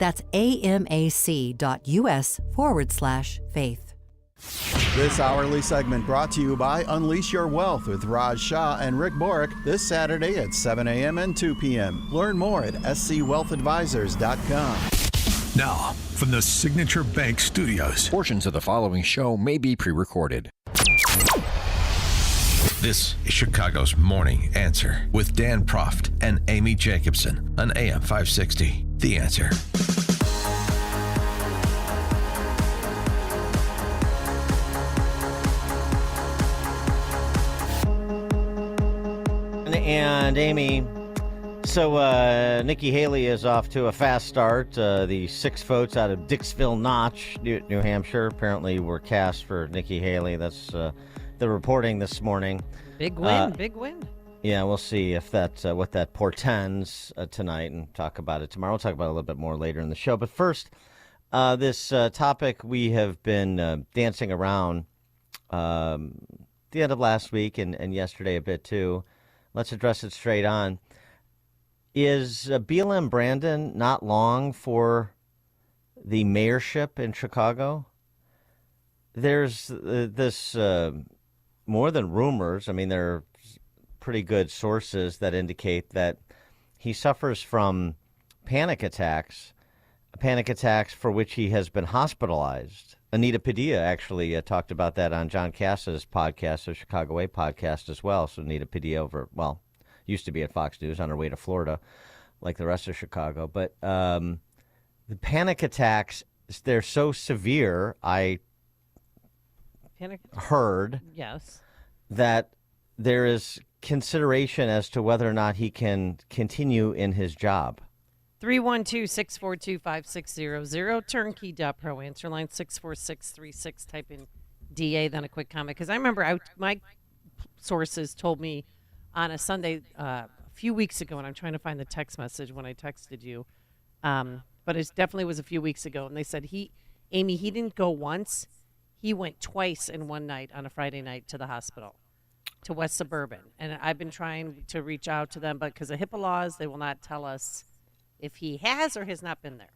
That's amac.us/faith. This hourly segment brought to you by Unleash Your Wealth with Raj Shah and Rick Borick this Saturday at 7 a.m. and 2 p.m. Learn more at scwealthadvisors.com. Now, from the Signature Bank Studios. Portions of the following show may be pre-recorded. This is Chicago's Morning Answer with Dan Proft and Amy Jacobson on AM 560. The Answer. And Amy, so Nikki Haley is off to a fast start. The 6 votes out of Dixville Notch, New Hampshire, apparently were cast for Nikki Haley. That's the reporting this morning. Big win, big win. Yeah, we'll see if that what that portends tonight, and talk about it tomorrow. We'll talk about it a little bit more later in the show. But first, this topic we have been dancing around the end of last week and yesterday a bit too. Let's address it straight on. Is BLM Brandon not long for the mayorship in Chicago? There's this more than rumors. I mean, there are pretty good sources that indicate that he suffers from panic attacks for which he has been hospitalized. Anita Padilla actually talked about that on John Cass's podcast, the Chicago Way podcast as well. So Anita Padilla used to be at Fox News on her way to Florida, like the rest of Chicago. But the panic attacks, they're so severe, I heard that there is consideration as to whether or not he can continue in his job. 312-642-5600, turnkey.pro, answer line 64636, type in DA, then a quick comment. Because I remember my sources told me on a Sunday a few weeks ago, and I'm trying to find the text message when I texted you, but it definitely was a few weeks ago, and they said Amy, he didn't go once, he went twice in one night on a Friday night to the hospital, to West Suburban. And I've been trying to reach out to them, but because of HIPAA laws, they will not tell us if he has or has not been there.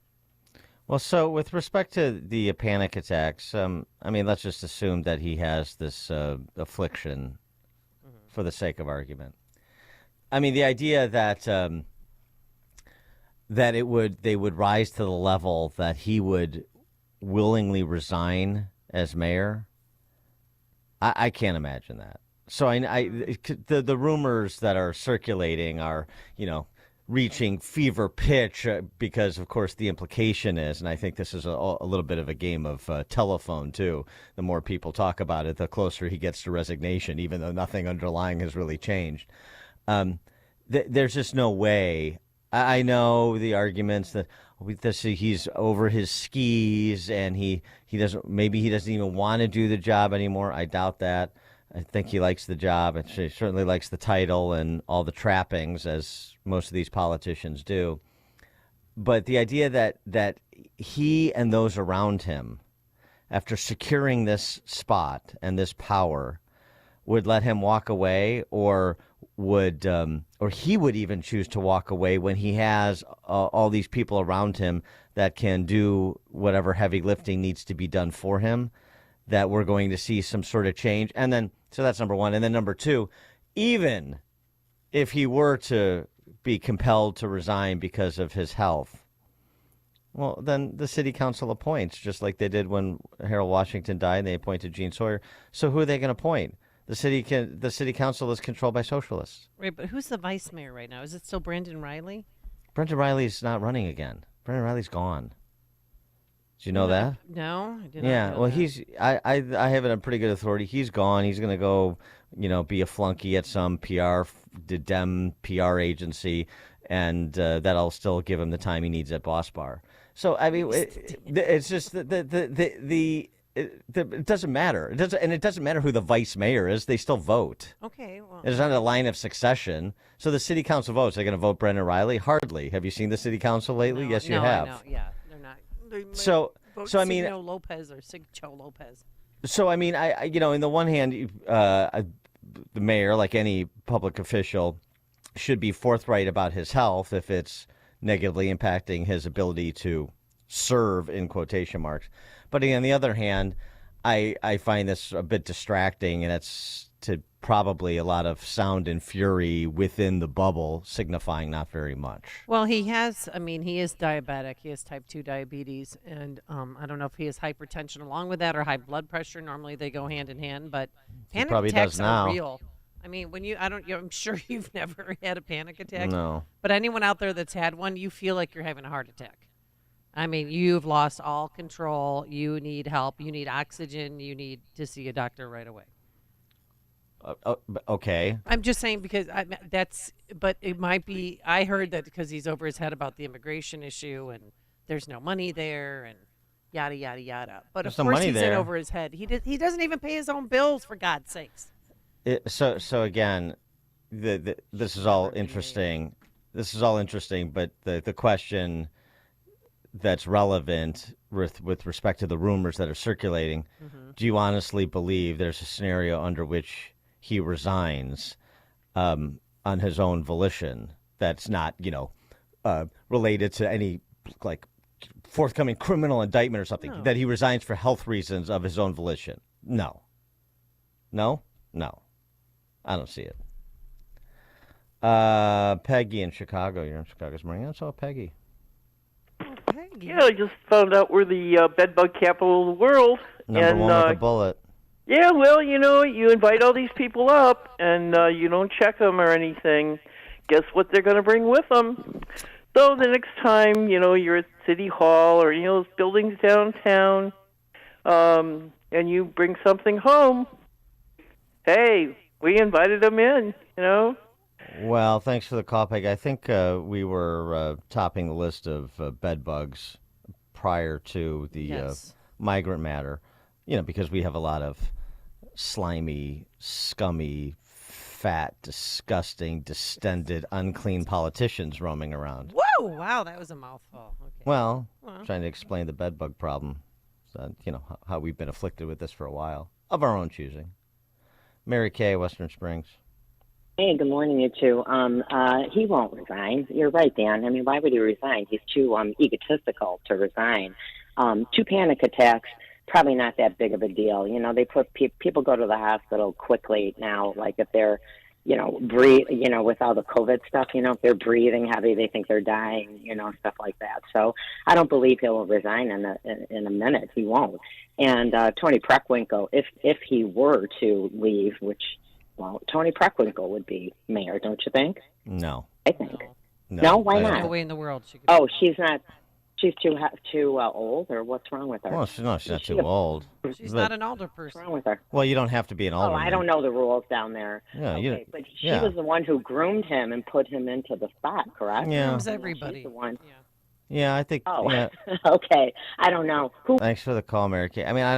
Well, so with respect to the panic attacks, I mean, let's just assume that he has this affliction for the sake of argument. I mean, the idea that they would rise to the level that he would willingly resign as mayor, I can't imagine that. So the rumors that are circulating are, reaching fever pitch because, of course, the implication is, and I think this is a little bit of a game of telephone, too. The more people talk about it, the closer he gets to resignation, even though nothing underlying has really changed. There's just no way. I know the arguments that he's over his skis and he doesn't even want to do the job anymore. I doubt that. I think he likes the job, and he certainly likes the title and all the trappings, as most of these politicians do. But the idea that he and those around him, after securing this spot and this power, would let him walk away, or he would even choose to walk away when he has all these people around him that can do whatever heavy lifting needs to be done for him, that we're going to see some sort of change. And then, so that's number one. And then number two, even if he were to be compelled to resign because of his health, well, then the city council appoints, just like they did when Harold Washington died and they appointed Gene Sawyer. So who are they going to appoint? The city council is controlled by socialists. Right, but who's the vice mayor right now? Is it still Brandon Riley? Brandon Riley's not running again. Brandon Riley's gone. Did you know that? No, I did not. Yeah, know well, that. I have it on pretty good authority. He's gone. He's going to go, be a flunky at some Dem PR agency, and that'll still give him the time he needs at Boss Bar. So I mean, it's just it doesn't matter. It doesn't matter who the vice mayor is. They still vote. Okay, well, it's not a line of succession. So the city council votes. They're going to vote Brendan Riley? Hardly. Have you seen the city council lately? No, Yes, you have. No, yeah, they're not. So I mean, Signo Lopez or Sigcho Lopez. So I mean, in the one hand, the mayor, like any public official, should be forthright about his health if it's negatively impacting his ability to serve, in quotation marks. But on the other hand, I find this a bit distracting, and it's to probably a lot of sound and fury within the bubble, signifying not very much. Well, he has, he is diabetic. He has type 2 diabetes. And I don't know if he has hypertension along with that or high blood pressure. Normally they go hand in hand, but panic probably attacks does now. are real. I'm sure you've never had a panic attack. No. But anyone out there that's had one, you feel like you're having a heart attack. You've lost all control. You need help. You need oxygen. You need to see a doctor right away. Okay. I'm just saying because but it might be, I heard that because he's over his head about the immigration issue and there's no money there and yada, yada, yada. But There's of no course money he's in there. over his head. He doesn't even pay his own bills, for God's sakes. So again, this is all interesting. This is all interesting, but the question that's relevant with respect to the rumors that are circulating, do you honestly believe there's a scenario under which he resigns on his own volition that's not, related to any forthcoming criminal indictment or something, that he resigns for health reasons of his own volition? No. I don't see it. Peggy in Chicago. You're in Chicago this morning. I saw Peggy. Yeah, I just found out we're the bedbug capital of the world. Number one with a bullet. Yeah, well, you invite all these people up, and you don't check them or anything. Guess what they're going to bring with them? So the next time, you're at City Hall or, those buildings downtown, and you bring something home, hey, we invited them in, Well, thanks for the call, Peg. I think we were topping the list of bed bugs prior to the migrant matter, because we have a lot of slimy, scummy, fat, disgusting, distended, unclean politicians roaming around. Whoa! Wow, that was a mouthful. Okay. Well, trying to explain the bed bug problem, how we've been afflicted with this for a while, of our own choosing. Mary Kay, Western Springs. Hey, good morning, you two. He won't resign. You're right, Dan. Why would he resign? He's too egotistical to resign. 2 panic attacks, probably not that big of a deal. They put people go to the hospital quickly now, like if they're, breathe, with all the COVID stuff, if they're breathing heavy, they think they're dying, stuff like that. So I don't believe he'll resign in a minute. He won't. And Tony Preckwinkle, if he were to leave, which, well, Tony Preckwinkle would be mayor, don't you think? No. I think. No? Why There's not? no way in the world she could. Oh, she's not. She's too old, or what's wrong with her? Well, she's not too old. She's not an older What's person. wrong with her? Well, you don't have to be an alderman. I don't know the rules down there. Yeah, okay, but she was the one who groomed him and put him into the spot, correct? Yeah. Grooms everybody. She's the one. Yeah, I think. Oh, Yeah. Okay. I don't know. Thanks for the call, Mary Kay. I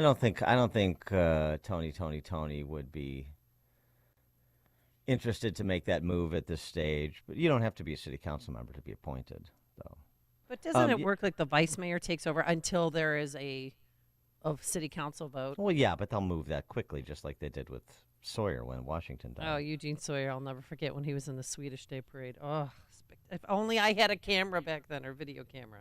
don't think Tony would be interested to make that move at this stage. But you don't have to be a city council member to be appointed, though. But doesn't it work like the vice mayor takes over until there is a city council vote? Well, yeah, but they'll move that quickly, just like they did with Sawyer when Washington died. Oh, Eugene Sawyer, I'll never forget when he was in the Swedish Day Parade. Oh, if only I had a camera back then, or video camera.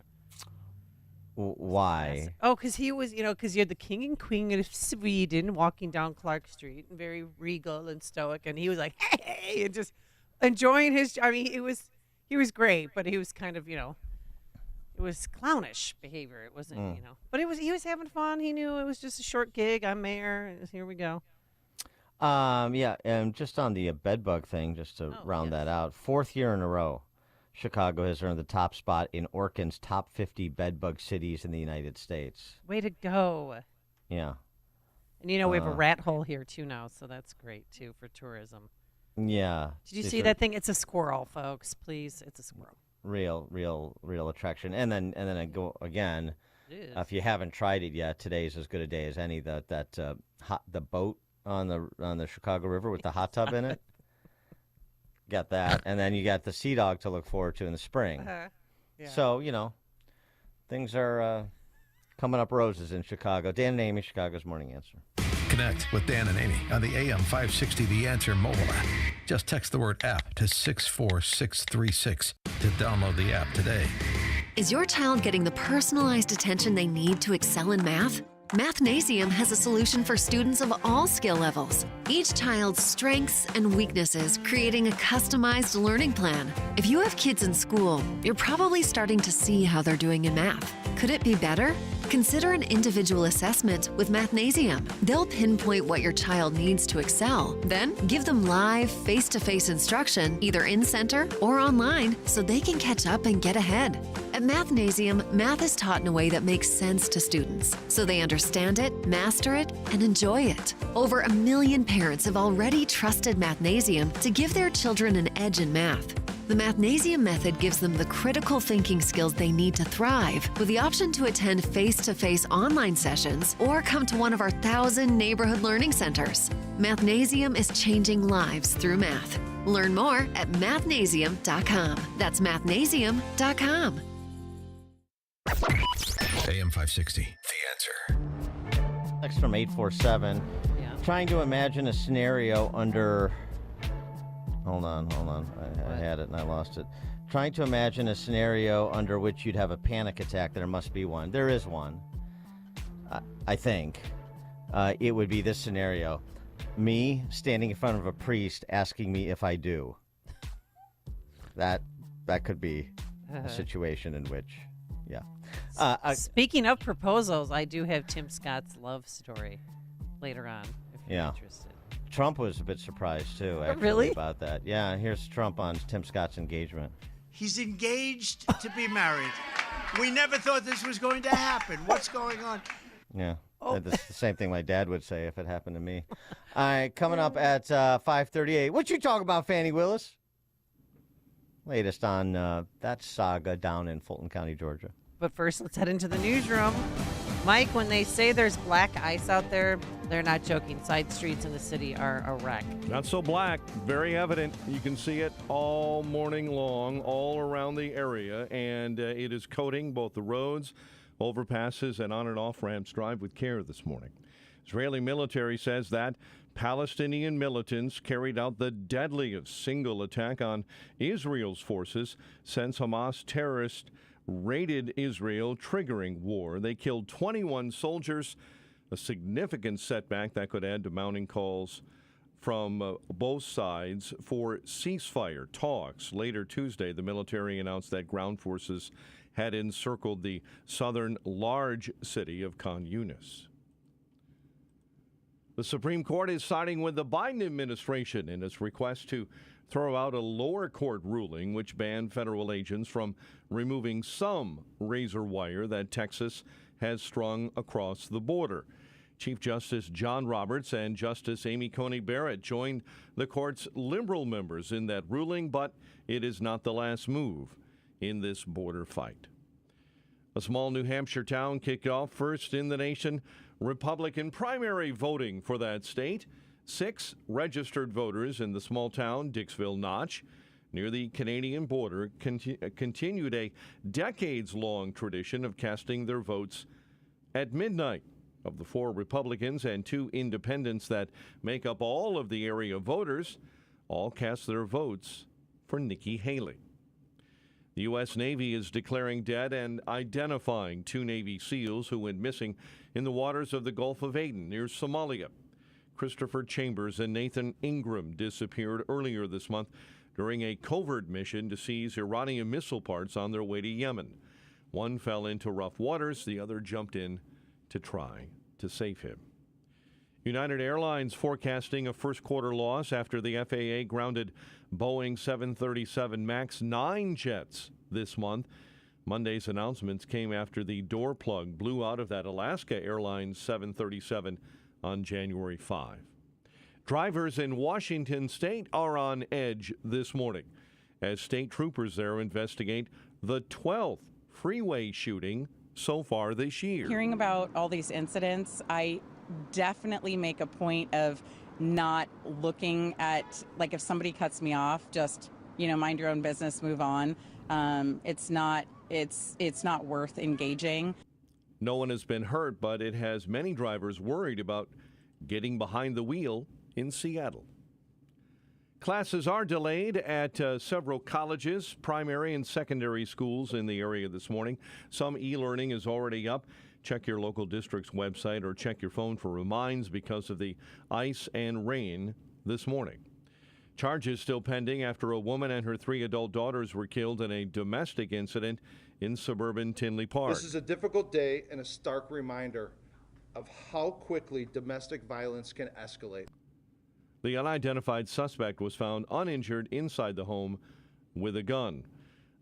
Why? Oh, because he was, because you're the king and queen of Sweden walking down Clark Street, and very regal and stoic, and he was like, hey, and just enjoying his. He was great, but he was kind of, it was clownish behavior. It wasn't, but he was having fun. He knew it was just a short gig. I'm mayor. Here we go. Yeah, and just on the bedbug thing, just to round that out, 4th year in a row, Chicago has earned the top spot in Orkin's top 50 bedbug cities in the United States. Way to go. Yeah. And we have a rat hole here too now, so that's great too for tourism. Yeah. Did you see that thing? It's a squirrel, folks. Please, it's a squirrel. Real attraction. And then I go again. If you haven't tried it yet, today's as good a day as any. The boat on the Chicago River with the hot tub in it. Got that, and then you got the Sea Dog to look forward to in the spring. Yeah. So things are coming up roses in Chicago. Dan and Amy, Chicago's Morning Answer. Connect with Dan and Amy on the AM 560 The Answer mobile app. Just text the word app to 64636 to download the app today. Is your child getting the personalized attention they need to excel in math? Mathnasium has a solution for students of all skill levels. Each child's strengths and weaknesses, creating a customized learning plan. If you have kids in school, you're probably starting to see how they're doing in math. Could it be better? Consider an individual assessment with Mathnasium. They'll pinpoint what your child needs to excel, then give them live, face-to-face instruction, either in-center or online, so they can catch up and get ahead. At Mathnasium, math is taught in a way that makes sense to students, so they understand it, master it, and enjoy it. Over 1 million parents have already trusted Mathnasium to give their children an edge in math. The Mathnasium method gives them the critical thinking skills they need to thrive, with the option to attend face-to-face online sessions or come to one of our 1,000 neighborhood learning centers. Mathnasium is changing lives through math. Learn more at mathnasium.com. That's mathnasium.com. AM 560, The Answer. Next from 847. Yeah. Trying to imagine a scenario under. Hold on. I had it and I lost it. Trying to imagine a scenario under which you'd have a panic attack. There must be one. There is one. I think. It would be this scenario. Me standing in front of a priest asking me if I do. That could be a situation in which, yeah. Speaking of proposals, I do have Tim Scott's love story later on, if you're interested. Trump was a bit surprised, too, actually, Really? about that. Yeah, here's Trump on Tim Scott's engagement. He's engaged to be married. We never thought this was going to happen. What's going on? Yeah, that's the same thing my dad would say if it happened to me. All right, coming up at 5:38. What you talking about, Fani Willis? Latest on that saga down in Fulton County, Georgia. But first, let's head into the newsroom. Mike, when they say there's black ice out there, they're not joking. Side streets in the city are a wreck. Not so black, very evident. You can see it all morning long, all around the area, and it is coating both the roads, overpasses, and on and off ramps. Drive with care this morning. Israeli military says that Palestinian militants carried out the deadliest single attack on Israel's forces since Hamas terrorists raided Israel, triggering war. They killed 21 soldiers, a significant setback that could add to mounting calls from both sides for ceasefire talks. Later Tuesday, the military announced that ground forces had encircled the southern large city of Khan Yunis. The Supreme Court is siding with the Biden administration in its request to throw out a lower court ruling which banned federal agents from removing some razor wire that Texas has strung across the border. Chief Justice John Roberts and Justice Amy Coney Barrett joined the court's liberal members in that ruling, but it is not the last move in this border fight. A small New Hampshire town kicked off first in the nation Republican primary voting for that state. 6 registered voters in the small town, Dixville Notch, near the Canadian border, continued a decades-long tradition of casting their votes at midnight. Of the 4 Republicans and 2 independents that make up all of the area voters, all cast their votes for Nikki Haley. The U.S. Navy is declaring dead and identifying 2 Navy SEALs who went missing in the waters of the Gulf of Aden near Somalia. Christopher Chambers and Nathan Ingram disappeared earlier this month during a covert mission to seize Iranian missile parts on their way to Yemen. One fell into rough waters, the other jumped in to try to save him. United Airlines forecasting a first quarter loss after the FAA grounded Boeing 737 MAX 9 jets this month. Monday's announcements came after the door plug blew out of that Alaska Airlines 737 on January 5. Drivers in Washington state are on edge this morning as state troopers there investigate the 12th freeway shooting so far this year. Hearing about all these incidents, I definitely make a point of not looking at, like, if somebody cuts me off, just, mind your own business, move on. It's not worth engaging. No one has been hurt, but it has many drivers worried about getting behind the wheel in Seattle. Classes are delayed at several colleges, primary and secondary schools in the area this morning. Some e-learning is already up. Check your local district's website or check your phone for reminds because of the ice and rain this morning. Charges still pending after a woman and her 3 adult daughters were killed in a domestic incident in suburban Tinley Park. This is a difficult day and a stark reminder of how quickly domestic violence can escalate. The unidentified suspect was found uninjured inside the home with a gun.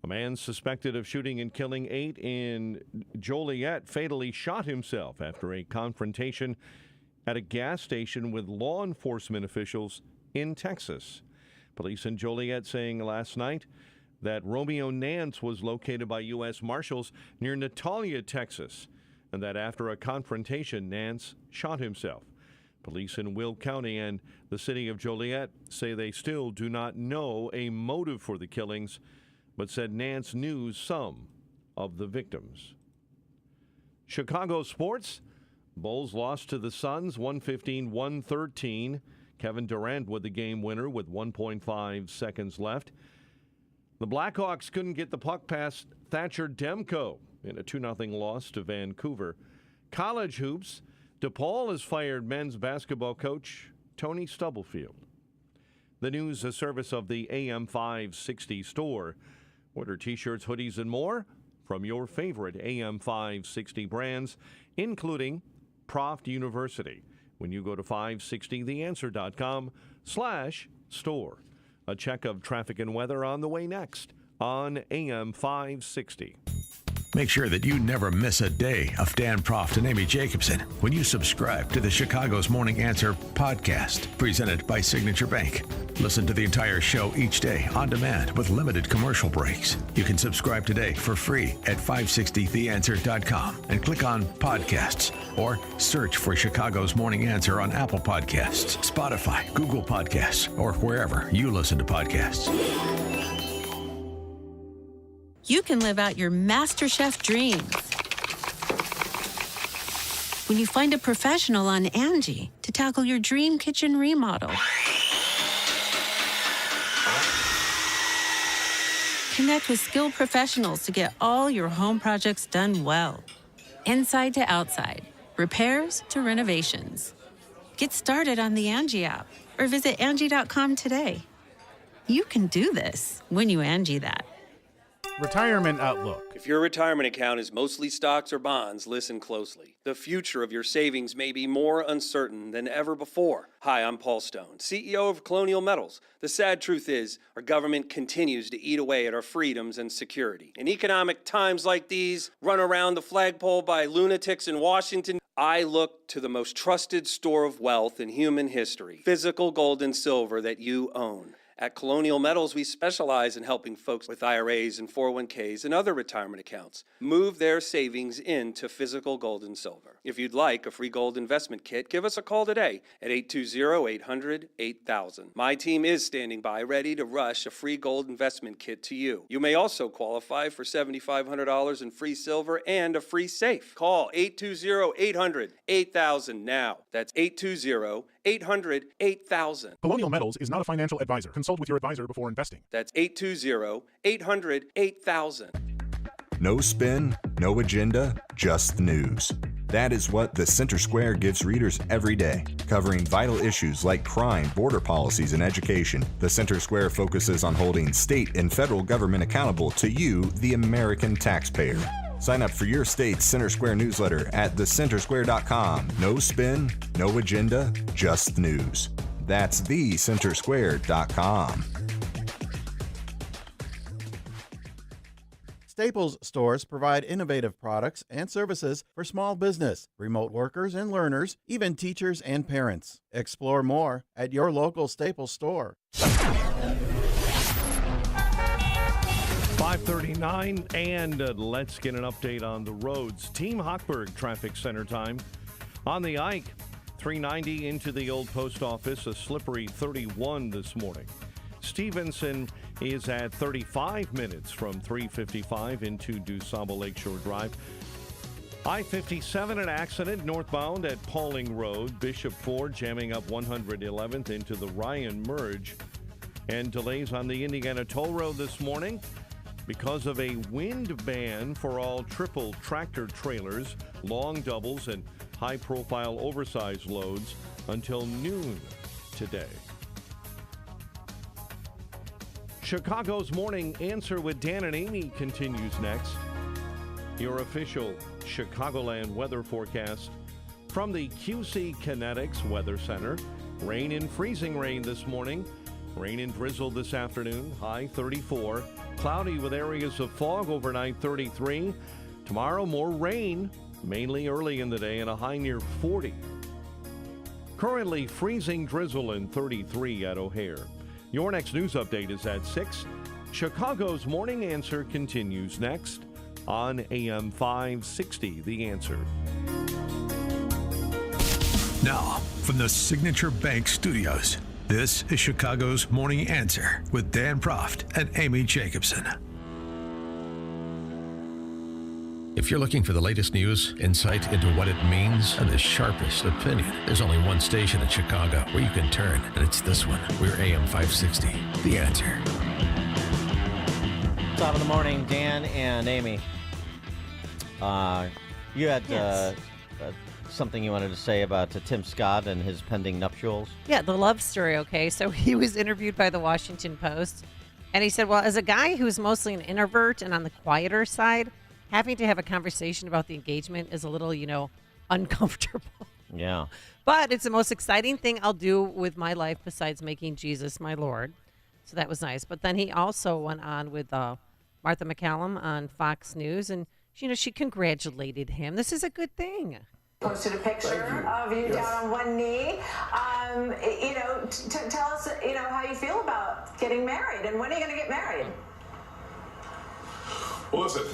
A man suspected of shooting and killing 8 in Joliet fatally shot himself after a confrontation at a gas station with law enforcement officials in Texas. Police in Joliet saying last night that Romeo Nance was located by U.S. Marshals near Natalia, Texas, and that after a confrontation, Nance shot himself. Police in Will County and the city of Joliet say they still do not know a motive for the killings, but said Nance knew some of the victims. Chicago sports. Bulls lost to the Suns 115-113. Kevin Durant with the game winner with 1.5 seconds left. The Blackhawks couldn't get the puck past Thatcher Demko in a 2-0 loss to Vancouver. College hoops. DePaul has fired men's basketball coach Tony Stubblefield. The news, a service of the AM 560 store. Order t-shirts, hoodies, and more from your favorite AM 560 brands, including Proft University, when you go to 560theanswer.com/store. A check of traffic and weather on the way next on AM 560. Make sure that you never miss a day of Dan Proft and Amy Jacobson when you subscribe to the Chicago's Morning Answer podcast, presented by Signature Bank. Listen to the entire show each day on demand with limited commercial breaks. You can subscribe today for free at 560theanswer.com and click on podcasts or search for Chicago's Morning Answer on Apple Podcasts, Spotify, Google Podcasts, or wherever you listen to podcasts. You can live out your MasterChef dreams when you find a professional on Angie to tackle your dream kitchen remodel. Connect with skilled professionals to get all your home projects done well. Inside to outside, repairs to renovations. Get started on the Angie app or visit Angie.com today. You can do this when you Angie that. Retirement Outlook. If your retirement account is mostly stocks or bonds, listen closely. The future of your savings may be more uncertain than ever before. Hi, I'm Paul Stone, CEO of Colonial Metals. The sad truth is, our government continues to eat away at our freedoms and security. In economic times like these, run around the flagpole by lunatics in Washington, I look to the most trusted store of wealth in human history, physical gold and silver that you own. At Colonial Metals, we specialize in helping folks with IRAs and 401ks and other retirement accounts move their savings into physical gold and silver. If you'd like a free gold investment kit, give us a call today at 820-800-8000. My team is standing by ready to rush a free gold investment kit to you. You may also qualify for $7,500 in free silver and a free safe. Call 820-800-8000 now. That's 820-800-8000. Colonial Metals is not a financial advisor. Consult with your advisor before investing. That's 820-800-8000. No spin, no agenda, just the news. That is what the Center Square gives readers every day, covering vital issues like crime, border policies, and education. The Center Square focuses on holding state and federal government accountable to you, the American taxpayer. Sign up for your state's Center Square newsletter at thecentersquare.com. No spin, no agenda, just news. That's thecentersquare.com. Staples stores provide innovative products and services for small business, remote workers and learners, even teachers and parents. Explore more at your local Staples store. 5:39, and let's get an update on the roads. Team Hochberg traffic center time. On the Ike, 390 into the old post office, a slippery 31 this morning. Stevenson is at 35 minutes from 355 into DuSable Lakeshore Drive. I-57, an accident northbound at Pauling Road. Bishop Ford jamming up 111th into the Ryan merge. And delays on the Indiana Toll Road this morning because of a wind ban for all triple tractor trailers, long doubles, and high-profile oversized loads until noon today. Chicago's Morning Answer with Dan and Amy continues next. Your official Chicagoland weather forecast from the QC Kinetics Weather Center. Rain and freezing rain this morning. Rain and drizzle this afternoon, high 34. Cloudy with areas of fog overnight, 33. Tomorrow, more rain, mainly early in the day, and a high near 40. Currently, freezing drizzle and 33 at O'Hare. Your next news update is at 6. Chicago's Morning Answer continues next on AM 560, The Answer. Now, from the Signature Bank Studios, this is Chicago's Morning Answer with Dan Proft and Amy Jacobson. If you're looking for the latest news, insight into what it means, and the sharpest opinion, there's only one station in Chicago where you can turn, and it's this one. We're AM 560, The Answer. Top of the morning, Dan and Amy. You had something you wanted to say about Tim Scott and his pending nuptials? Yeah, the love story, okay? So he was interviewed by the Washington Post, and he said, well, as a guy who's mostly an introvert and on the quieter side, having to have a conversation about the engagement is a little, uncomfortable. Yeah. But it's the most exciting thing I'll do with my life besides making Jesus my Lord. So that was nice. But then he also went on with Martha McCallum on Fox News, and, she congratulated him. This is a good thing. Posted a picture of you down on one knee. Tell us, how you feel about getting married, and when are you going to get married? Well, listen,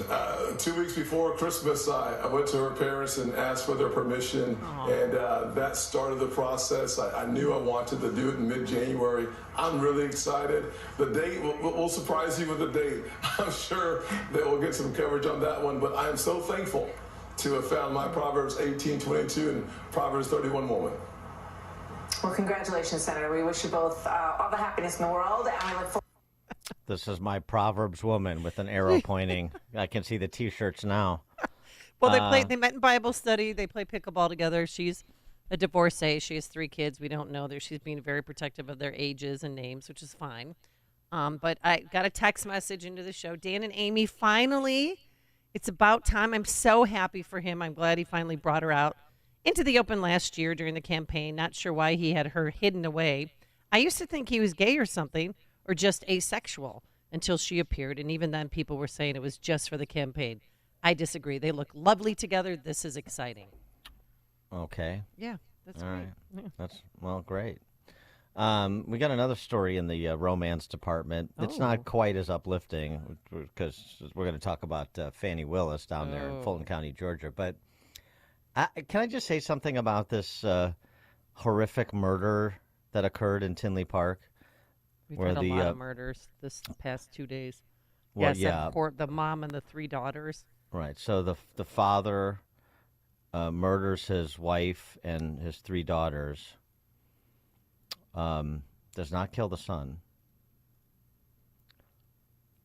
2 weeks before Christmas, I went to her parents and asked for their permission, and that started the process. I knew I wanted to do it in mid-January. I'm really excited. The date, we'll surprise you with the date. I'm sure that we'll get some coverage on that one, but I am so thankful to have found my Proverbs 18:22 and Proverbs 31 woman. Well, congratulations, Senator. We wish you both all the happiness in the world, and we look forward. This is my Proverbs woman with an arrow pointing. I can see the T-shirts now. Well, they met in Bible study. They play pickleball together. She's a divorcee. She has 3 kids. We don't know. She's being very protective of their ages and names, which is fine. But I got a text message into the show. Dan and Amy, finally, it's about time. I'm so happy for him. I'm glad he finally brought her out into the open last year during the campaign. Not sure why he had her hidden away. I used to think he was gay or something, or just asexual, until she appeared. And even then, people were saying it was just for the campaign. I disagree. They look lovely together. This is exciting. Okay. Yeah, that's all great. right. Yeah. Great. We got another story in the romance department. It's not quite as uplifting because we're going to talk about Fani Willis down there in Fulton County, Georgia. But can I just say something about this horrific murder that occurred in Tinley Park? We've had a lot of murders this past 2 days. Well, yes, the mom and the 3 daughters. Right. So the father murders his wife and his 3 daughters. Does not kill the son.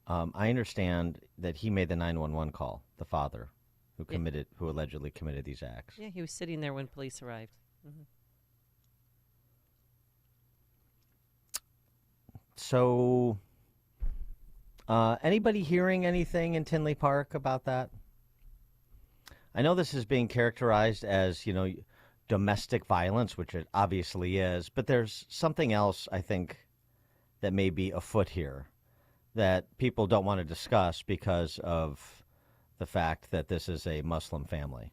I understand that he made the 911 call, the father who allegedly committed these acts. Yeah, he was sitting there when police arrived. Mm-hmm. So, anybody hearing anything in Tinley Park about that? I know this is being characterized as, domestic violence, which it obviously is, but there's something else, I think, that may be afoot here that people don't want to discuss because of the fact that this is a Muslim family.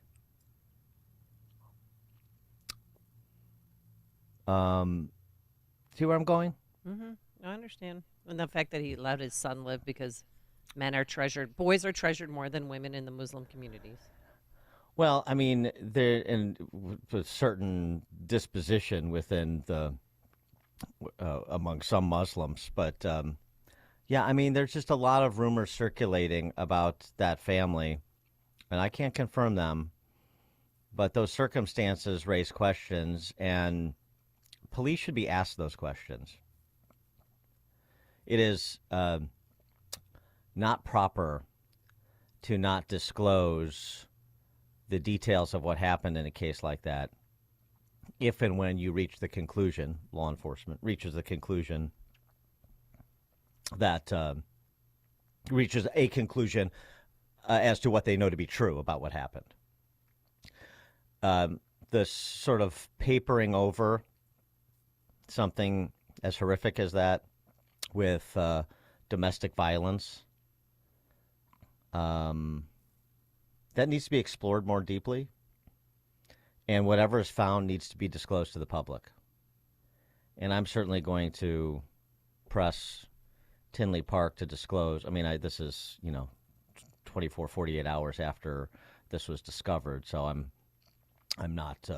See where I'm going? Mm-hmm. I understand. And the fact that he let his son live because boys are treasured more than women in the Muslim communities. Well, I mean, there in a certain disposition within among some Muslims, but yeah, I mean, there's just a lot of rumors circulating about that family, and I can't confirm them, but those circumstances raise questions, and police should be asked those questions. it is not proper to not disclose the details of what happened in a case like that if and when you reach the conclusion, law enforcement reaches the conclusion that reaches a conclusion as to what they know to be true about what happened. The sort of papering over something as horrific as that with domestic violence, that needs to be explored more deeply. And whatever is found needs to be disclosed to the public. And I'm certainly going to press Tinley Park to disclose. I mean, this is, 24, 48 hours after this was discovered, so I'm not,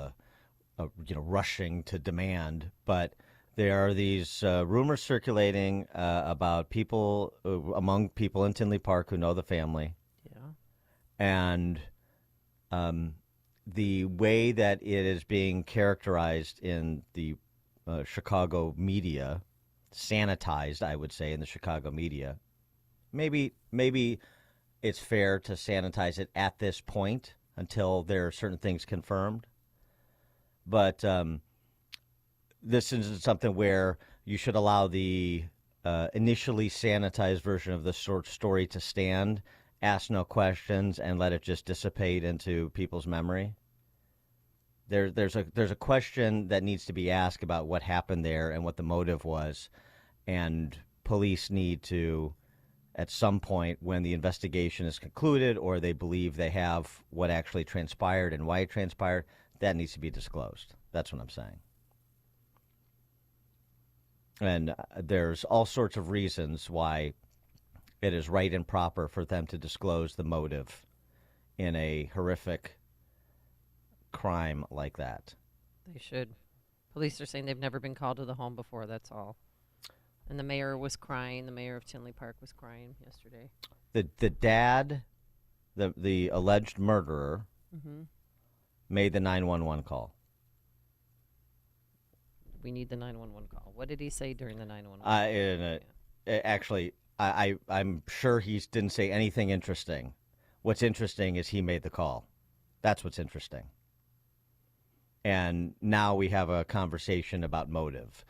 rushing to demand. But there are these rumors circulating about people, among people in Tinley Park who know the family. Yeah. And the way that it is being characterized in the Chicago media, sanitized, I would say, in the Chicago media, maybe it's fair to sanitize it at this point until there are certain things confirmed. But this isn't something where you should allow the initially sanitized version of the story to stand, ask no questions, and let it just dissipate into people's memory. There's a question that needs to be asked about what happened there and what the motive was, and police need to, at some point when the investigation is concluded or they believe they have what actually transpired and why it transpired, that needs to be disclosed. That's what I'm saying. And there's all sorts of reasons why it is right and proper for them to disclose the motive in a horrific crime like that. They should. Police are saying they've never been called to the home before, that's all. And the mayor was crying. The mayor of Tinley Park was crying yesterday. The dad, the alleged murderer, made the 911 call. We need the 911 call. What did he say during the 911 call? Actually, I'm sure he didn't say anything interesting. What's interesting is he made the call. That's what's interesting. And now we have a conversation about motive.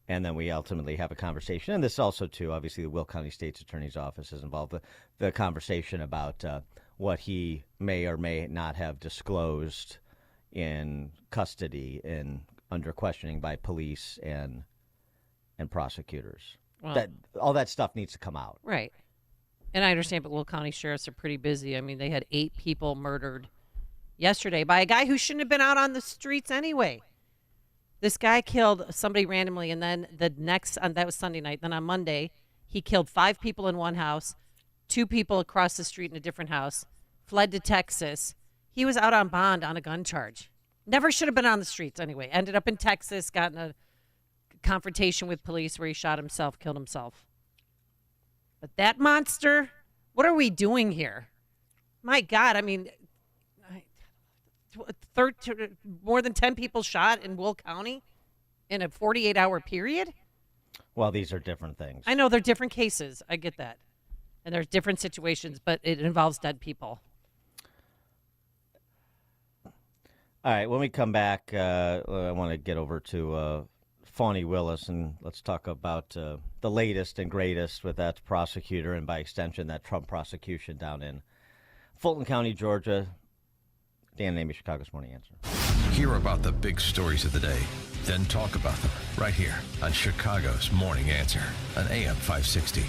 And then we ultimately have a conversation. And this also, too, obviously the Will County State's Attorney's Office is involved. The conversation about what he may or may not have disclosed in custody and under questioning by police and prosecutors. Well, all that stuff needs to come out. Right. And I understand, but Will County sheriffs are pretty busy. I mean, they had 8 people murdered yesterday by a guy who shouldn't have been out on the streets anyway. This guy killed somebody randomly, and then that was Sunday night. Then on Monday, he killed 5 people in one house, 2 people across the street in a different house, fled to Texas. He was out on bond on a gun charge. Never should have been on the streets anyway. Ended up in Texas, got in a confrontation with police where he shot himself, killed himself. But that monster, what are we doing here? My God, I mean, more than 10 people shot in Will County in a 48-hour period? Well, these are different things. I know they're different cases. I get that. And there's different situations, but it involves dead people. All right, when we come back, I want to get over to Fani Willis, and let's talk about the latest and greatest with that prosecutor, and by extension, that Trump prosecution down in Fulton County, Georgia. Dan and Amy, Chicago's Morning Answer. Hear about the big stories of the day, then talk about them right here on Chicago's Morning Answer on AM 560.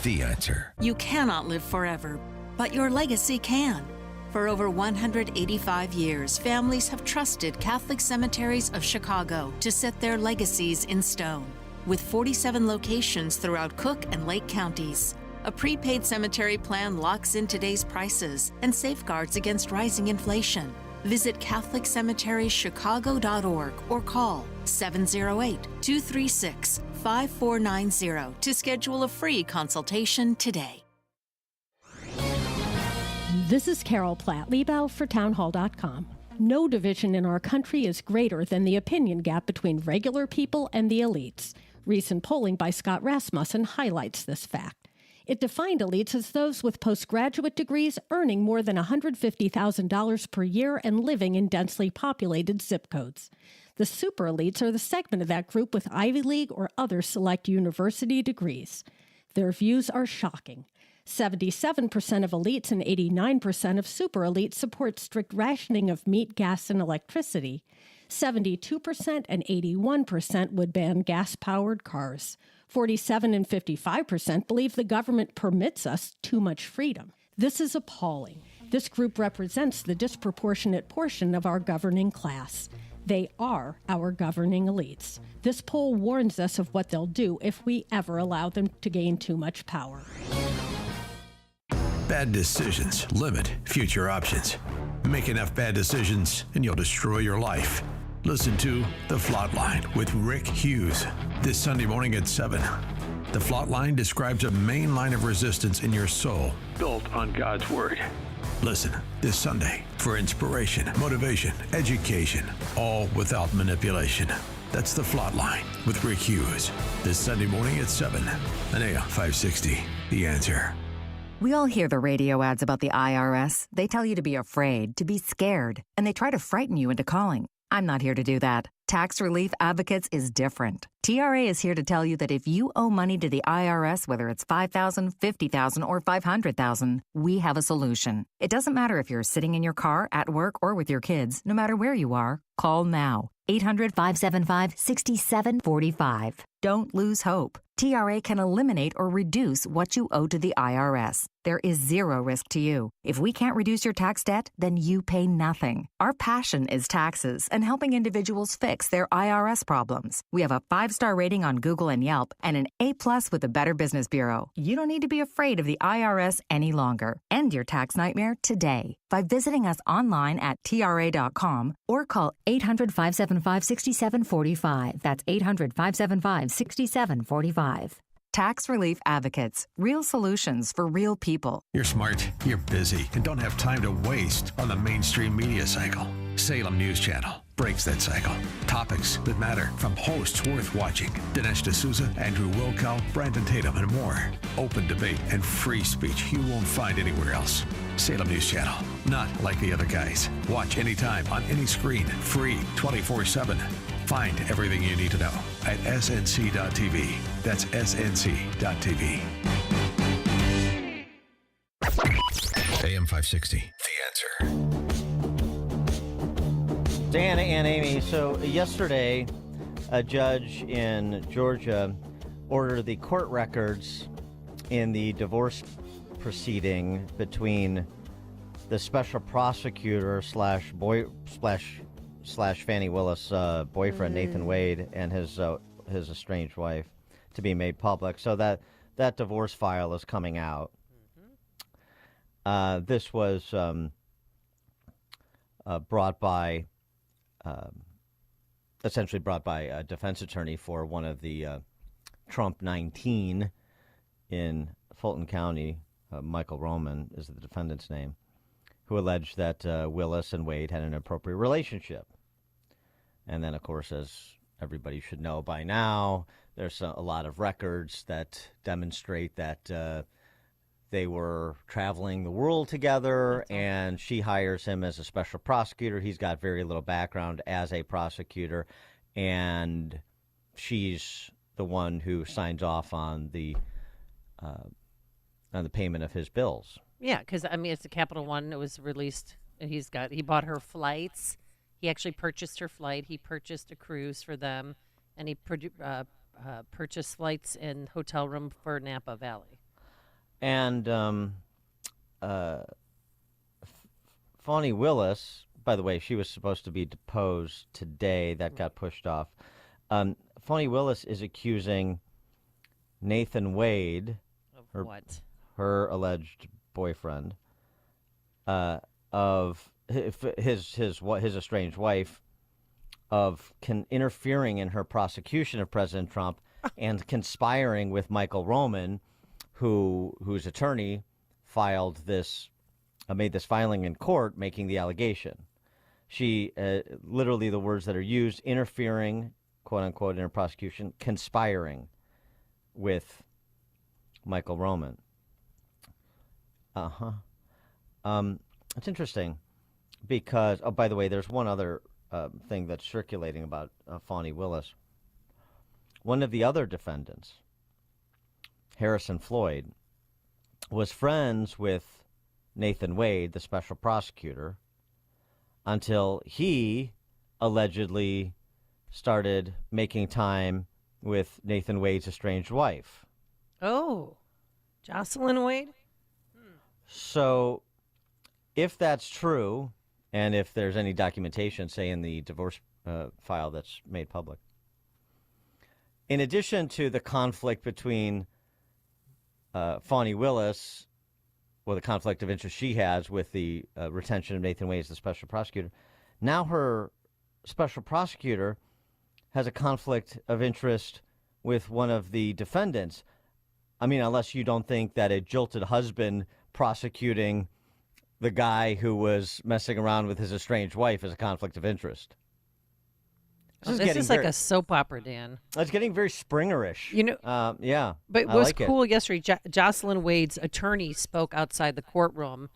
The Answer. You cannot live forever, but your legacy can. For over 185 years, families have trusted Catholic Cemeteries of Chicago to set their legacies in stone. With 47 locations throughout Cook and Lake counties, a prepaid cemetery plan locks in today's prices and safeguards against rising inflation. Visit CatholicCemeteriesChicago.org or call 708-236-5490 to schedule a free consultation today. This is Carol Platt-Liebau for Townhall.com. No division in our country is greater than the opinion gap between regular people and the elites. Recent polling by Scott Rasmussen highlights this fact. It defined elites as those with postgraduate degrees earning more than $150,000 per year and living in densely populated zip codes. The super elites are the segment of that group with Ivy League or other select university degrees. Their views are shocking. 77% of elites and 89% of super elites support strict rationing of meat, gas, and electricity. 72% and 81% would ban gas-powered cars. 47 and 55% believe the government permits us too much freedom. This is appalling. This group represents the disproportionate portion of our governing class. They are our governing elites. This poll warns us of what they'll do if we ever allow them to gain too much power. Bad decisions limit future options. Make enough bad decisions and you'll destroy your life. Listen to The Flot Line with Rick Hughes this Sunday morning at 7. The Flot Line describes a main line of resistance in your soul built on God's Word. Listen this Sunday for inspiration, motivation, education, all without manipulation. That's The Flot Line with Rick Hughes this Sunday morning at 7 on AM 560. The Answer. We all hear the radio ads about the IRS. They tell you to be afraid, to be scared, and they try to frighten you into calling. I'm not here to do that. Tax Relief Advocates is different. TRA is here to tell you that if you owe money to the IRS, whether it's $5,000, $50,000, or $500,000, we have a solution. It doesn't matter if you're sitting in your car, at work, or with your kids. No matter where you are, call now. 800-575-6745. Don't lose hope. TRA can eliminate or reduce what you owe to the IRS. There is zero risk to you. If we can't reduce your tax debt, then you pay nothing. Our passion is taxes and helping individuals fix their IRS problems. We have a 5-star rating on Google and Yelp and an A+ with the Better Business Bureau. You don't need to be afraid of the IRS any longer. End your tax nightmare today by visiting us online at TRA.com or call 800-575-6745. That's 800-575-6745. Tax Relief Advocates. Real solutions for real people. You're smart, you're busy, and don't have time to waste on the mainstream media cycle. Salem News Channel breaks that cycle. Topics that matter from hosts worth watching. Dinesh D'Souza, Andrew Wilkow, Brandon Tatum, and more. Open debate and free speech you won't find anywhere else. Salem News Channel. Not like the other guys. Watch anytime on any screen. Free 24/7. Find everything you need to know at snc.tv. That's snc.tv. AM 560. The Answer. Diana and Amy, so yesterday, a judge in Georgia ordered the court records in the divorce proceeding between the special prosecutor slash Fani Willis boyfriend Nathan Wade and his estranged wife to be made public. So that divorce file is coming out. This was essentially brought by a defense attorney for one of the Trump 19 in Fulton County. Michael Roman is the defendant's name, who alleged that Willis and Wade had an inappropriate relationship. And then, of course, as everybody should know by now, there's a lot of records that demonstrate that they were traveling the world together, and she hires him as a special prosecutor. He's got very little background as a prosecutor, and she's the one who signs off on the payment of his bills. Yeah, because I mean, it's a Capital One. It was released. He bought her flights. He actually purchased her flight. He purchased a cruise for them, and he purchased flights and hotel room for Napa Valley. And Fani Willis, by the way, she was supposed to be deposed today. That got pushed off. Fani Willis is accusing Nathan Wade, of what? Her alleged boyfriend, of his estranged wife, of interfering in her prosecution of President Trump and conspiring with Michael Roman, whose attorney made this filing in court, making the allegation. She literally, the words that are used: interfering, quote-unquote, in her prosecution, conspiring with Michael Roman. It's interesting because, oh, by the way, there's one other thing that's circulating about Fani Willis. One of the other defendants, Harrison Floyd, was friends with Nathan Wade, the special prosecutor, until he allegedly started making time with Nathan Wade's estranged wife. Oh, Jocelyn Wade? So if that's true, and if there's any documentation, say, in the divorce file that's made public, in addition to the conflict between Fani Willis, well, the conflict of interest she has with the retention of Nathan Wade as the special prosecutor, now her special prosecutor has a conflict of interest with one of the defendants. I mean, unless you don't think that a jilted husband prosecuting the guy who was messing around with his estranged wife is a conflict of interest. This is like a soap opera, Dan. It's getting very Springerish. You know, yeah. But what was cool yesterday, Jocelyn Wade's attorney spoke outside the courtroom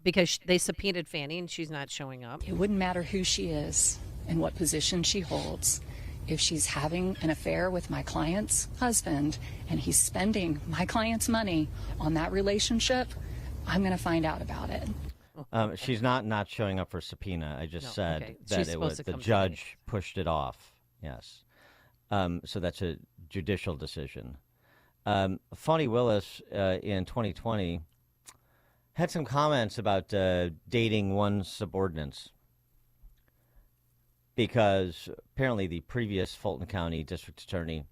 because they subpoenaed Fani and she's not showing up. It wouldn't matter who she is and what position she holds. If she's having an affair with my client's husband and he's spending my client's money on that relationship, I'm going to find out about it. She's not showing up for subpoena. I just said that it was the judge pushed it off. Yes. So that's a judicial decision. Fani Willis in 2020 had some comments about dating one's subordinates because apparently the previous Fulton County district attorney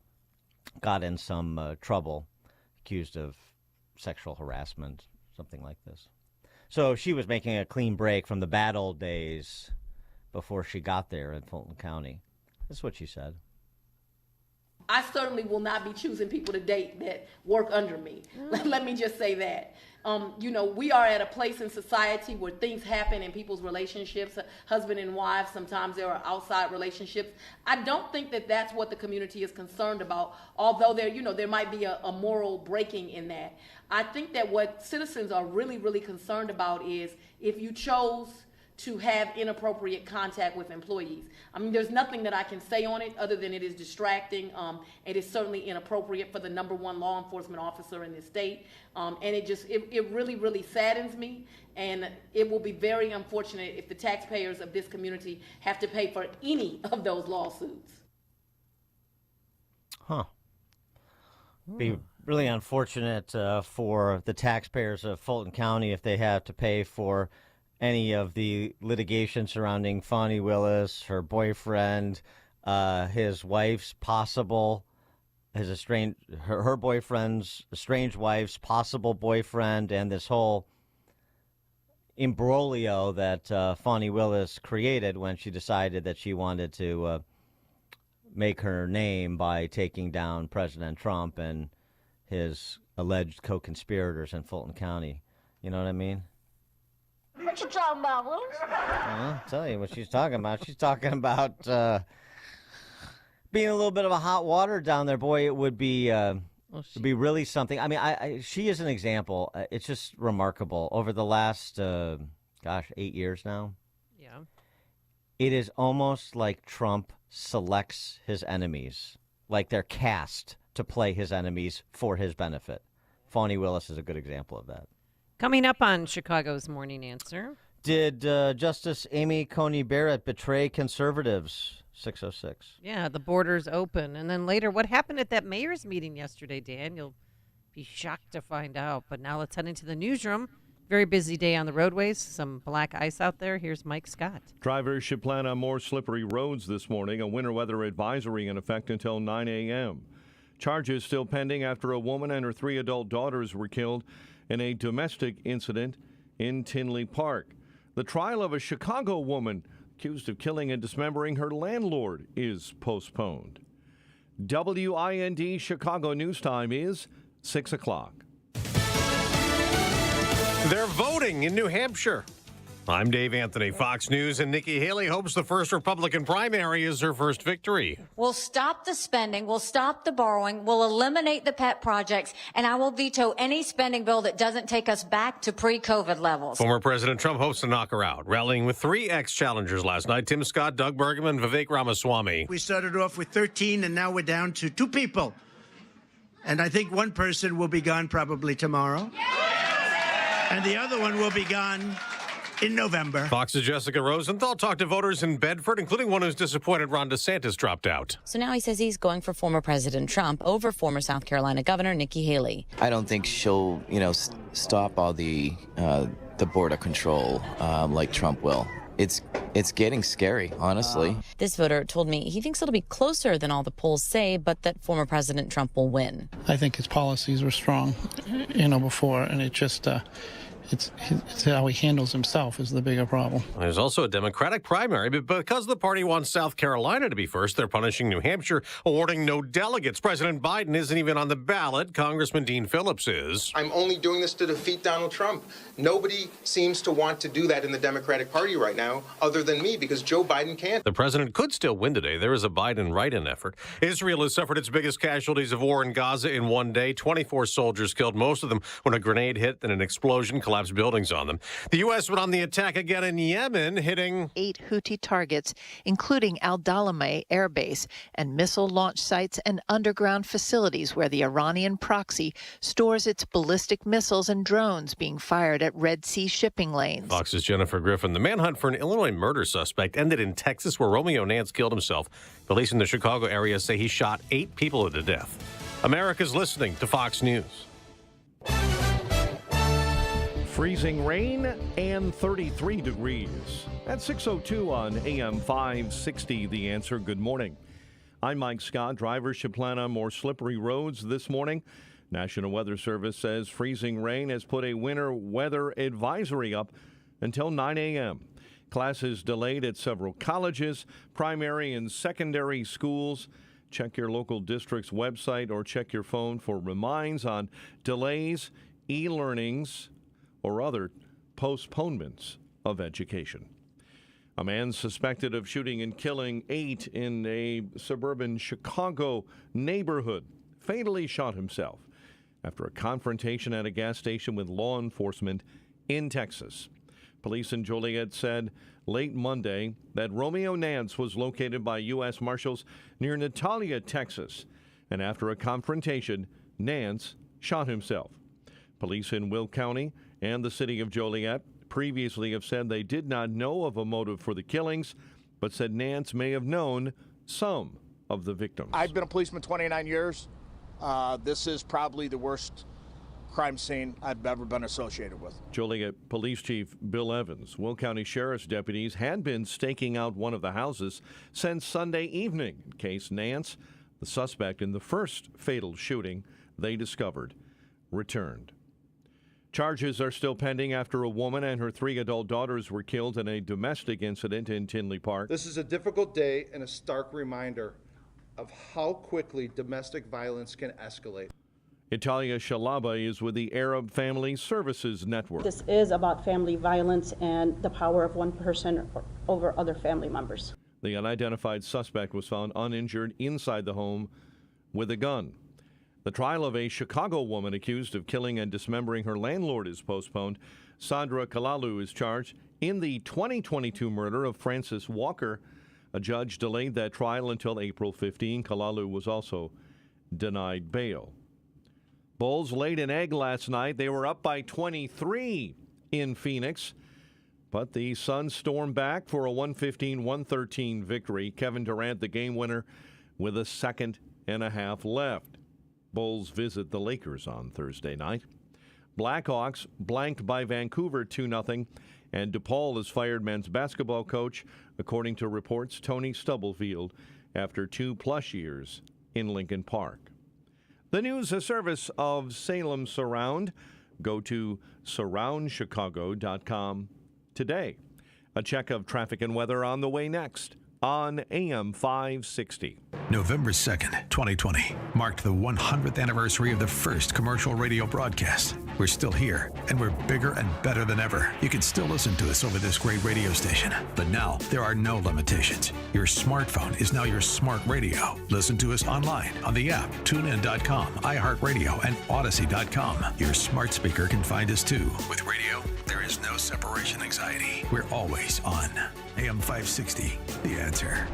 got in some trouble, accused of sexual harassment, something like this. So she was making a clean break from the bad old days before she got there in Fulton County. That's what she said. I certainly will not be choosing people to date that work under me. Let me just say that. We are at a place in society where things happen in people's relationships, husband and wife. Sometimes there are outside relationships. I don't think that that's what the community is concerned about, although there might be a moral breaking in that. I think that what citizens are really, really concerned about is if you chose to have inappropriate contact with employees. I mean, there's nothing that I can say on it other than it is distracting. It is certainly inappropriate for the #1 law enforcement officer in this state. And it really, really saddens me. And it will be very unfortunate if the taxpayers of this community have to pay for any of those lawsuits. Huh. Be really unfortunate for the taxpayers of Fulton County if they have to pay for any of the litigation surrounding Fani Willis, her boyfriend, his wife's possible, her boyfriend's estranged wife's possible boyfriend, and this whole imbroglio that Fani Willis created when she decided that she wanted to make her name by taking down President Trump and his alleged co-conspirators in Fulton County. You know what I mean? What you talking about, Willis? I'll tell you what she's talking about. She's talking about being a little bit of a hot water down there. Boy, it would be really something. I mean, she is an example. It's just remarkable. Over the last, 8 years now. Yeah. It is almost like Trump selects his enemies, like they're cast to play his enemies for his benefit. Fani Willis is a good example of that. Coming up on Chicago's Morning Answer. Did Justice Amy Coney Barrett betray conservatives? 606. Yeah, the border's open. And then later, what happened at that mayor's meeting yesterday, Dan? You'll be shocked to find out. But now let's head into the newsroom. Very busy day on the roadways. Some black ice out there. Here's Mike Scott. Drivers should plan on more slippery roads this morning. A winter weather advisory in effect until 9 a.m. Charges still pending after a woman and her 3 adult daughters were killed in a domestic incident in Tinley Park. The trial of a Chicago woman accused of killing and dismembering her landlord is postponed. WIND Chicago News Time is 6 o'clock. They're voting in New Hampshire I'm Dave Anthony, Fox News, and Nikki Haley hopes the first Republican primary is her first victory. We'll stop the spending, we'll stop the borrowing, we'll eliminate the pet projects, and I will veto any spending bill that doesn't take us back to pre-COVID levels. Former President Trump hopes to knock her out, rallying with 3 ex-challengers last night, Tim Scott, Doug Bergman, and Vivek Ramaswamy. We started off with 13, and now we're down to 2 people. And I think one person will be gone probably tomorrow. And the other one will be gone in November. Fox's Jessica Rosenthal talked to voters in Bedford, including one who's disappointed Ron DeSantis dropped out. So now he says he's going for former President Trump over former South Carolina Governor Nikki Haley. I don't think she'll, stop all the border control like Trump will. It's getting scary, honestly. This voter told me he thinks it'll be closer than all the polls say, but that former President Trump will win. I think his policies were strong, before, and it just... It's how he handles himself is the bigger problem. There's also a Democratic primary, but because the party wants South Carolina to be first, they're punishing New Hampshire, awarding no delegates. President Biden isn't even on the ballot. Congressman Dean Phillips is. I'm only doing this to defeat Donald Trump. Nobody seems to want to do that in the Democratic Party right now, other than me, because Joe Biden can't. The president could still win today. There is a Biden write-in effort. Israel has suffered its biggest casualties of war in Gaza in one day. 24 soldiers killed, most of them when a grenade hit and an explosion collapsed buildings on them. The U.S. went on the attack again in Yemen, hitting 8 Houthi targets, including Al Dalameh Air Base and missile launch sites and underground facilities where the Iranian proxy stores its ballistic missiles and drones being fired at Red Sea shipping lanes. Fox's Jennifer Griffin. The manhunt for an Illinois murder suspect ended in Texas, where Romeo Nance killed himself. Police in the Chicago area say he shot 8 people to death. America's listening to Fox News. Freezing rain and 33 degrees. At 6:02 on AM 560, The Answer. Good morning. I'm Mike Scott. Drivers should plan on more slippery roads this morning. National Weather Service says freezing rain has put a winter weather advisory up until 9 a.m. Classes delayed at several colleges, primary and secondary schools. Check your local district's website or check your phone for reminds on delays, e-learnings, or other postponements of education. A man suspected of shooting and killing 8 in a suburban Chicago neighborhood fatally shot himself after a confrontation at a gas station with law enforcement in Texas. Police in Joliet said late Monday that Romeo Nance was located by U.S. Marshals near Natalia, Texas, and after a confrontation, Nance shot himself. Police in Will County and the city of Joliet previously have said they did not know of a motive for the killings, but said Nance may have known some of the victims. I've been a policeman 29 years. This is probably the worst crime scene I've ever been associated with. Joliet Police Chief Bill Evans. Will County Sheriff's deputies had been staking out one of the houses since Sunday evening in case Nance, the suspect in the first fatal shooting they discovered, returned. Charges are still pending after a woman and her 3 adult daughters were killed in a domestic incident in Tinley Park. This is a difficult day and a stark reminder of how quickly domestic violence can escalate. Italia Shalaba is with the Arab Family Services Network. This is about family violence and the power of one person over other family members. The unidentified suspect was found uninjured inside the home with a gun. The trial of a Chicago woman accused of killing and dismembering her landlord is postponed. Sandra Kalalu is charged in the 2022 murder of Francis Walker. A judge delayed that trial until April 15. Kalalu was also denied bail. Bulls laid an egg last night. They were up by 23 in Phoenix, but the Suns stormed back for a 115-113 victory. Kevin Durant, the game winner, with a second and a half left. Bulls visit the Lakers on Thursday night. Blackhawks blanked by Vancouver 2-0, and DePaul has fired men's basketball coach, according to reports Tony Stubblefield, after 2+ years in Lincoln Park. The news, a service of Salem Surround. Go to surroundchicago.com today. A check of traffic and weather on the way next on AM 560. November 2nd, 2020, marked the 100th anniversary of the first commercial radio broadcast. We're still here, and we're bigger and better than ever. You can still listen to us over this great radio station. But now, there are no limitations. Your smartphone is now your smart radio. Listen to us online, on the app, TuneIn.com, iHeartRadio, and Odyssey.com. Your smart speaker can find us too. With radio, there is no separation anxiety. We're always on. AM 560, The Answer.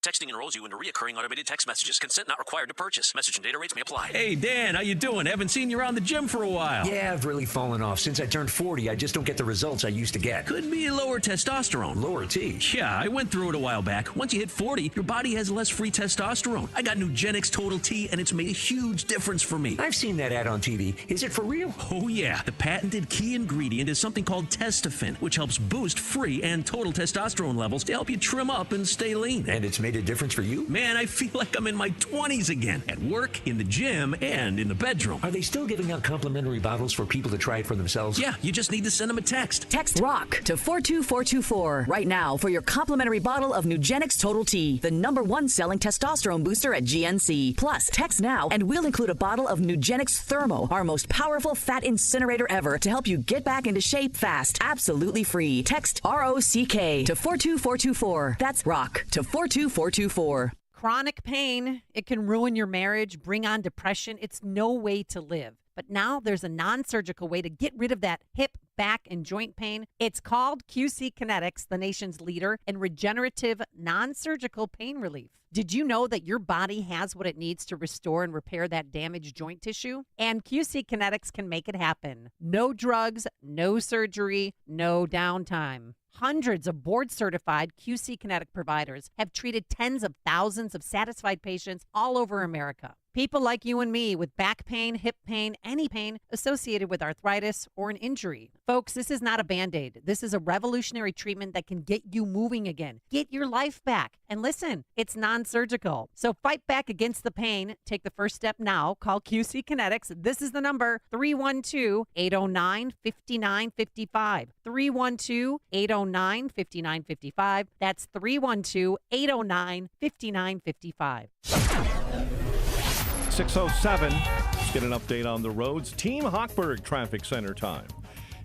Texting enrolls you into recurring automated text messages. Consent not required to purchase. Message and data rates may apply. Hey, Dan, how you doing? Haven't seen you around the gym for a while. Yeah, I've really fallen off. Since I turned 40, I just don't get the results I used to get. Could be lower testosterone. Lower T? Yeah, I went through it a while back. Once you hit 40, your body has less free testosterone. I got Nugenix Total T, and it's made a huge difference for me. I've seen that ad on TV. Is it for real? Oh, yeah. The patented key ingredient is something called Testofen, which helps boost free and total testosterone levels to help you trim up and stay lean. And it's made a difference for you? Man, I feel like I'm in my 20s again. At work, in the gym, and in the bedroom. Are they still giving out complimentary bottles for people to try it for themselves? Yeah, you just need to send them a text. Text ROCK to 42424 right now for your complimentary bottle of Nugenix Total T, the #1 selling testosterone booster at GNC. Plus, text now and we'll include a bottle of Nugenix Thermo, our most powerful fat incinerator ever, to help you get back into shape fast. Absolutely free. Text ROCK to 42424. That's ROCK to 42424. Chronic pain, it can ruin your marriage, bring on depression. It's no way to live. But now there's a non-surgical way to get rid of that hip, back, and joint pain. It's called QC Kinetics, the nation's leader in regenerative non-surgical pain relief. Did you know that your body has what it needs to restore and repair that damaged joint tissue? And QC Kinetics can make it happen. No drugs, no surgery, no downtime. Hundreds of board-certified QC Kinetic providers have treated tens of thousands of satisfied patients all over America. People like you and me with back pain, hip pain, any pain associated with arthritis or an injury. Folks, this is not a Band-Aid. This is a revolutionary treatment that can get you moving again. Get your life back. And listen, it's non-surgical. So fight back against the pain. Take the first step now. Call QC Kinetics. This is the number, 312-809-5955. 312-809-5955. That's 312-809-5955. 6:07. Let's get an update on the roads. Team Hochberg Traffic Center time.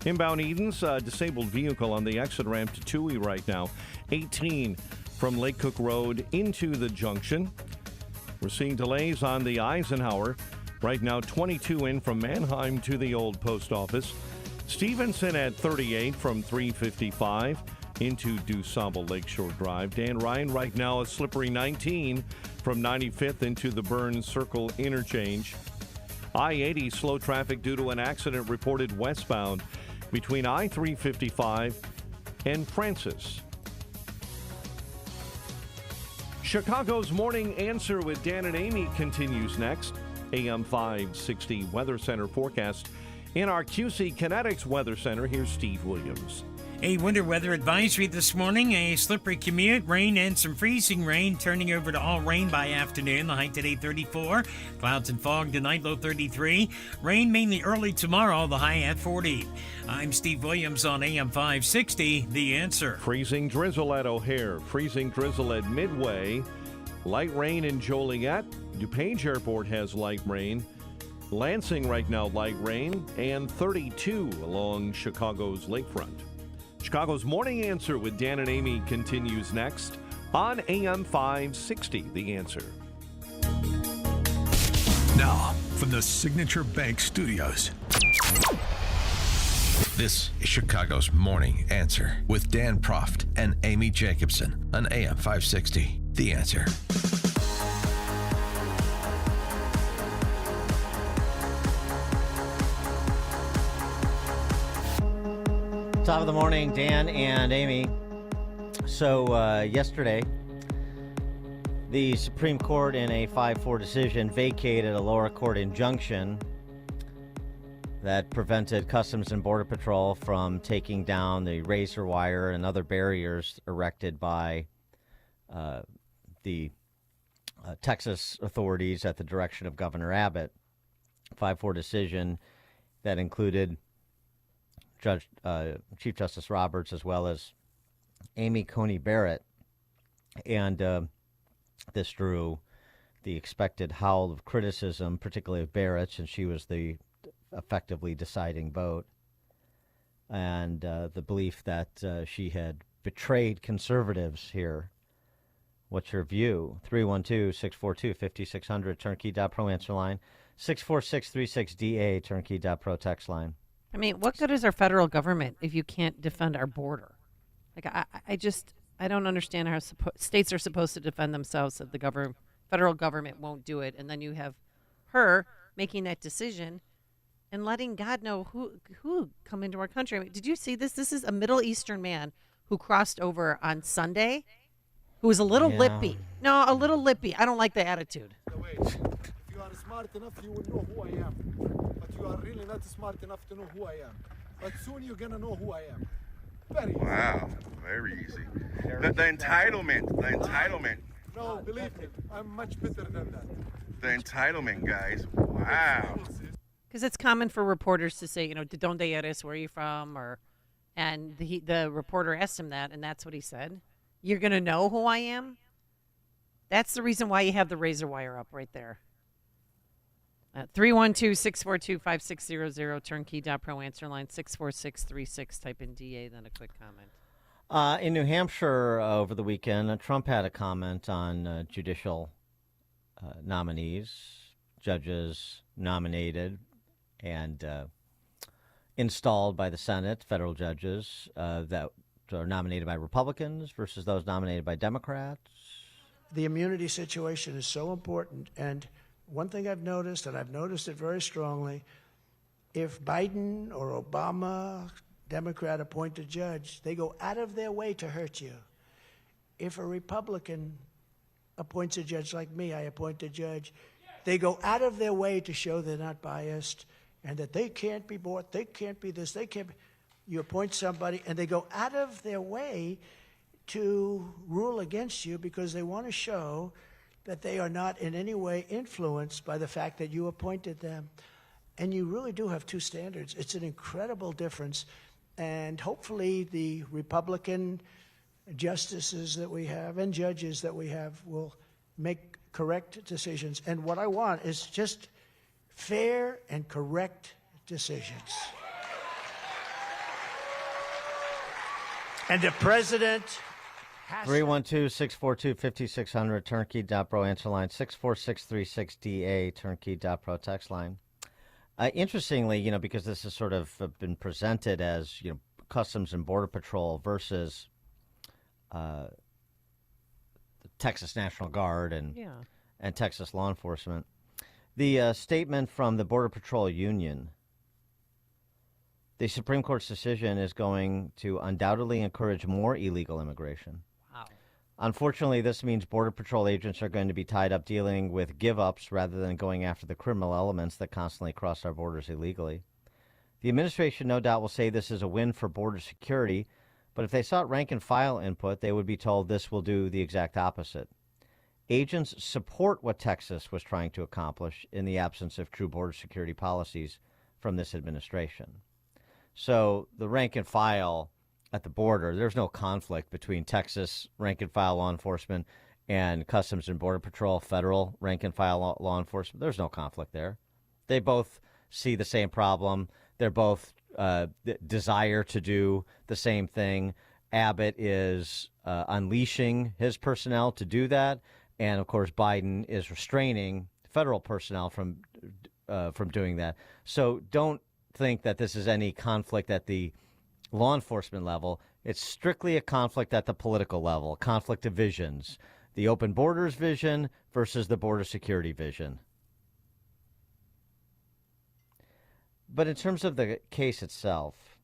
Inbound Edens, disabled vehicle on the exit ramp to Toohey right now. 18 from Lake Cook Road into the junction. We're seeing delays on the Eisenhower. Right now, 22 in from Mannheim to the old post office. Stevenson at 38 from 355 into DuSable Lakeshore Drive. Dan Ryan right now a slippery 19 from 95th into the Burns Circle interchange. I-80 slow traffic due to an accident reported westbound between I-355 and Francis. Chicago's Morning Answer with Dan and Amy continues next. AM 560 Weather Center forecast. In our QC Kinetics Weather Center, here's Steve Williams. A winter weather advisory this morning, a slippery commute, rain and some freezing rain, turning over to all rain by afternoon. The high today 34, clouds and fog tonight, low 33. Rain mainly early tomorrow, the high at 40. I'm Steve Williams on AM 560, The Answer. Freezing drizzle at O'Hare, freezing drizzle at Midway, light rain in Joliet. DuPage Airport has light rain. Lansing right now light rain, and 32 along Chicago's lakefront. Chicago's Morning Answer with Dan and Amy continues next on AM 560, The Answer. Now, from the Signature Bank Studios, this is Chicago's Morning Answer with Dan Proft and Amy Jacobson on AM 560, The Answer. Top of the morning, Dan and Amy. So yesterday, the Supreme Court in a 5-4 decision vacated a lower court injunction that prevented Customs and Border Patrol from taking down the razor wire and other barriers erected by the Texas authorities at the direction of Governor Abbott. 5-4 decision that included Chief Justice Roberts as well as Amy Coney Barrett. And this drew the expected howl of criticism, particularly of Barrett, since she was the effectively deciding vote, and the belief that she had betrayed conservatives here. What's your view? 312-642-5600, turnkey.pro answer line. 64636DA, turnkey.pro text line. I mean, what good is our federal government if you can't defend our border? Like, I don't understand how states are supposed to defend themselves if the federal government won't do it, and then you have her making that decision and letting God know who come into our country. I mean, did you see this? This is a Middle Eastern man who crossed over on Sunday, who was a little lippy. No, a little lippy. I don't like the attitude. If you are smart enough, you will know who I am. But you are really not smart enough to know who I am. But soon you're going to know who I am. Very easy. Wow, very easy. The entitlement. No, believe me, I'm much better than that. The entitlement, guys. Wow. Because it's common for reporters to say, ¿De dónde eres? Where are you from? And the reporter asked him that, and that's what he said. You're going to know who I am? That's the reason why you have the razor wire up right there. 312-642-5600, turnkey.pro answer line, 64636. Type in DA, then a quick comment. In New Hampshire over the weekend, Trump had a comment on judicial nominees, judges nominated and installed by the Senate, federal judges that are nominated by Republicans versus those nominated by Democrats. The immunity situation is so important, and one thing I've noticed, and I've noticed it very strongly, if Biden or Obama, Democrat, appoint a judge, they go out of their way to hurt you. If a Republican appoints a judge like me, I appoint a judge, they go out of their way to show they're not biased and that they can't be bought, they can't be this, they can't be. You appoint somebody, and they go out of their way to rule against you because they want to show that they are not in any way influenced by the fact that you appointed them. And you really do have two standards. It's an incredible difference. And hopefully the Republican justices that we have and judges that we have will make correct decisions. And what I want is just fair and correct decisions. And the president has 312-642-5600, turnkey.pro answer line, 64636DA, turnkey.pro text line. Interestingly, because this has sort of been presented as, Customs and Border Patrol versus the Texas National Guard and Texas law enforcement. The statement from the Border Patrol Union, the Supreme Court's decision is going to undoubtedly encourage more illegal immigration. Wow. Unfortunately, this means Border Patrol agents are going to be tied up dealing with give-ups rather than going after the criminal elements that constantly cross our borders illegally. The administration no doubt will say this is a win for border security, but if they sought rank-and-file input, they would be told this will do the exact opposite. Agents support what Texas was trying to accomplish in the absence of true border security policies from this administration. So the rank and file at the border, there's no conflict between Texas rank and file law enforcement and Customs and Border Patrol, federal rank and file law enforcement. There's no conflict there. They both see the same problem. They're both desire to do the same thing. Abbott is unleashing his personnel to do that. And, of course, Biden is restraining federal personnel from doing that. So don't think that this is any conflict at the law enforcement level. It's strictly a conflict at the political level, conflict of visions, the open borders vision versus the border security vision. But in terms of the case itself,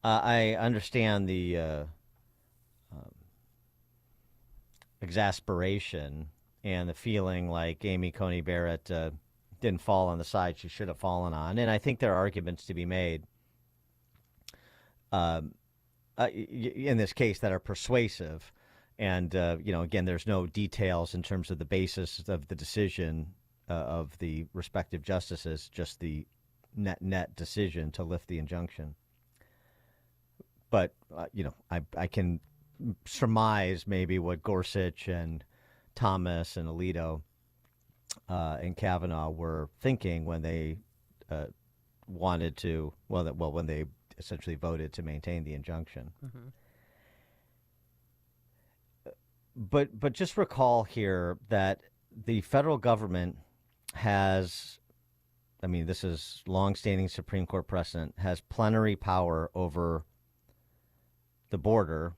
I understand the exasperation and the feeling like Amy Coney Barrett didn't fall on the side she should have fallen on. And I think there are arguments to be made in this case that are persuasive. And, again, there's no details in terms of the basis of the decision of the respective justices, just the net decision to lift the injunction. But, I can surmise maybe what Gorsuch and Thomas and Alito and Kavanaugh were thinking when they wanted to, when they essentially voted to maintain the injunction. Mm-hmm. But just recall here that the federal government has, I mean, this is longstanding Supreme Court precedent, has plenary power over the border,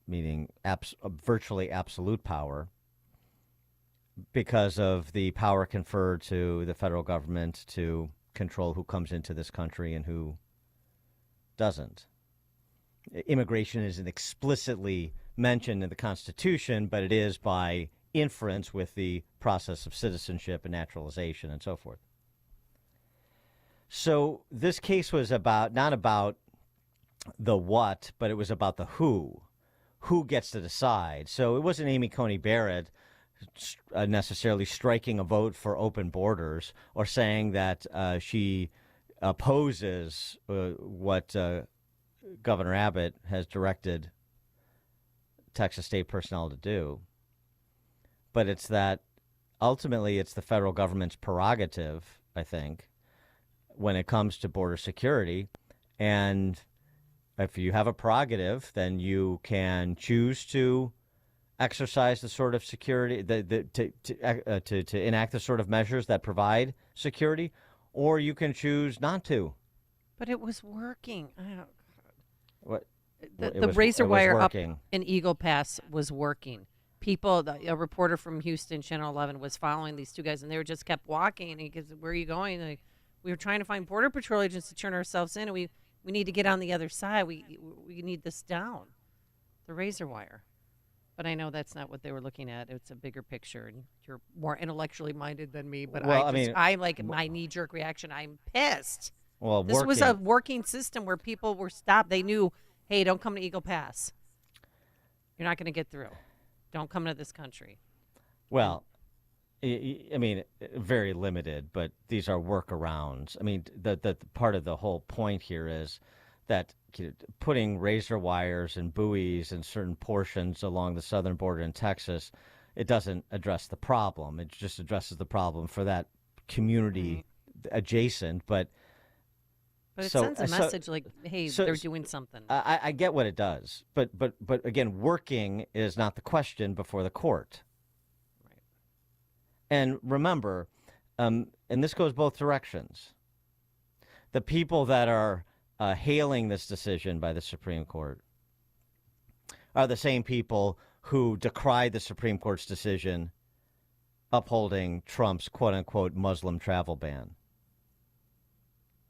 meaning virtually absolute power, because of the power conferred to the federal government to control who comes into this country and who doesn't. Immigration isn't explicitly mentioned in the Constitution, but it is by inference with the process of citizenship and naturalization and so forth. So this case was not about the what, but it was about the who. Who gets to decide? So it wasn't Amy Coney Barrett necessarily striking a vote for open borders or saying that she opposes what Governor Abbott has directed Texas state personnel to do. But it's that ultimately it's the federal government's prerogative, I think, when it comes to border security. And if you have a prerogative, then you can choose to exercise the sort of security, to enact the sort of measures that provide security, or you can choose not to. But it was working. What? The razor wire up in Eagle Pass was working. People, a reporter from Houston, Channel 11, was following these two guys, and they just kept walking. And he goes, "Where are you going?" Like, we were trying to find Border Patrol agents to turn ourselves in, and we need to get on the other side. We need this down, the razor wire. But I know that's not what they were looking at. It's a bigger picture, and you're more intellectually minded than me. But I like my knee-jerk reaction. I'm pissed. Well, this was a working system where people were stopped. They knew, hey, don't come to Eagle Pass. You're not going to get through. Don't come to this country. Well, I mean, very limited, but these are workarounds. I mean, the part of the whole point here is that putting razor wires and buoys in certain portions along the southern border in Texas, it doesn't address the problem. It just addresses the problem for that community adjacent, but it sends a message like, hey, they're doing something. I get what it does, but again, working is not the question before the court. Right. And remember, and this goes both directions. The people that are hailing this decision by the Supreme Court are the same people who decried the Supreme Court's decision upholding Trump's quote-unquote Muslim travel ban.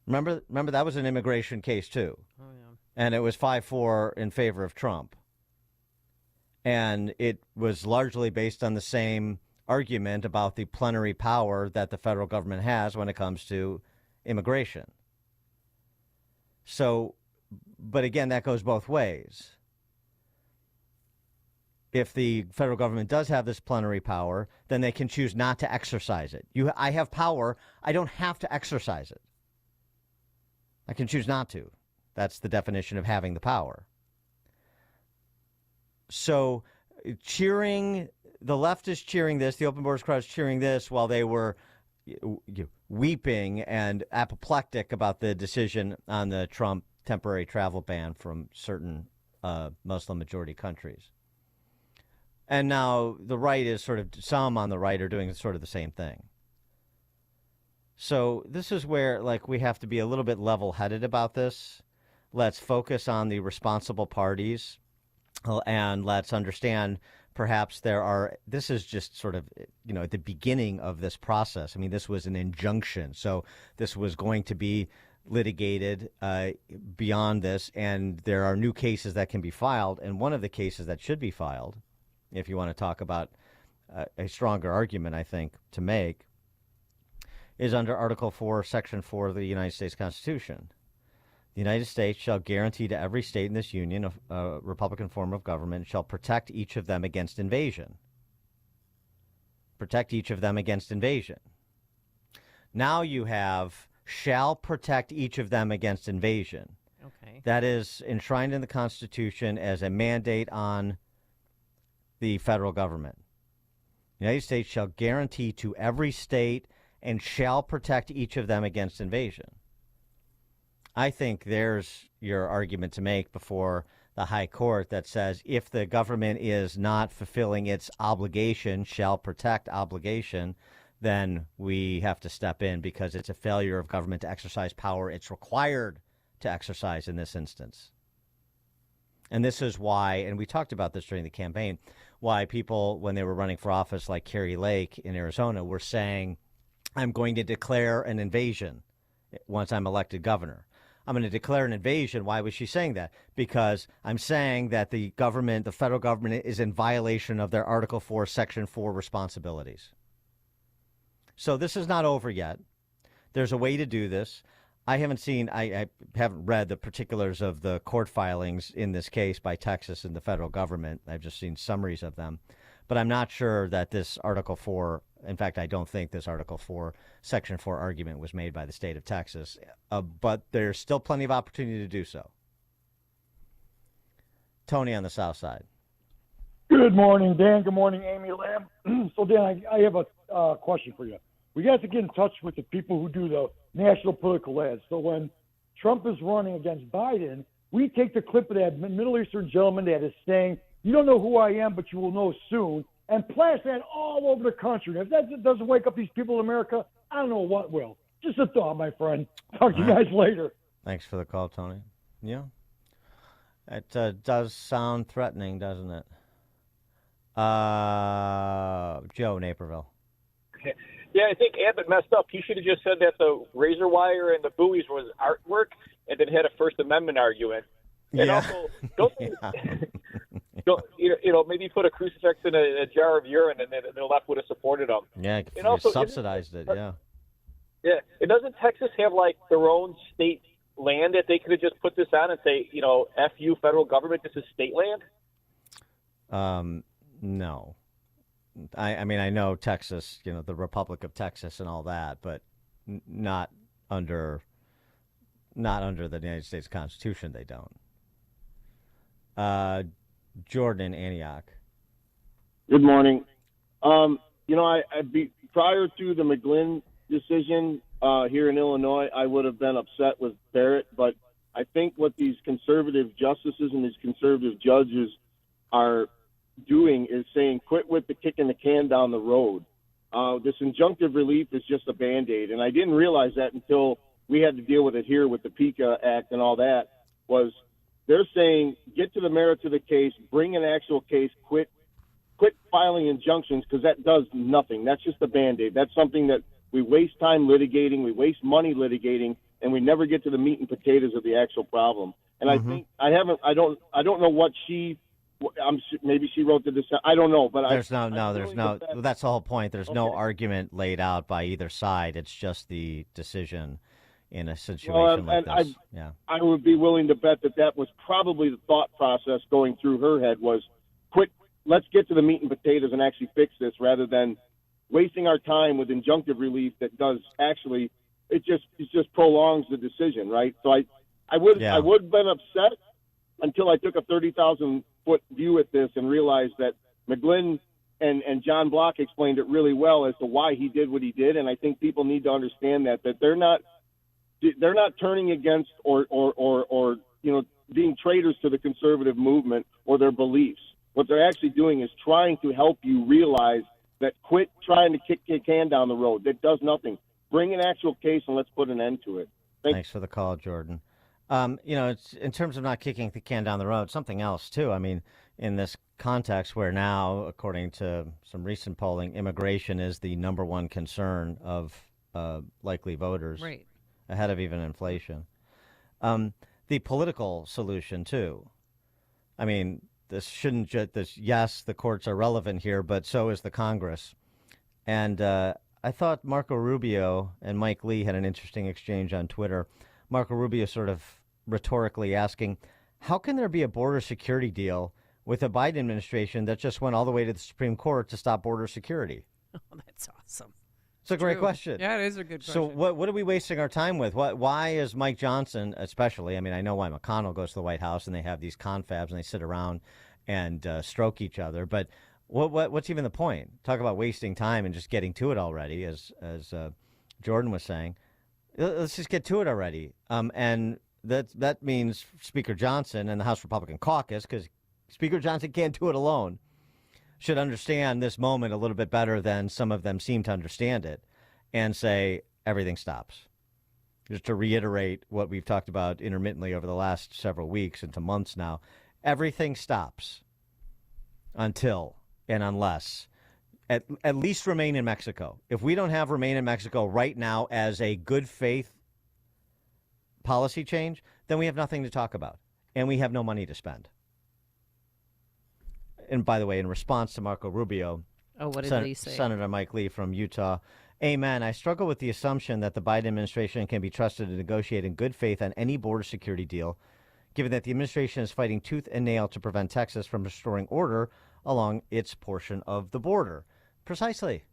Remember that was an immigration case, too. Oh, yeah. And it was 5-4 in favor of Trump. And it was largely based on the same argument about the plenary power that the federal government has when it comes to immigration. So, but again, that goes both ways. If the federal government does have this plenary power, then they can choose not to exercise it. I have power. I don't have to exercise it. I can choose not to. That's the definition of having the power. So the left is cheering this, the open borders crowd is cheering this while they were weeping and apoplectic about the decision on the Trump temporary travel ban from certain Muslim majority countries. And now the right is some on the right are doing sort of the same thing. So this is where, we have to be a little bit level-headed about this. Let's focus on the responsible parties, and let's understand perhaps this is just sort of, at the beginning of this process. I mean, this was an injunction, so this was going to be litigated beyond this, and there are new cases that can be filed, and one of the cases that should be filed, if you want to talk about a stronger argument, I think, to make, is under Article 4, Section 4 of the United States Constitution. The United States shall guarantee to every state in this union a republican form of government, shall protect each of them against invasion. Protect each of them against invasion. Now you have shall protect each of them against invasion. Okay. That is enshrined in the Constitution as a mandate on the federal government. The United States shall guarantee to every state and shall protect each of them against invasion. I think there's your argument to make before the high court that says if the government is not fulfilling its obligation, shall protect obligation, then we have to step in because it's a failure of government to exercise power it's required to exercise in this instance. And this is why, and we talked about this during the campaign, why people, when they were running for office like Kerry Lake in Arizona, were saying, I'm going to declare an invasion once I'm elected governor. I'm going to declare an invasion. Why was she saying that? Because I'm saying that the government, the federal government, is in violation of their Article 4, Section 4 responsibilities. So this is not over yet. There's a way to do this. I haven't seen, I haven't read the particulars of the court filings in this case by Texas and the federal government. I've just seen summaries of them. But I'm not sure that this Article 4, in fact, I don't think this Article 4, Section 4 argument was made by the state of Texas. But there's still plenty of opportunity to do so. Tony on the south side. Good morning, Dan. Good morning, Amy Lamb. So, Dan, I have a question for you. We got to get in touch with the people who do the national political ads. So when Trump is running against Biden, we take the clip of that Middle Eastern gentleman that is saying, you don't know who I am, but you will know soon, and blast that all over the country. If that doesn't wake up these people in America, I don't know what will. Just a thought, my friend. Talk to you guys later. Thanks for the call, Tony. Yeah. It does sound threatening, doesn't it? Joe, Naperville. Yeah, I think Abbott messed up. He should have just said that the razor wire and the buoys was artwork and then had a First Amendment argument. And also, maybe put a crucifix in a jar of urine and then the left would have supported them. Yeah, and you also, subsidized it, yeah. Yeah, and doesn't Texas have, like, their own state land that they could have just put this on and say, F you, federal government, this is state land? No. I mean, I know Texas, the Republic of Texas and all that, but not under the United States Constitution, they don't. Jordan, Antioch. Good morning. Prior to the McGlynn decision here in Illinois, I would have been upset with Barrett, but I think what these conservative justices and these conservative judges are doing is saying, quit with the kicking the can down the road. This injunctive relief is just a Band-Aid, and I didn't realize that until we had to deal with it here with the PICA Act and all that, was they're saying get to the merits of the case, bring an actual case, quit filing injunctions, because that does nothing. That's just a Band-Aid. That's something that we waste time litigating, we waste money litigating, and we never get to the meat and potatoes of the actual problem. And I think I don't know what maybe she wrote the dissent. I don't know, but there's no. That's the whole point. There's no argument laid out by either side. It's just the decision in a situation like this. I would be willing to bet that was probably the thought process going through her head was, quit. Let's get to the meat and potatoes and actually fix this, rather than wasting our time with injunctive relief that does actually it just prolongs the decision, right? So I would have been upset until I took a 30,000-foot view at this and realized that McGlynn and John Block explained it really well as to why he did what he did, and I think people need to understand that they're not turning against or being traitors to the conservative movement or their beliefs. What they're actually doing is trying to help you realize that quit trying to kick the can down the road. That does nothing. Bring an actual case and let's put an end to it. Thanks for the call, Jordan. It's in terms of not kicking the can down the road, something else, too. I mean, in this context where now, according to some recent polling, immigration is the number one concern of likely voters, right, ahead of even inflation. The political solution, too. I mean, this shouldn't just, yes, the courts are relevant here, but so is the Congress. And I thought Marco Rubio and Mike Lee had an interesting exchange on Twitter. Marco Rubio sort of rhetorically asking, how can there be a border security deal with a Biden administration that just went all the way to the Supreme Court to stop border security? Oh, that's awesome. It's a great question. Yeah, it is a good question. So what are we wasting our time with? Why is Mike Johnson, especially, I mean, I know why McConnell goes to the White House and they have these confabs and they sit around and stroke each other, but What's even the point? Talk about wasting time and just getting to it already, as Jordan was saying. Let's just get to it already. And that means Speaker Johnson and the House Republican caucus, because Speaker Johnson can't do it alone, should understand this moment a little bit better than some of them seem to understand it, and say everything stops. Just to reiterate what we've talked about intermittently over the last several weeks into months now, everything stops until and unless at least remain in Mexico. If we don't have remain in Mexico right now as a good faith policy change, then we have nothing to talk about, and we have no money to spend. And by the way, in response to Marco Rubio, what did he say? Senator Mike Lee from Utah, amen. I struggle with the assumption that the Biden administration can be trusted to negotiate in good faith on any border security deal, given that the administration is fighting tooth and nail to prevent Texas from restoring order along its portion of the border. Precisely.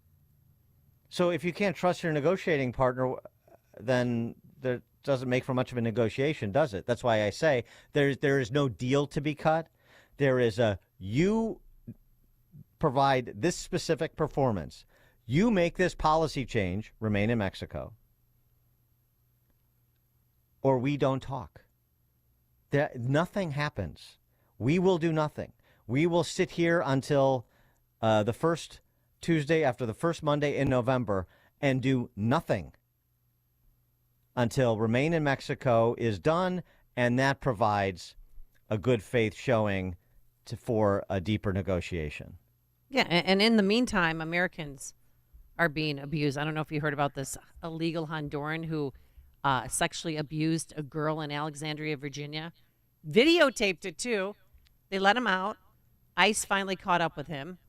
So if you can't trust your negotiating partner, then that doesn't make for much of a negotiation, does it? That's why I say there is no deal to be cut. There is you provide this specific performance. You make this policy change, remain in Mexico, or we don't talk. Nothing happens. We will do nothing. We will sit here until the first Tuesday after the first Monday in November and do nothing until remain in Mexico is done, and that provides a good faith showing for a deeper negotiation. Yeah, and in the meantime, Americans are being abused. I don't know if you heard about this illegal Honduran who sexually abused a girl in Alexandria, Virginia. Videotaped it, too. They let him out. ICE finally caught up with him,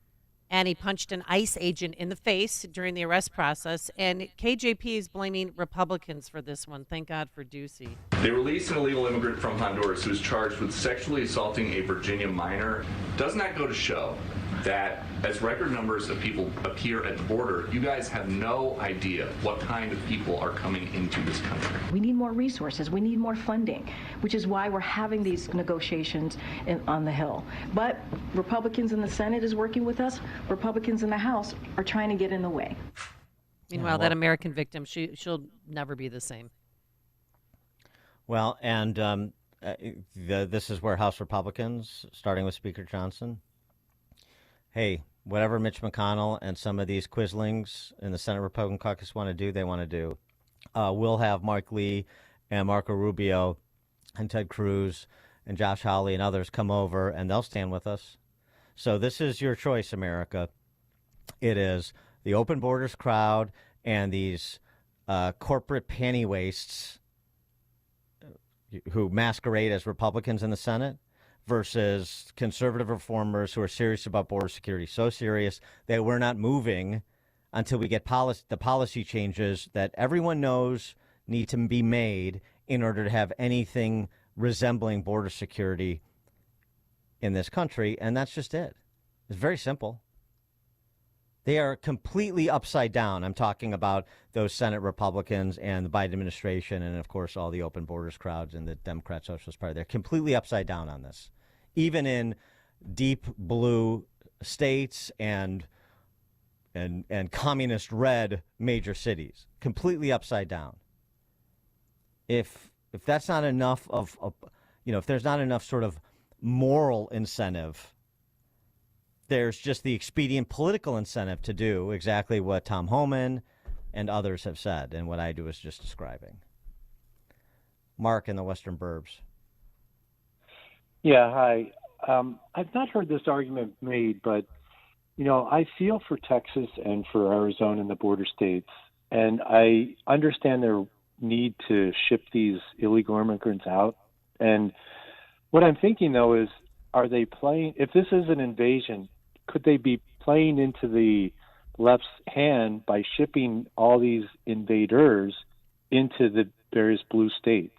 and he punched an ICE agent in the face during the arrest process. And KJP is blaming Republicans for this one. Thank God for Ducey. They released an illegal immigrant from Honduras who is charged with sexually assaulting a Virginia minor. Doesn't that go to show that as record numbers of people appear at the border, you guys have no idea what kind of people are coming into this country? We need more resources. We need more funding, which is why we're having these negotiations on the Hill. But Republicans in the Senate is working with us. Republicans in the House are trying to get in the way. Meanwhile, that American victim, she'll never be the same. Well, and this is where House Republicans, starting with Speaker Johnson, hey, whatever Mitch McConnell and some of these quislings in the Senate Republican caucus want to do, they want to do. We'll have Mark Lee and Marco Rubio and Ted Cruz and Josh Hawley and others come over, and they'll stand with us. So this is your choice, America. It is the open borders crowd and these corporate panty wastes who masquerade as Republicans in the Senate versus conservative reformers who are serious about border security, so serious that we're not moving until we get the policy changes that everyone knows need to be made in order to have anything resembling border security in this country. And that's just it. It's very simple. They are completely upside down. I'm talking about those Senate Republicans and the Biden administration and, of course, all the open borders crowds and the Democrat Socialist Party. They're completely upside down on this, even in deep blue states and communist red major cities. Completely upside down. If that's not enough if there's not enough sort of moral incentive, there's just the expedient political incentive to do exactly what Tom Homan and others have said, and what I do is just describing. Mark in the Western Burbs. Yeah, hi. I've not heard this argument made, but, I feel for Texas and for Arizona and the border states, and I understand their need to ship these illegal immigrants out. And what I'm thinking, though, is are they playing, if this is an invasion, could they be playing into the left's hand by shipping all these invaders into the various blue states?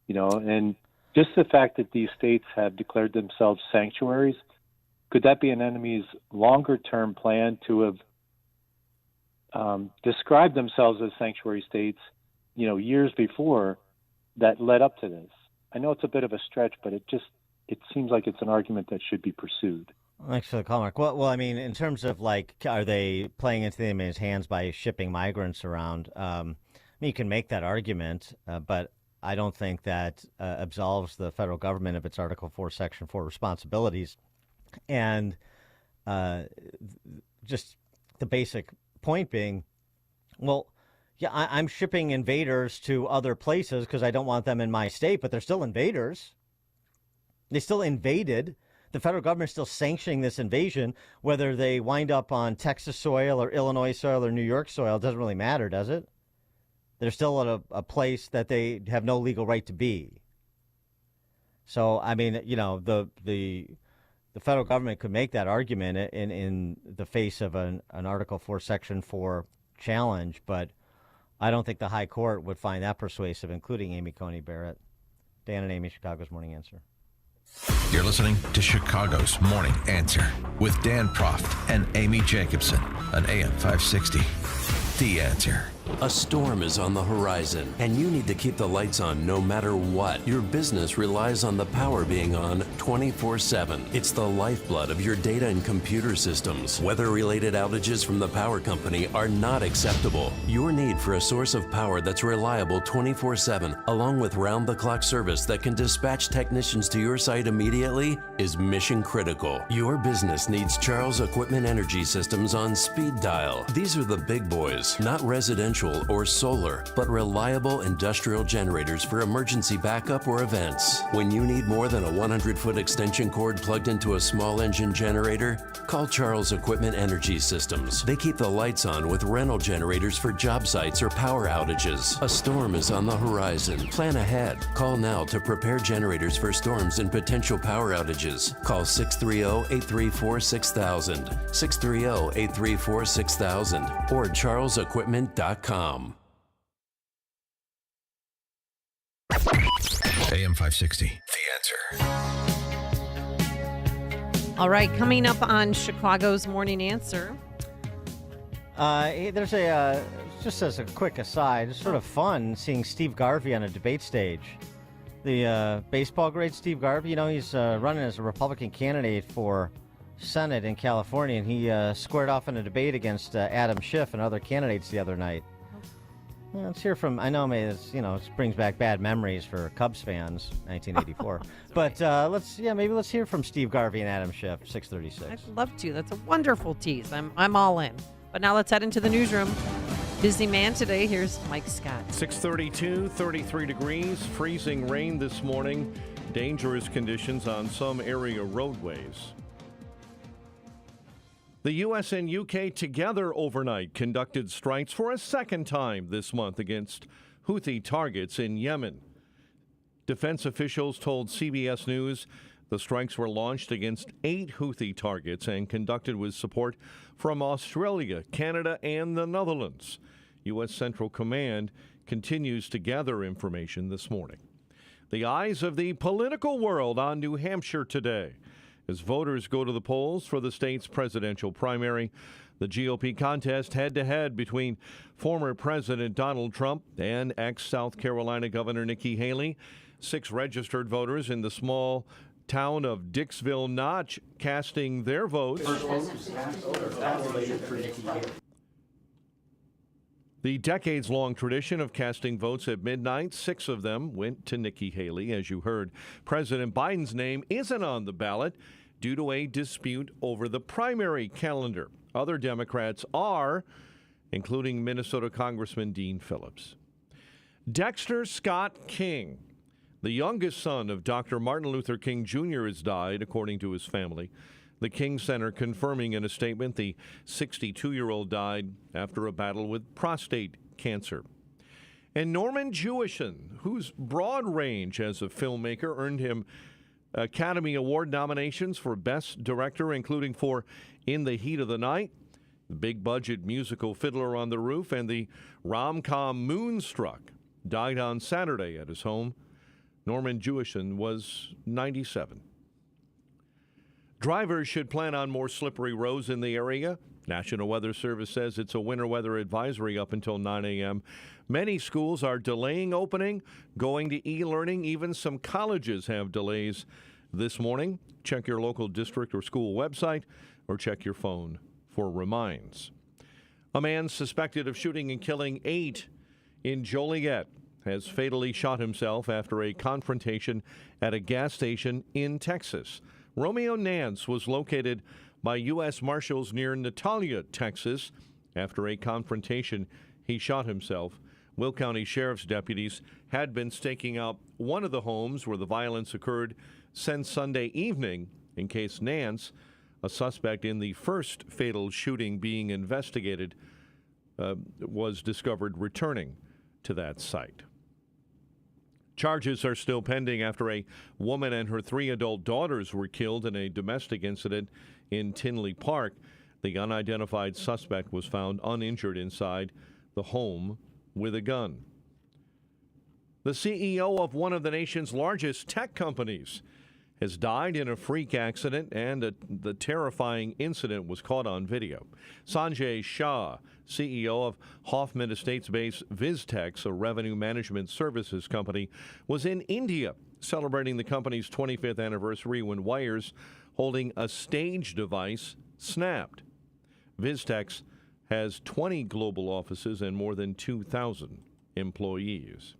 And just the fact that these states have declared themselves sanctuaries, could that be an enemy's longer-term plan to have described themselves as sanctuary states, years before that led up to this? I know it's a bit of a stretch, but it seems like it's an argument that should be pursued. Thanks for the call, Mark. Well, I mean, in terms of like, are they playing into the enemy's hands by shipping migrants around? I mean, you can make that argument, but I don't think that absolves the federal government of its Article 4, Section 4 responsibilities. And just the basic point being, well, yeah, I'm shipping invaders to other places because I don't want them in my state, but they're still invaders. They still invaded. The federal government is still sanctioning this invasion, whether they wind up on Texas soil or Illinois soil or New York soil. It doesn't really matter, does it? They're still at a place that they have no legal right to be. So, I mean, you know, the federal government could make that argument in the face of an Article 4, Section 4 challenge, but I don't think the high court would find that persuasive, including Amy Coney Barrett. Dan and Amy, Chicago's Morning Answer. You're listening to Chicago's Morning Answer with Dan Proft and Amy Jacobson on AM 560. The Answer. A storm is on the horizon, and you need to keep the lights on no matter what. Your business relies on the power being on 24/7. It's the lifeblood of your data and computer systems. Weather-related outages from the power company are not acceptable. Your need for a source of power that's reliable 24/7, along with round-the-clock service that can dispatch technicians to your site immediately, is mission critical. Your business needs Charles Equipment Energy Systems on speed dial. These are the big boys, not residential or solar, but reliable industrial generators for emergency backup or events. When you need more than a 100-foot extension cord plugged into a small engine generator, call Charles Equipment Energy Systems. They keep the lights on with rental generators for job sites or power outages. A storm is on the horizon. Plan ahead. Call now to prepare generators for storms and potential power outages. Call 630-834-6000, 630-834-6000, or charlesequipment.com. AM 560. The Answer. All right, coming up on Chicago's Morning Answer. There's just as a quick aside, it's sort of fun seeing Steve Garvey on a debate stage. The baseball great Steve Garvey, you know, he's running as a Republican candidate for Senate in California, and he squared off in a debate against Adam Schiff and other candidates the other night. Let's hear from, I know it brings back bad memories for Cubs fans, 1984. But maybe let's hear from Steve Garvey and Adam Schiff, 636. I'd love to. That's a wonderful tease. I'm all in. But now let's head into the newsroom. Busy man today. Here's Mike Scott. 632, 33 degrees, freezing rain this morning, dangerous conditions on some area roadways. The U.S. and U.K. together overnight conducted strikes for a second time this month against Houthi targets in Yemen. Defense officials told CBS News the strikes were launched against 8 Houthi targets and conducted with support from Australia, Canada, and the Netherlands. U.S. Central Command continues to gather information this morning. The eyes of the political world on New Hampshire today as voters go to the polls for the state's presidential primary. The GOP contest head-to-head between former President Donald Trump and ex-South Carolina Governor Nikki Haley. 6 registered voters in the small town of Dixville Notch casting their votes. The decades-long tradition of casting votes at midnight, 6 of them went to Nikki Haley, as you heard. President Biden's name isn't on the ballot due to a dispute over the primary calendar. Other Democrats are, including Minnesota Congressman Dean Phillips. Dexter Scott King, the youngest son of Dr. Martin Luther King Jr., has died, according to his family. The King Center confirming in a statement the 62-year-old died after a battle with prostate cancer. And Norman Jewison, whose broad range as a filmmaker earned him Academy Award nominations for Best Director, including for In the Heat of the Night, the big-budget musical Fiddler on the Roof, and the rom-com Moonstruck, died on Saturday at his home. Norman Jewison was 97. Drivers should plan on more slippery roads in the area. National Weather Service says it's a winter weather advisory up until 9 a.m. Many schools are delaying opening, going to e-learning. Even some colleges have delays this morning. Check your local district or school website or check your phone for reminds. A man suspected of shooting and killing 8 in Joliet has fatally shot himself after a confrontation at a gas station in Texas. Romeo Nance was located by U.S. Marshals near Natalia, Texas. After a confrontation, he shot himself. Will County Sheriff's deputies had been staking out one of the homes where the violence occurred since Sunday evening in case Nance, a suspect in the first fatal shooting being investigated, was discovered returning to that site. Charges are still pending after a woman and her 3 adult daughters were killed in a domestic incident in Tinley Park. The unidentified suspect was found uninjured inside the home with a gun. The CEO of one of the nation's largest tech companies has died in a freak accident, and the terrifying incident was caught on video. Sanjay Shah, CEO of Hoffman Estates-based Viztex, a revenue management services company, was in India celebrating the company's 25th anniversary when wires holding a stage device snapped. Viztex has 20 global offices and more than 2,000 employees.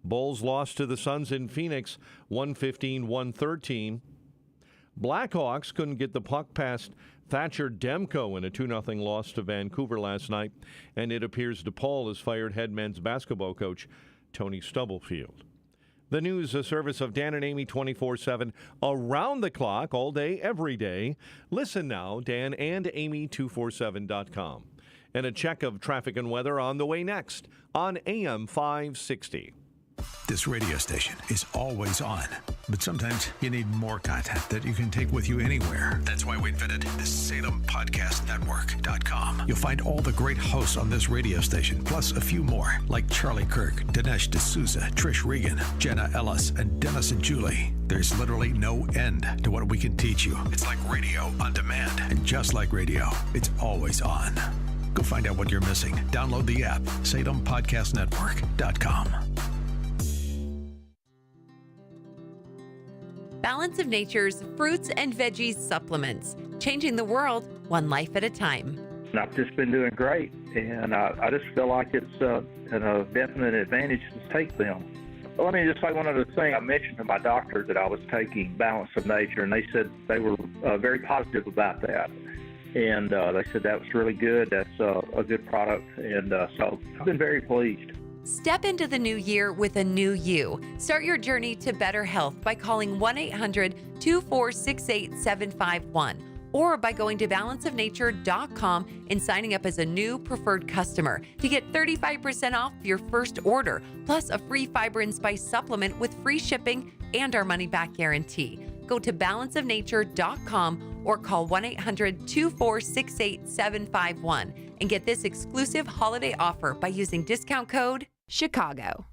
Bulls lost to the Suns in Phoenix, 115-113. Blackhawks couldn't get the puck past Thatcher Demko in a 2-0 loss to Vancouver last night, and it appears DePaul has fired head men's basketball coach Tony Stubblefield. The news, a service of Dan and Amy 24/7, around the clock, all day, every day. Listen now, danandamy247.com. And a check of traffic and weather on the way next on AM 560. This radio station is always on, but sometimes you need more content that you can take with you anywhere. That's why we invented the SalemPodcastNetwork.com. You'll find all the great hosts on this radio station, plus a few more, like Charlie Kirk, Dinesh D'Souza, Trish Regan, Jenna Ellis, and Dennis and Julie. There's literally no end to what we can teach you. It's like radio on demand, and just like radio, it's always on. Go find out what you're missing. Download the app, SalemPodcastNetwork.com. Balance of Nature's fruits and veggies supplements, changing the world one life at a time. I've just been doing great, and I just feel like it's a definite advantage to take them. Well, let me just say one other thing. I mentioned to my doctor that I was taking Balance of Nature, and they said they were very positive about that. And they said that was really good. That's a good product, and so I've been very pleased. Step into the new year with a new you. Start your journey to better health by calling 1-800-246-8751 or by going to balanceofnature.com and signing up as a new preferred customer to get 35% off your first order, plus a free fiber and spice supplement with free shipping and our money-back guarantee. Go to balanceofnature.com or call 1-800-246-8751 and get this exclusive holiday offer by using discount code Chicago.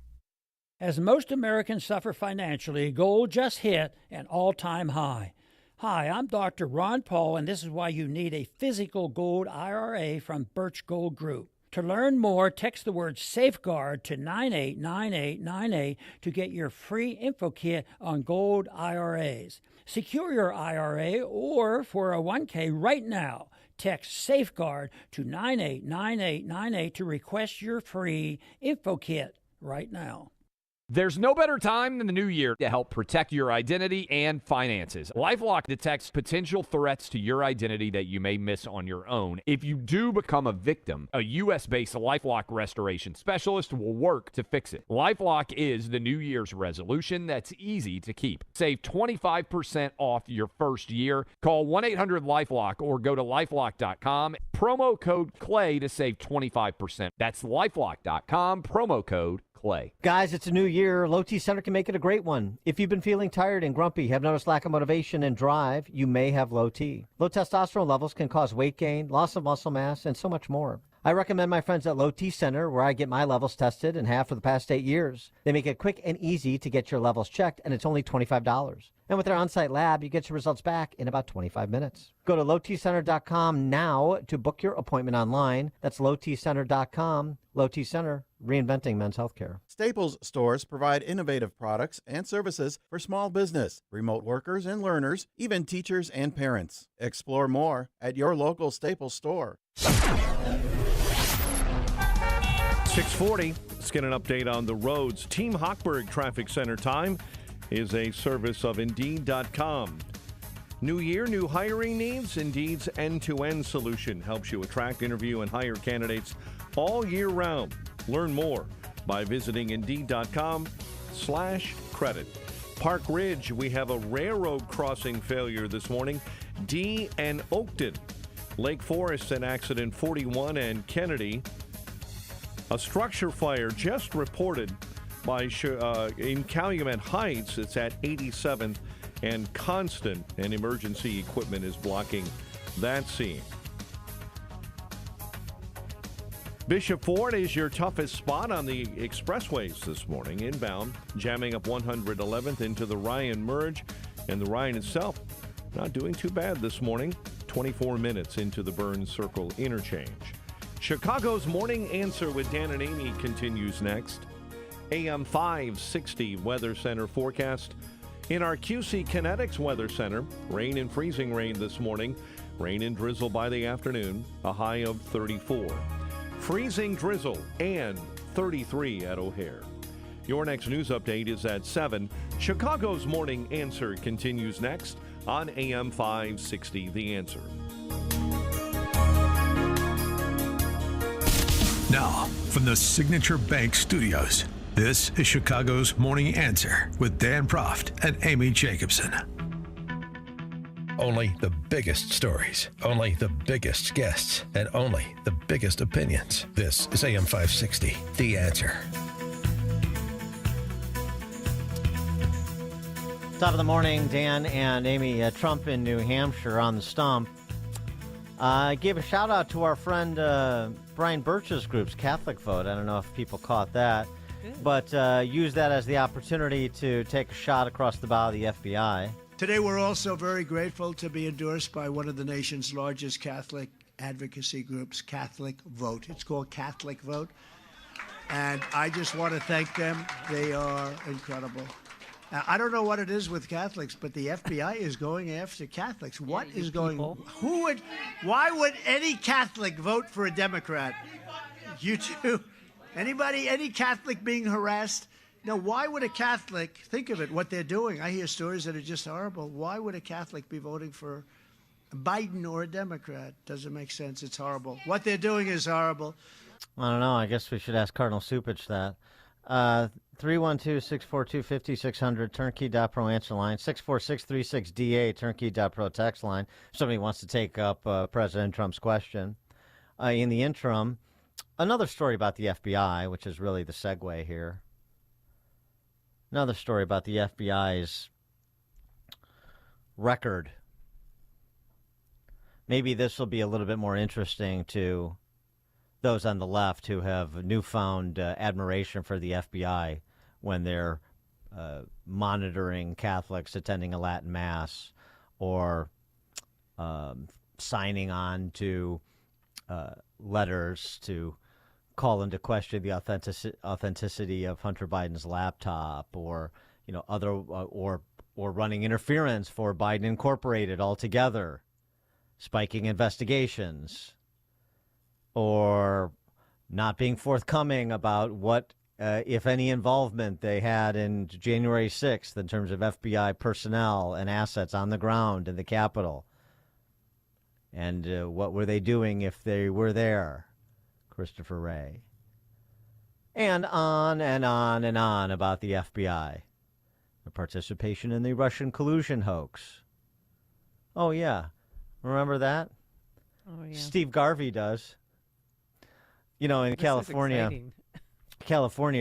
As most Americans suffer financially, gold just hit an all-time high. Hi, I'm Dr. Ron Paul, and this is why you need a physical gold IRA from Birch Gold Group. To learn more, text the word SAFEGUARD to 989898 to get your free info kit on gold IRAs. Secure your IRA or 401k right now. Text SAFEGUARD to 989898 to request your free info kit right now. There's no better time than the new year to help protect your identity and finances. LifeLock detects potential threats to your identity that you may miss on your own. If you do become a victim, a U.S.-based LifeLock restoration specialist will work to fix it. LifeLock is the New Year's resolution that's easy to keep. Save 25% off your first year. Call 1-800-LifeLock or go to lifelock.com. Promo code CLAY to save 25%. That's lifelock.com, promo code CLAY. Guys, it's a new year. Low T Center can make it a great one. If you've been feeling tired and grumpy, have noticed lack of motivation and drive, you may have low T. Low testosterone levels can cause weight gain, loss of muscle mass, and so much more. I recommend my friends at Low T Center, where I get my levels tested and have for the past 8 years. They make it quick and easy to get your levels checked, and it's only $25. And with their on-site lab, you get your results back in about 25 minutes. Go to lowtcenter.com now to book your appointment online. That's lowtcenter.com. Low T Center, reinventing men's healthcare. Staples stores provide innovative products and services for small business, remote workers and learners, even teachers and parents. Explore more at your local Staples store. 6:40. Let's get an update on the roads. Team Hochberg Traffic Center time is a service of Indeed.com. New year, new hiring needs. Indeed's end-to-end solution helps you attract, interview, and hire candidates all year round. Learn more by visiting Indeed.com/credit. Park Ridge, we have a railroad crossing failure this morning. D and Oakton. Lake Forest, an accident 41 and Kennedy. A structure fire just reported in Calumet Heights. It's at 87th and Constant, and emergency equipment is blocking that scene. Bishop Ford is your toughest spot on the expressways this morning, inbound, jamming up 111th into the Ryan merge, and the Ryan itself not doing too bad this morning, 24 minutes into the Burns Circle interchange. Chicago's Morning Answer with Dan and Amy continues next. AM 560 Weather Center forecast. In our QC Kinetics Weather Center, rain and freezing rain this morning. Rain and drizzle by the afternoon, a high of 34. Freezing drizzle and 33 at O'Hare. Your next news update is at 7. Chicago's Morning Answer continues next on AM 560 The Answer. Now, from the Signature Bank Studios, this is Chicago's Morning Answer with Dan Proft and Amy Jacobson. Only the biggest stories, only the biggest guests, and only the biggest opinions. This is AM 560, The Answer. Top of the morning, Dan and Amy. Trump in New Hampshire on the stump. I gave a shout out to our friend Brian Birch's group's Catholic Vote. I don't know if people caught that, but use that as the opportunity to take a shot across the bow of the FBI. Today, we're also very grateful to be endorsed by one of the nation's largest Catholic advocacy groups, Catholic Vote. It's called Catholic Vote, and I just want to thank them. They are incredible. I don't know what it is with Catholics, but the FBI is going after Catholics. What is going on? Why would any Catholic vote for a Democrat? You two? Anybody, any Catholic being harassed? No, why would a Catholic, think of it, what they're doing. I hear stories that are just horrible. Why would a Catholic be voting for Biden or a Democrat? Doesn't make sense. It's horrible. What they're doing is horrible. I don't know. I guess we should ask Cardinal Supich that. 312-642-5600, turnkey.pro answer line, 64636DA, turnkey.pro text line. Somebody wants to take up President Trump's question. In the interim, another story about the FBI, which is really the segue here. Another story about the FBI's record. Maybe this will be a little bit more interesting to those on the left who have newfound admiration for the FBI when they're monitoring Catholics attending a Latin Mass or signing on to letters to call into question the authenticity of Hunter Biden's laptop, or other or running interference for Biden Incorporated altogether, spiking investigations, or not being forthcoming about what, if any, involvement they had in January 6th in terms of FBI personnel and assets on the ground in the Capitol. And what were they doing if they were there? Christopher Wray. And on and on and on about the FBI. The participation in the Russian collusion hoax. Oh, yeah. Remember that? Oh, yeah. Steve Garvey does. In California,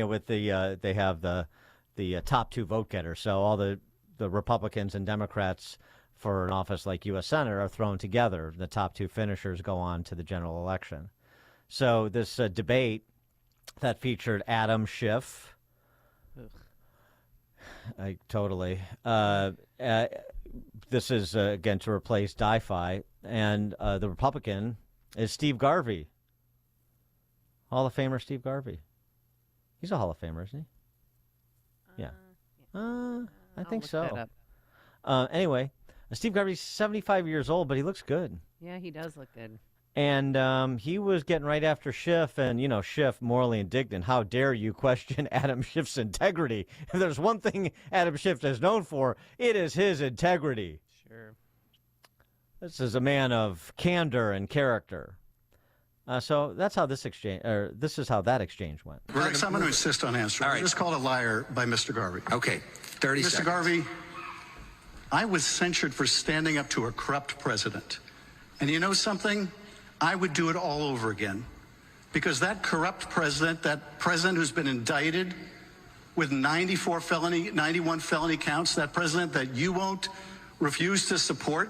with they have the top two vote getters. So all the Republicans and Democrats for an office like U.S. Senator are thrown together. The top two finishers go on to the general election. So this debate that featured Adam Schiff. Totally. This is, again, to replace Di-Fi. And the Republican is Steve Garvey. Hall of Famer Steve Garvey. He's a Hall of Famer, isn't he? Yeah. I think so. Anyway, Steve Garvey's 75 years old, but he looks good. Yeah, he does look good. And he was getting right after Schiff, and, Schiff morally indignant. How dare you question Adam Schiff's integrity? If there's one thing Adam Schiff is known for, it is his integrity. Sure. This is a man of candor and character. So that's how this is how that exchange went. Rex, I'm going to insist on answering. All right. I was called a liar by Mr. Garvey. Okay, 30 Mr. seconds. Garvey, I was censured for standing up to a corrupt president. And you know something? I would do it all over again. Because that corrupt president, that president who's been indicted with 91 felony counts, that president that you won't refuse to support,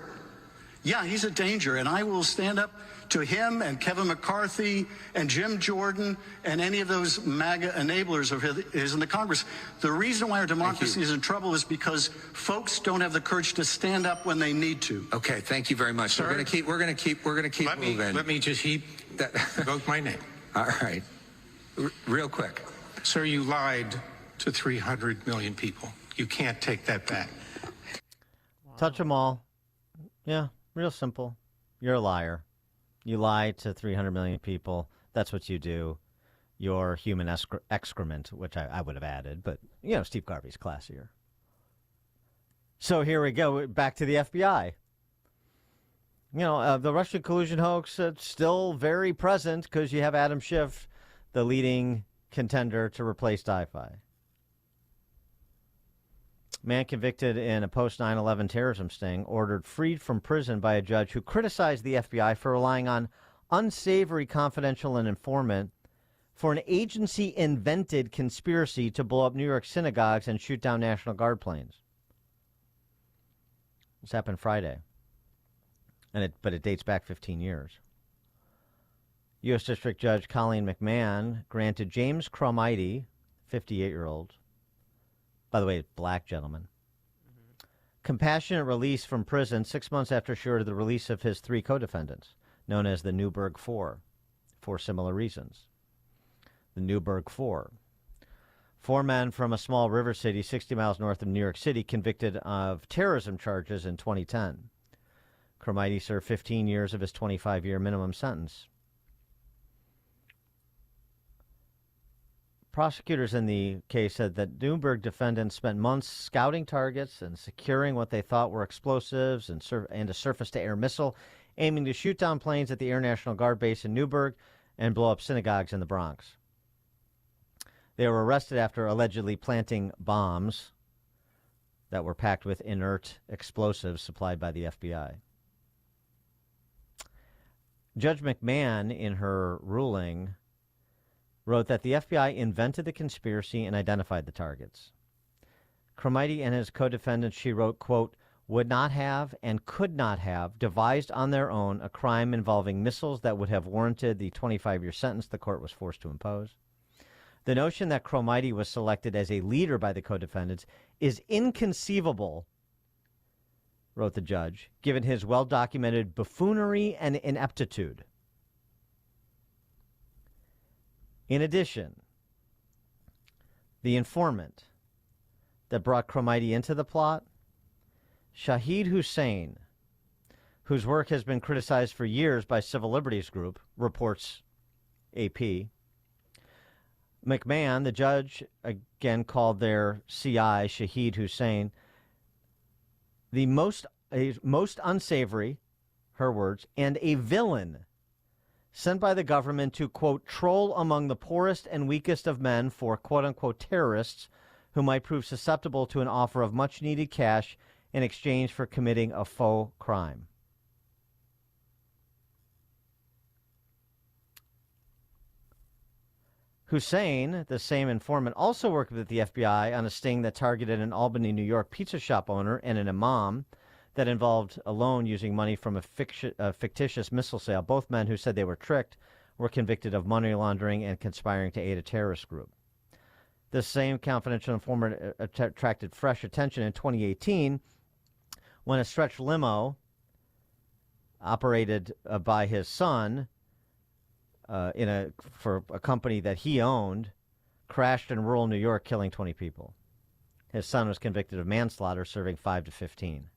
yeah, he's a danger. And I will stand up to him and Kevin McCarthy and Jim Jordan and any of those MAGA enablers of his in the Congress. The reason why our democracy is in trouble is because folks don't have the courage to stand up when they need to. Okay, thank you very much. Sir? We're going to keep moving. Let me just invoke my name. All right. Real quick. Sir, you lied to 300 million people. You can't take that back. Touch them all. Yeah, real simple. You're a liar. You lie to 300 million people. That's what you do. You're human excrement, which I would have added. But, Steve Garvey's classier. So here we go. Back to the FBI. The Russian collusion hoax, it's still very present because you have Adam Schiff, the leading contender to replace Di-Fi. Man convicted in a post-9/11 terrorism sting ordered freed from prison by a judge who criticized the FBI for relying on unsavory confidential and informant for an agency-invented conspiracy to blow up New York synagogues and shoot down National Guard planes. This happened Friday, but it dates back 15 years. U.S. District Judge Colleen McMahon granted James Cromitie, 58-year-old, by the way, black gentleman, compassionate release from prison 6 months after she ordered the release of his 3 co-defendants, known as the Newburgh Four, for similar reasons. The Newburgh Four. 4 men from a small river city 60 miles north of New York City convicted of terrorism charges in 2010. Cromitie served 15 years of his 25-year minimum sentence. Prosecutors in the case said that Newburgh defendants spent months scouting targets and securing what they thought were explosives and a surface-to-air missile, aiming to shoot down planes at the Air National Guard base in Newburgh and blow up synagogues in the Bronx. They were arrested after allegedly planting bombs that were packed with inert explosives supplied by the FBI. Judge McMahon, in her ruling, wrote that the FBI invented the conspiracy and identified the targets. Cromitie and his co-defendants, she wrote, quote, would not have and could not have devised on their own a crime involving missiles that would have warranted the 25-year sentence the court was forced to impose. The notion that Cromitie was selected as a leader by the co-defendants is inconceivable, wrote the judge, given his well-documented buffoonery and ineptitude. In addition, the informant that brought Cromitie into the plot, Shahid Hussein, whose work has been criticized for years by Civil Liberties Group, reports AP. McMahon, the judge, again called their CI, Shahid Hussein, the most unsavory, her words, and a villain sent by the government to, quote, troll among the poorest and weakest of men for, quote, unquote, terrorists who might prove susceptible to an offer of much-needed cash in exchange for committing a faux crime. Hussein, the same informant, also worked with the FBI on a sting that targeted an Albany, New York pizza shop owner and an imam that involved a loan using money from a fictitious missile sale. Both men who said they were tricked were convicted of money laundering and conspiring to aid a terrorist group. This same confidential informant attracted fresh attention in 2018 when a stretch limo operated by his son for a company that he owned crashed in rural New York, killing 20 people. His son was convicted of manslaughter, serving 5 to 15.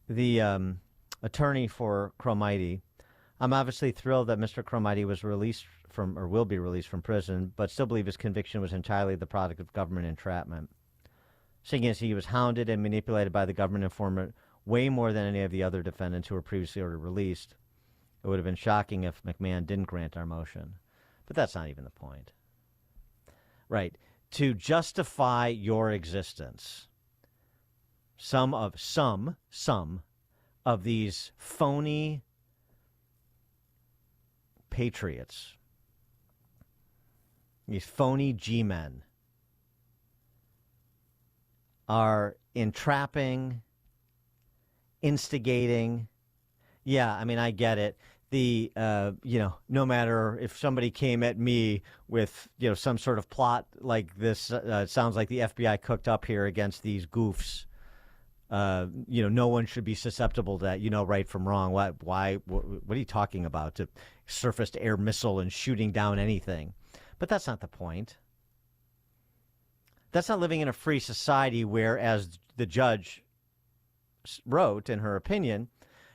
The attorney for Cromitie, I'm obviously thrilled that Mr. Cromitie was released from, or will be released from prison, but still believe his conviction was entirely the product of government entrapment. Seeing as he was hounded and manipulated by the government informant way more than any of the other defendants who were previously already released, it would have been shocking if McMahon didn't grant our motion. But that's not even the point. Right. To justify your existence, some of these phony patriots, these phony G-men, are entrapping, instigating. Yeah, I mean, I get it. No matter if somebody came at me with, some sort of plot like this, sounds like the FBI cooked up here against these goofs. No one should be susceptible to that. Right from wrong. What are you talking about? To surface air missile and shooting down anything. But that's not the point. That's not living in a free society where, as the judge wrote in her opinion,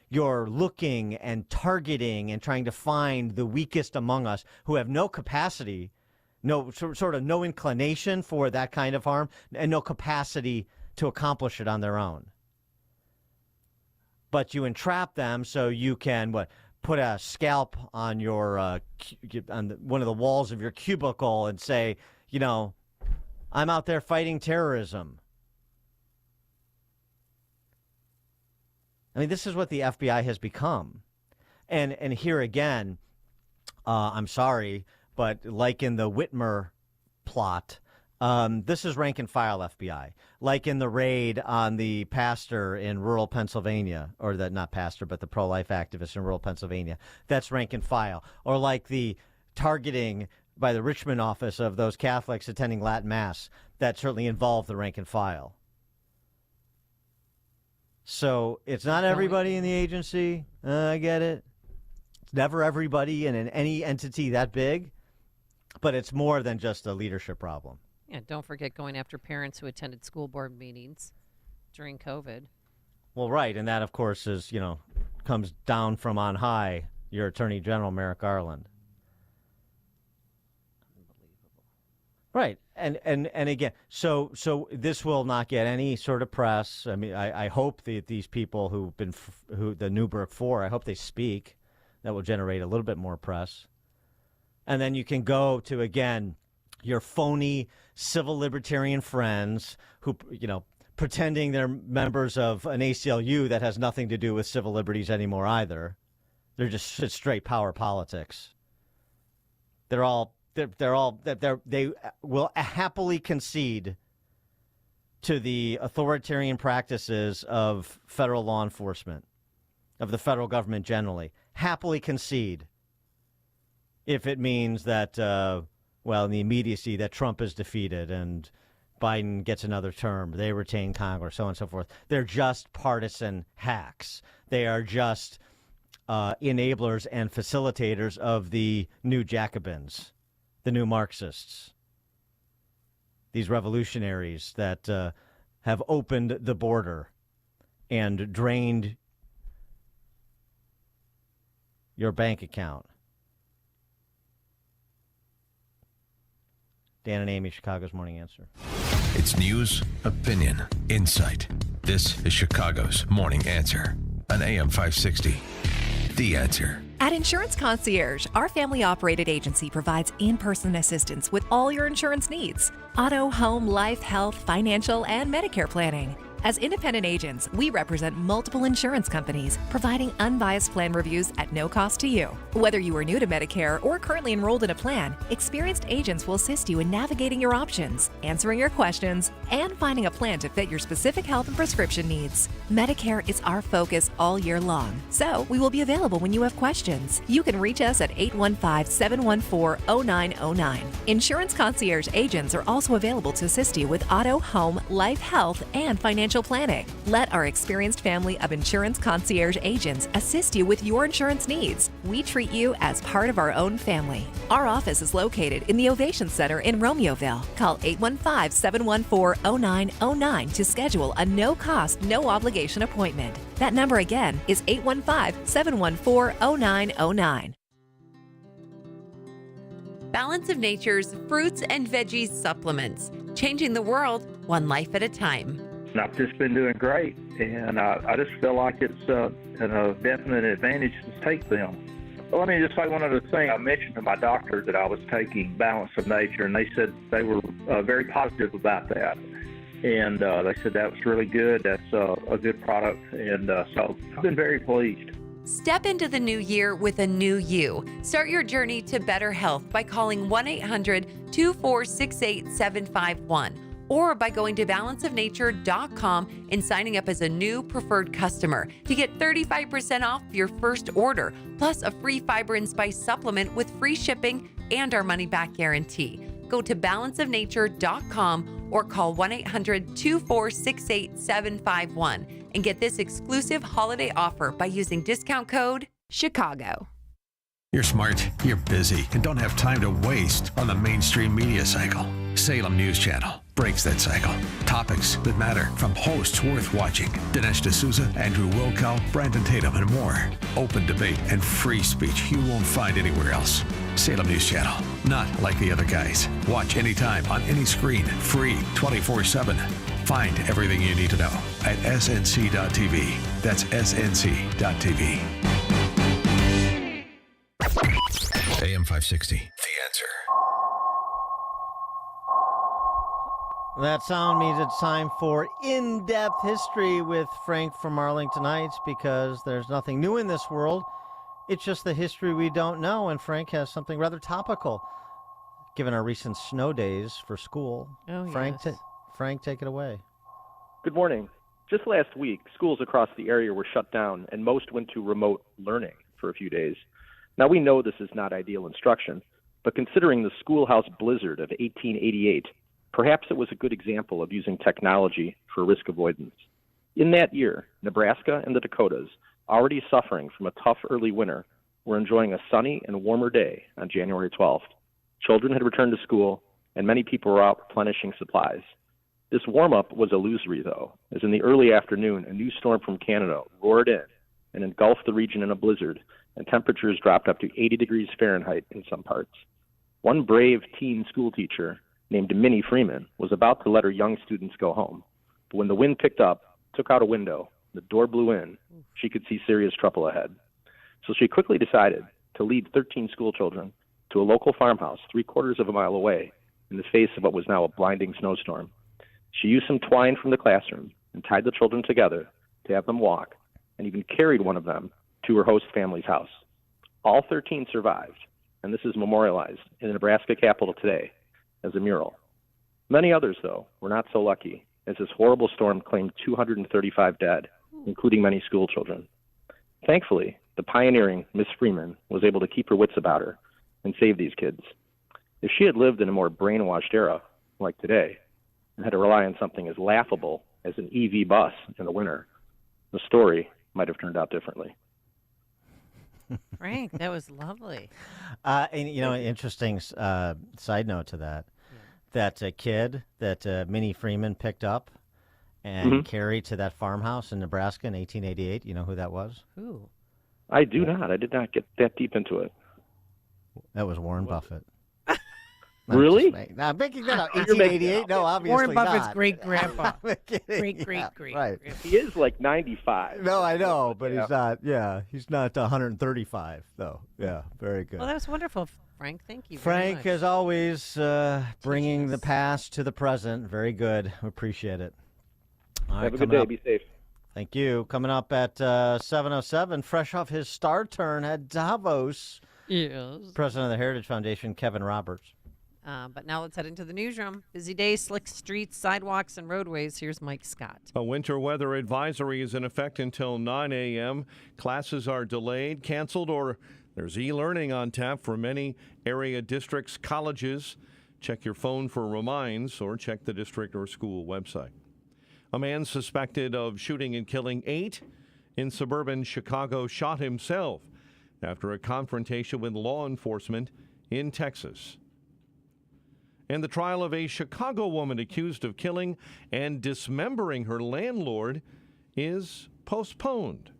you're looking and targeting and trying to find the weakest among us who have no capacity, no inclination for that kind of harm, and no capacity to accomplish it on their own. But you entrap them so you can put a scalp on your one of the walls of your cubicle and say, I'm out there fighting terrorism. I mean, this is what the FBI has become. And here again, I'm sorry, but like in the Whitmer plot, this is rank and file FBI. Like in the raid on the pastor in rural Pennsylvania, or not pastor, but the pro-life activist in rural Pennsylvania. That's rank and file. Or like the targeting by the Richmond office of those Catholics attending Latin Mass. That certainly involved the rank and file. So it's not everybody in the agency. I get it. It's never everybody in any entity that big, but it's more than just a leadership problem. Yeah, don't forget going after parents who attended school board meetings during COVID. Well, right, and that, of course, is, comes down from on high, your Attorney General, Merrick Garland. Right, and again, so this will not get any sort of press. I mean, I hope that these people who the Newberg Four, I hope they speak. That will generate a little bit more press. And then you can go to, again, your phony civil libertarian friends who, pretending they're members of an ACLU that has nothing to do with civil liberties anymore either. They're just straight power politics. They will happily concede to the authoritarian practices of federal law enforcement, of the federal government generally. Happily concede if it means that, in the immediacy that Trump is defeated and Biden gets another term, they retain Congress, so on and so forth. They're just partisan hacks. They are just enablers and facilitators of the new Jacobins, the new Marxists, these revolutionaries that have opened the border and drained your bank account. Dan and Amy, Chicago's Morning Answer. It's news, opinion, insight. This is Chicago's Morning Answer on AM 560. The Answer. At Insurance Concierge, our family-operated agency provides in-person assistance with all your insurance needs. Auto, home, life, health, financial, and Medicare planning. As independent agents, we represent multiple insurance companies, providing unbiased plan reviews at no cost to you. Whether you are new to Medicare or currently enrolled in a plan, experienced agents will assist you in navigating your options, answering your questions, and finding a plan to fit your specific health and prescription needs. Medicare is our focus all year long, so we will be available when you have questions. You can reach us at 815-714-0909. Insurance concierge agents are also available to assist you with auto, home, life, health, and financial planning. Let our experienced family of insurance concierge agents assist you with your insurance needs. We treat you as part of our own family. Our office is located in the Ovation Center in Romeoville. Call 815-714-0909 to schedule a no-cost, no-obligation appointment. That number again is 815-714-0909. Balance of Nature's fruits and veggies supplements, changing the world one life at a time. I've just been doing great, and I just feel like it's a definite advantage to take them. Well, let me just say one other thing. I mentioned to my doctor that I was taking Balance of Nature, and they said they were very positive about that. And they said that was really good. That's a good product, and so I've been very pleased. Step into the new year with a new you. Start your journey to better health by calling 1-800-246-8751 or by going to balanceofnature.com and signing up as a new preferred customer to get 35% off your first order, plus a free fiber and spice supplement with free shipping and our money-back guarantee. Go to balanceofnature.com or call 1-800-246-8751 and get this exclusive holiday offer by using discount code CHICAGO. You're smart, you're busy, and don't have time to waste on the mainstream media cycle. Salem News Channel breaks that cycle. Topics that matter from hosts worth watching. Dinesh D'Souza, Andrew Wilkow, Brandon Tatum, and more. Open debate and free speech you won't find anywhere else. Salem News Channel, not like the other guys. Watch anytime on any screen, free 24/7. Find everything you need to know at snc.tv. That's snc.tv. AM 560, The Answer. That sound means it's time for in-depth history with Frank from Arlington Heights, because there's nothing new in this world. It's just the history we don't know, and Frank has something rather topical, given our recent snow days for school. Oh, Frank, yes. Frank, take it away. Good morning. Just last week, schools across the area were shut down, and most went to remote learning for a few days. Now, we know this is not ideal instruction, but considering the schoolhouse blizzard of 1888, perhaps it was a good example of using technology for risk avoidance. In that year, Nebraska and the Dakotas, already suffering from a tough early winter, were enjoying a sunny and warmer day on January 12th. Children had returned to school, and many people were out replenishing supplies. This warm-up was illusory, though, as in the early afternoon, a new storm from Canada roared in and engulfed the region in a blizzard, and temperatures dropped up to 80 degrees Fahrenheit in some parts. One brave teen schoolteacher named Minnie Freeman was about to let her young students go home. But when the wind picked up, took out a window, the door blew in, she could see serious trouble ahead. So she quickly decided to lead 13 school children to a local farmhouse 3/4 of a mile away in the face of what was now a blinding snowstorm. She used some twine from the classroom and tied the children together to have them walk, and even carried one of them to her host family's house. All 13 survived, and this is memorialized in the Nebraska Capitol today as a mural. Many others, though, were not so lucky, as this horrible storm claimed 235 dead, including many school children. Thankfully, the pioneering Miss Freeman was able to keep her wits about her and save these kids. If she had lived in a more brainwashed era, like today, and had to rely on something as laughable as an EV bus in the winter, the story might have turned out differently. Frank, that was lovely. And, you know, interesting side note to that, that kid that Minnie Freeman picked up and carried to that farmhouse in Nebraska in 1888, you know who that was? Who? I do not. I did not get that deep into it. That was Warren Buffett. Really? Now, I'm making that up. 1888? No, obviously Warren Buffett's not. great-grandpa. Great. Right. He is like 95. No, I know, but he's not, he's not 135, though. Yeah, very good. Well, that was wonderful, Frank. Thank you Frank, very much. as always, bringing the past to the present. Very good. Appreciate it. All right, Have a good day. Be safe. Thank you. Coming up at 7:07, fresh off his star turn at Davos. Yes. President of the Heritage Foundation, Kevin Roberts. But now let's head into the newsroom. Busy day, slick streets, sidewalks, and roadways. Here's Mike Scott. A winter weather advisory is in effect until 9 a.m. Classes are delayed, canceled, or there's e-learning on tap for many area districts, colleges. Check your phone for reminds or check the district or school website. A man suspected of shooting and killing 8 in suburban Chicago shot himself after a confrontation with law enforcement in Texas. And the trial of a Chicago woman accused of killing and dismembering her landlord is postponed.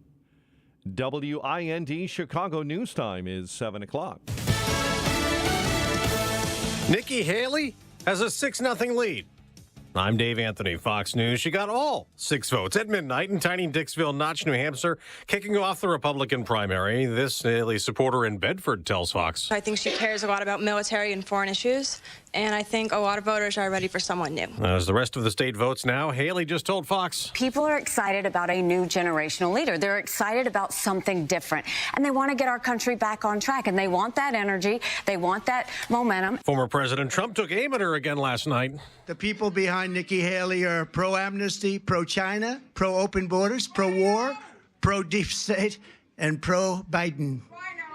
WIND Chicago News Time is 7 o'clock. Nikki Haley has a 6-0 lead. I'm Dave Anthony, Fox News. She got all 6 votes at midnight in tiny Dixville Notch, New Hampshire, kicking off the Republican primary. This Haley supporter in Bedford tells Fox. I think she cares a lot about military and foreign issues, and I think a lot of voters are ready for someone new. As the rest of the state votes now, Haley just told Fox. People are excited about a new generational leader. They're excited about something different, and they want to get our country back on track, and they want that energy. They want that momentum. Former President Trump took aim at her again last night. The people behind Nikki Haley are pro-amnesty, pro-China, pro-open borders, pro-war, pro-deep state, and pro-Biden.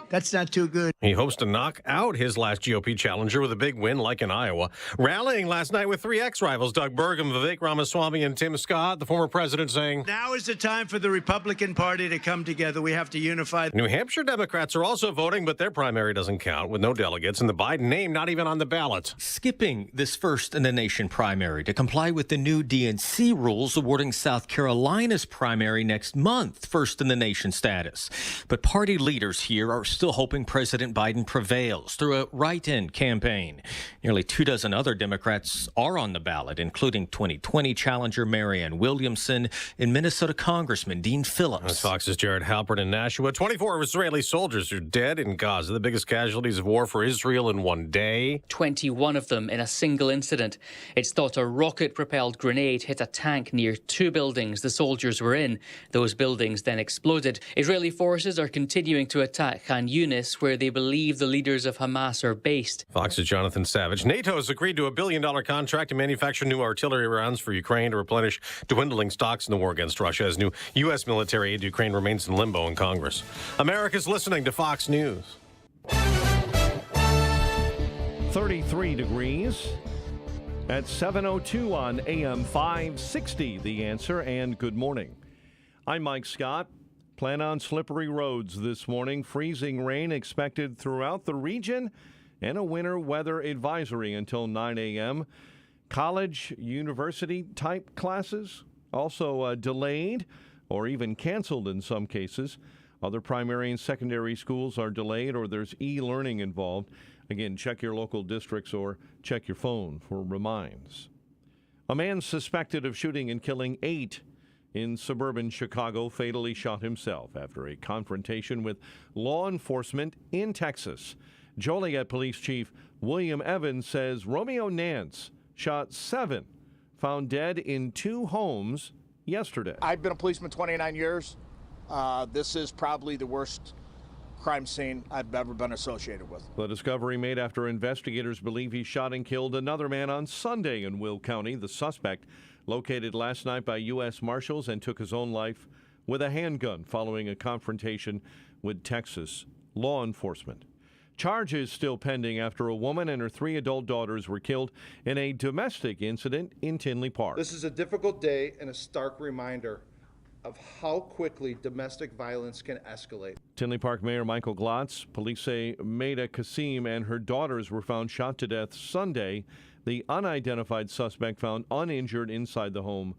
That's not too good. He hopes to knock out his last GOP challenger with a big win like in Iowa. Rallying last night with 3 ex-rivals, Doug Burgum, Vivek Ramaswamy, and Tim Scott, the former president saying, now is the time for the Republican Party to come together. We have to unify. New Hampshire Democrats are also voting, but their primary doesn't count with no delegates and the Biden name not even on the ballot. Skipping this first-in-the-nation primary to comply with the new DNC rules awarding South Carolina's primary next month first-in-the-nation status. But party leaders here are still hoping President Biden prevails through a write-in campaign. Nearly 24 other Democrats are on the ballot, including 2020 challenger Marianne Williamson and Minnesota Congressman Dean Phillips. That's Fox's Jared Halpern in Nashua. 24 Israeli soldiers are dead in Gaza, the biggest casualties of war for Israel in one day. 21 of them in a single incident. It's thought a rocket-propelled grenade hit a tank near 2 buildings the soldiers were in. Those buildings then exploded. Israeli forces are continuing to attack Khan Yunis, where they believe the leaders of Hamas are based. Fox's Jonathan Savage. NATO has agreed to a $1 billion contract to manufacture new artillery rounds for Ukraine to replenish dwindling stocks in the war against Russia as new U.S. military aid to Ukraine remains in limbo in Congress. America's listening to Fox News. 33 degrees at 7:02 on AM 560. The Answer, and good morning. I'm Mike Scott. Plan on slippery roads this morning. Freezing rain expected throughout the region and a winter weather advisory until 9 a.m. College, university type classes also delayed or even canceled in some cases. Other primary and secondary schools are delayed or there's e-learning involved. Again, check your local districts or check your phone for reminds. A man suspected of shooting and killing 8 in suburban Chicago fatally shot himself after a confrontation with law enforcement in Texas. Joliet Police Chief William Evans says Romeo Nance shot 7, found dead in 2 homes yesterday. I've been a policeman 29 years. This is probably the worst crime scene I've ever been associated with. The discovery made after investigators believe he shot and killed another man on Sunday in Will County. The suspect located last night by U.S. Marshals and took his own life with a handgun following a confrontation with Texas law enforcement. Charges still pending after a woman and her 3 adult daughters were killed in a domestic incident in Tinley Park. This is a difficult day and a stark reminder of how quickly domestic violence can escalate. Tinley Park Mayor Michael Glotz, police say Maida Kasim and her daughters were found shot to death Sunday. The unidentified suspect found uninjured inside the home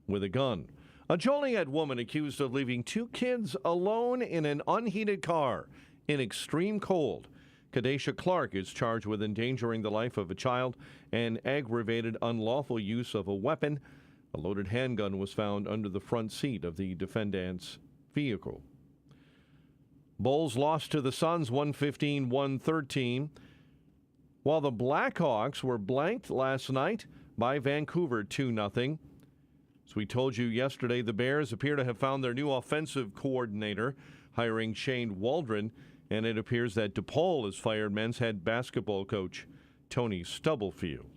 with a gun. A Joliet woman accused of leaving 2 kids alone in an unheated car in extreme cold. Kadesha Clark is charged with endangering the life of a child and aggravated unlawful use of a weapon. A loaded handgun was found under the front seat of the defendant's vehicle. Bulls lost to the Suns 115-113. While the Blackhawks were blanked last night by Vancouver 2-0. As we told you yesterday, the Bears appear to have found their new offensive coordinator, hiring Shane Waldron, and it appears that DePaul has fired men's head basketball coach Tony Stubblefield.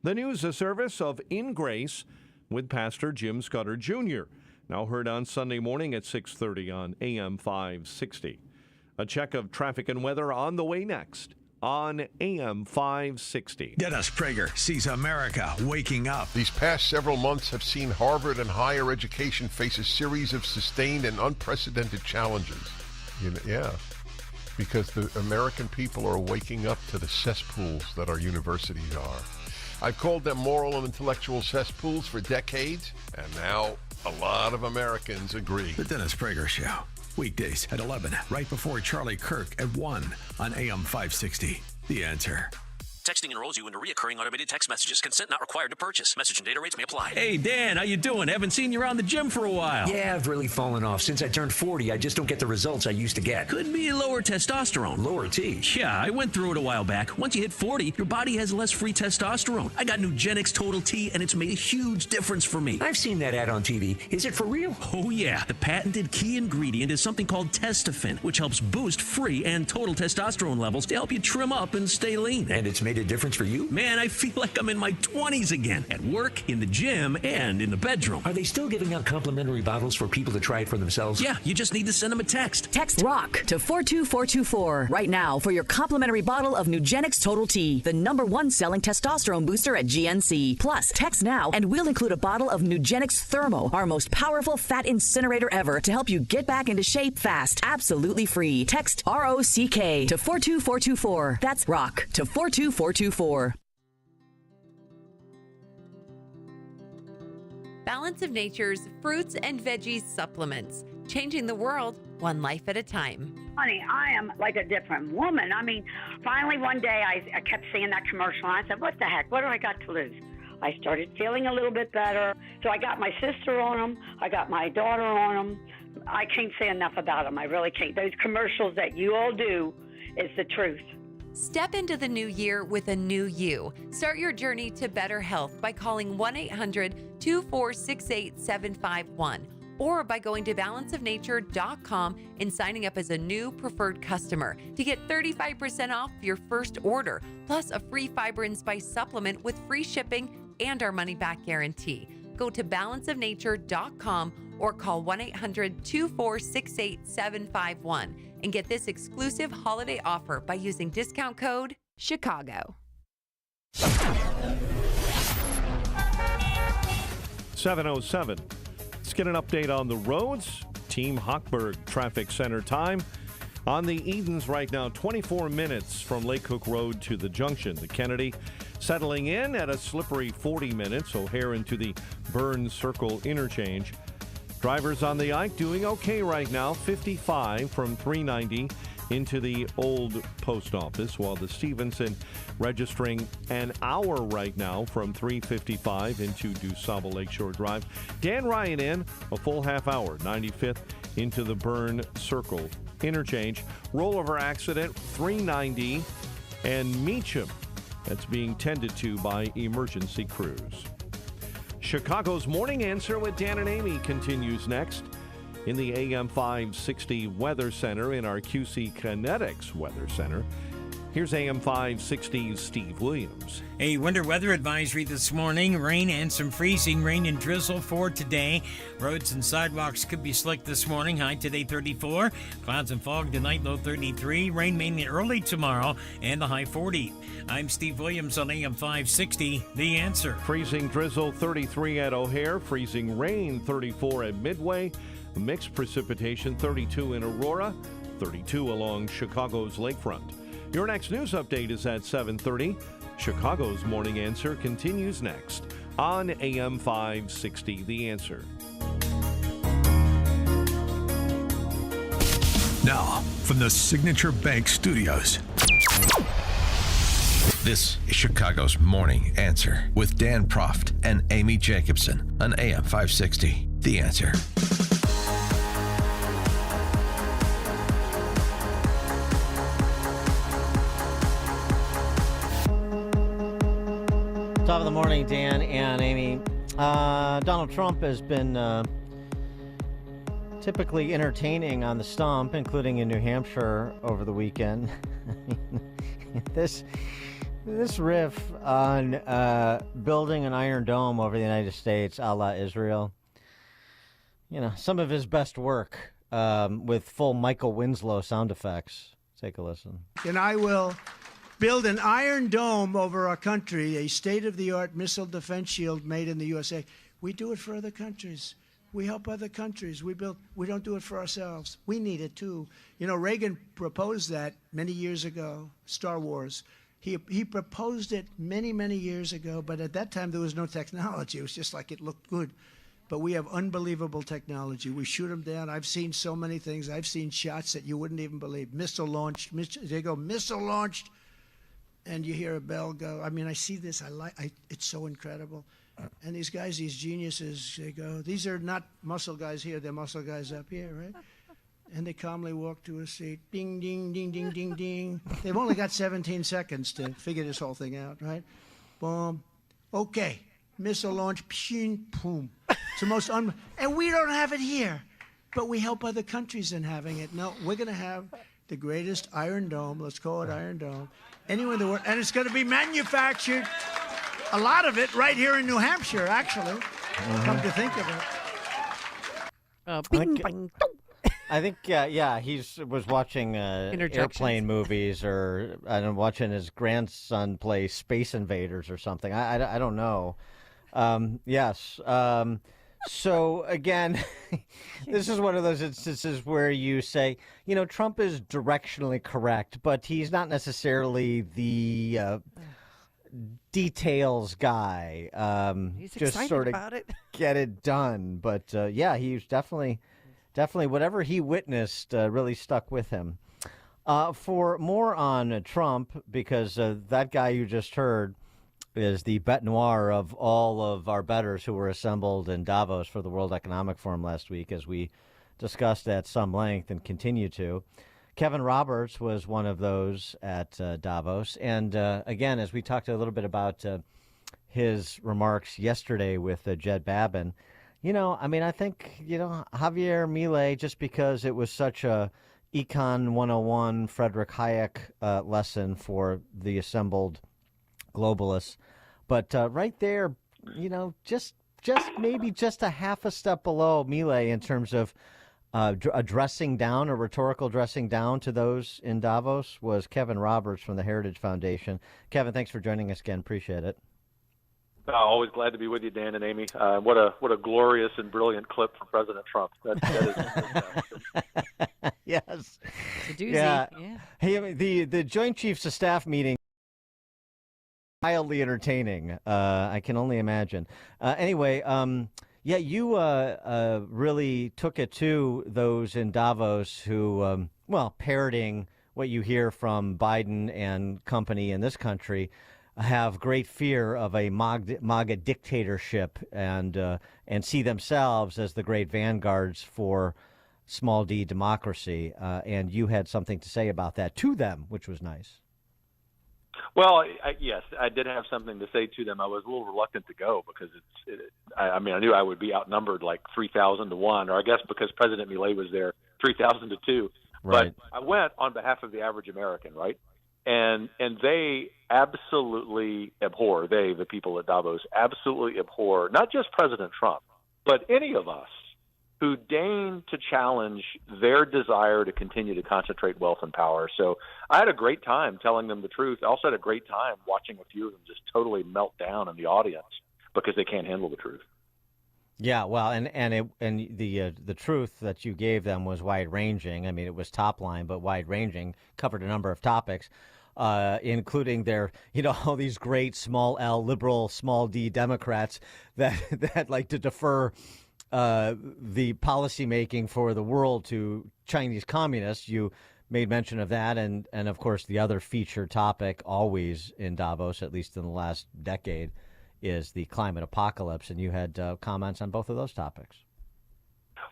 The news, a service of In Grace with Pastor Jim Scudder Jr., now heard on Sunday morning at 6:30 on AM 560. A check of traffic and weather on the way next on AM 560. Dennis Prager sees America waking up. These past several months have seen Harvard and higher education face a series of sustained and unprecedented challenges. Because the American people are waking up to the cesspools that our universities are. I've called them moral and intellectual cesspools for decades, and now a lot of Americans agree. The Dennis Prager Show. Weekdays at 11, right before Charlie Kirk at 1 on AM 560. The Answer. Texting enrolls you into recurring automated text messages. Consent not required to purchase. Message and data rates may apply. Hey, Dan, how you doing? Haven't seen you around the gym for a while. Yeah, I've really fallen off. Since I turned 40, I just don't get the results I used to get. Could be lower testosterone. Lower T? Yeah, I went through it a while back. Once you hit 40, your body has less free testosterone. I got Nugenix Total T, and it's made a huge difference for me. I've seen that ad on TV. Is it for real? Oh, yeah. The patented key ingredient is something called Testofen, which helps boost free and total testosterone levels to help you trim up and stay lean. And it's made a difference for you? Man, I feel like I'm in my 20s again. At work, in the gym, and in the bedroom. Are they still giving out complimentary bottles for people to try it for themselves? Yeah, you just need to send them a text. Text ROCK to 42424 right now for your complimentary bottle of Nugenix Total T, the #1 selling testosterone booster at GNC. Plus, text now and we'll include a bottle of Nugenix Thermo, our most powerful fat incinerator ever, to help you get back into shape fast. Absolutely free. Text ROCK to 42424. That's ROCK to 42424. Balance of Nature's fruits and veggies supplements, changing the world one life at a time. Honey, I am like a different woman. I mean, finally one day I kept seeing that commercial and I said, what the heck, what do I got to lose? I started feeling a little bit better. So I got my sister on them. I got my daughter on them. I can't say enough about them. I really can't. Those commercials that you all do is the truth. Step into the new year with a new you. Start your journey to better health by calling 1-800-246-8751 or by going to balanceofnature.com and signing up as a new preferred customer to get 35% off your first order, plus a free fiber and spice supplement with free shipping and our money-back guarantee. Go to balanceofnature.com or call 1-800-246-8751 and get this exclusive holiday offer by using discount code CHICAGO. 7:07. Let's get an update on the roads. Team Hochberg Traffic Center time. On the Edens right now, 24 minutes from Lake Cook Road to the junction. The Kennedy settling in at a slippery 40 minutes. O'Hare into the Burns Circle interchange. Drivers on the Ike doing okay right now, 55 from 390 into the old post office, while the Stevenson registering an hour right now from 355 into DuSable Lakeshore Drive. Dan Ryan in a full half hour, 95th into the Burn Circle interchange. Rollover accident, 390 and Meacham. That's being tended to by emergency crews. Chicago's Morning Answer with Dan and Amy continues next in the AM 560 Weather Center in our QC Kinetics Weather Center. Here's AM 560's Steve Williams. A winter weather advisory this morning. Rain and some freezing rain and drizzle for today. Roads and sidewalks could be slick this morning. High today 34. Clouds and fog tonight, low 33. Rain mainly early tomorrow and the high 40. I'm Steve Williams on AM 560, The Answer. Freezing drizzle 33 at O'Hare. Freezing rain 34 at Midway. Mixed precipitation 32 in Aurora. 32 along Chicago's lakefront. Your next news update is at 7:30. Chicago's Morning Answer continues next on AM 560, The Answer. Now, from the Signature Bank Studios, this is Chicago's Morning Answer with Dan Proft and Amy Jacobson on AM 560, The Answer. Top of the morning, Dan and Amy. Donald Trump has been typically entertaining on the stump, including in New Hampshire over the weekend. This riff on building an Iron Dome over the United States, a la Israel, some of his best work with full Michael Winslow sound effects. Take a listen. And I will build an Iron Dome over our country, a state-of-the-art missile defense shield made in the USA. We do it for other countries. We help other countries. We don't do it for ourselves. We need it too. Reagan proposed that many years ago, Star Wars. He proposed it many, many years ago, but at that time there was no technology. It was just like it looked good. But we have unbelievable technology. We shoot them down. I've seen so many things. I've seen shots that you wouldn't even believe. Missile launched. They go, missile launched, and you hear a bell go. I mean, I see this. It's so incredible. And these guys, these geniuses, they go, these are not muscle guys here. They're muscle guys up here, right? And they calmly walk to a seat. Ding, ding, ding, ding, ding, ding. They've only got 17 seconds to figure this whole thing out, right? Boom. Okay. Missile launch. Pshing, boom. It's the most and we don't have it here. But we help other countries in having it. No, we're going to have the greatest Iron Dome. Let's call it Iron Dome. Anywhere in the world. And it's going to be manufactured, a lot of it, right here in New Hampshire, actually. Come to think of it. Bing, bang, I think, he was watching airplane movies or watching his grandson play Space Invaders or something. I don't know. Yes. So, again, this is one of those instances where you say, Trump is directionally correct, but he's not necessarily the details guy. He's just excited sort of about it. Get it done. But, he's definitely whatever he witnessed really stuck with him. For more on Trump, because that guy you just heard is the bête noire of all of our bettors who were assembled in Davos for the World Economic Forum last week, as we discussed at some length and continue to. Kevin Roberts was one of those at Davos. And again, as we talked a little bit about his remarks yesterday with Jed Babin, I think, Javier Milei, just because it was such a Econ 101 Frederick Hayek lesson for the assembled globalists, but right there, just maybe just a half a step below Milei in terms of addressing down, a rhetorical dressing down to those in Davos was Kevin Roberts from the Heritage Foundation. Kevin, thanks for joining us again. Appreciate it. Always glad to be with you, Dan and Amy. What a glorious and brilliant clip from President Trump. That is yes. It's a doozy. Yeah. Hey, the Joint Chiefs of Staff meeting, mildly entertaining. I can only imagine. Anyway, you really took it to those in Davos who, parroting what you hear from Biden and company in this country, have great fear of a MAGA dictatorship and see themselves as the great vanguards for small d democracy. And you had something to say about that to them, which was nice. Well, yes, I did have something to say to them. I was a little reluctant to go because I knew I would be outnumbered like 3,000 to 1, or I guess because President Milei was there, 3,000 to 2. Right. But I went on behalf of the average American, right? And they absolutely abhor, the people at Davos, absolutely abhor not just President Trump, but any of us who deign to challenge their desire to continue to concentrate wealth and power. So I had a gret time telling them the truth. I also had a great time watching a few of them just totally melt down in the audience because they can't handle the truth. Yeah, well, and the truth that you gave them was wide-ranging. I mean, it was top-line, but wide-ranging, covered a number of topics, including their, all these great small L liberal, small D Democrats that like to defer the policymaking for the world to Chinese communists. You made mention of that, and of course the other featured topic always in Davos, at least in the last decade, is the climate apocalypse, and you had comments on both of those topics.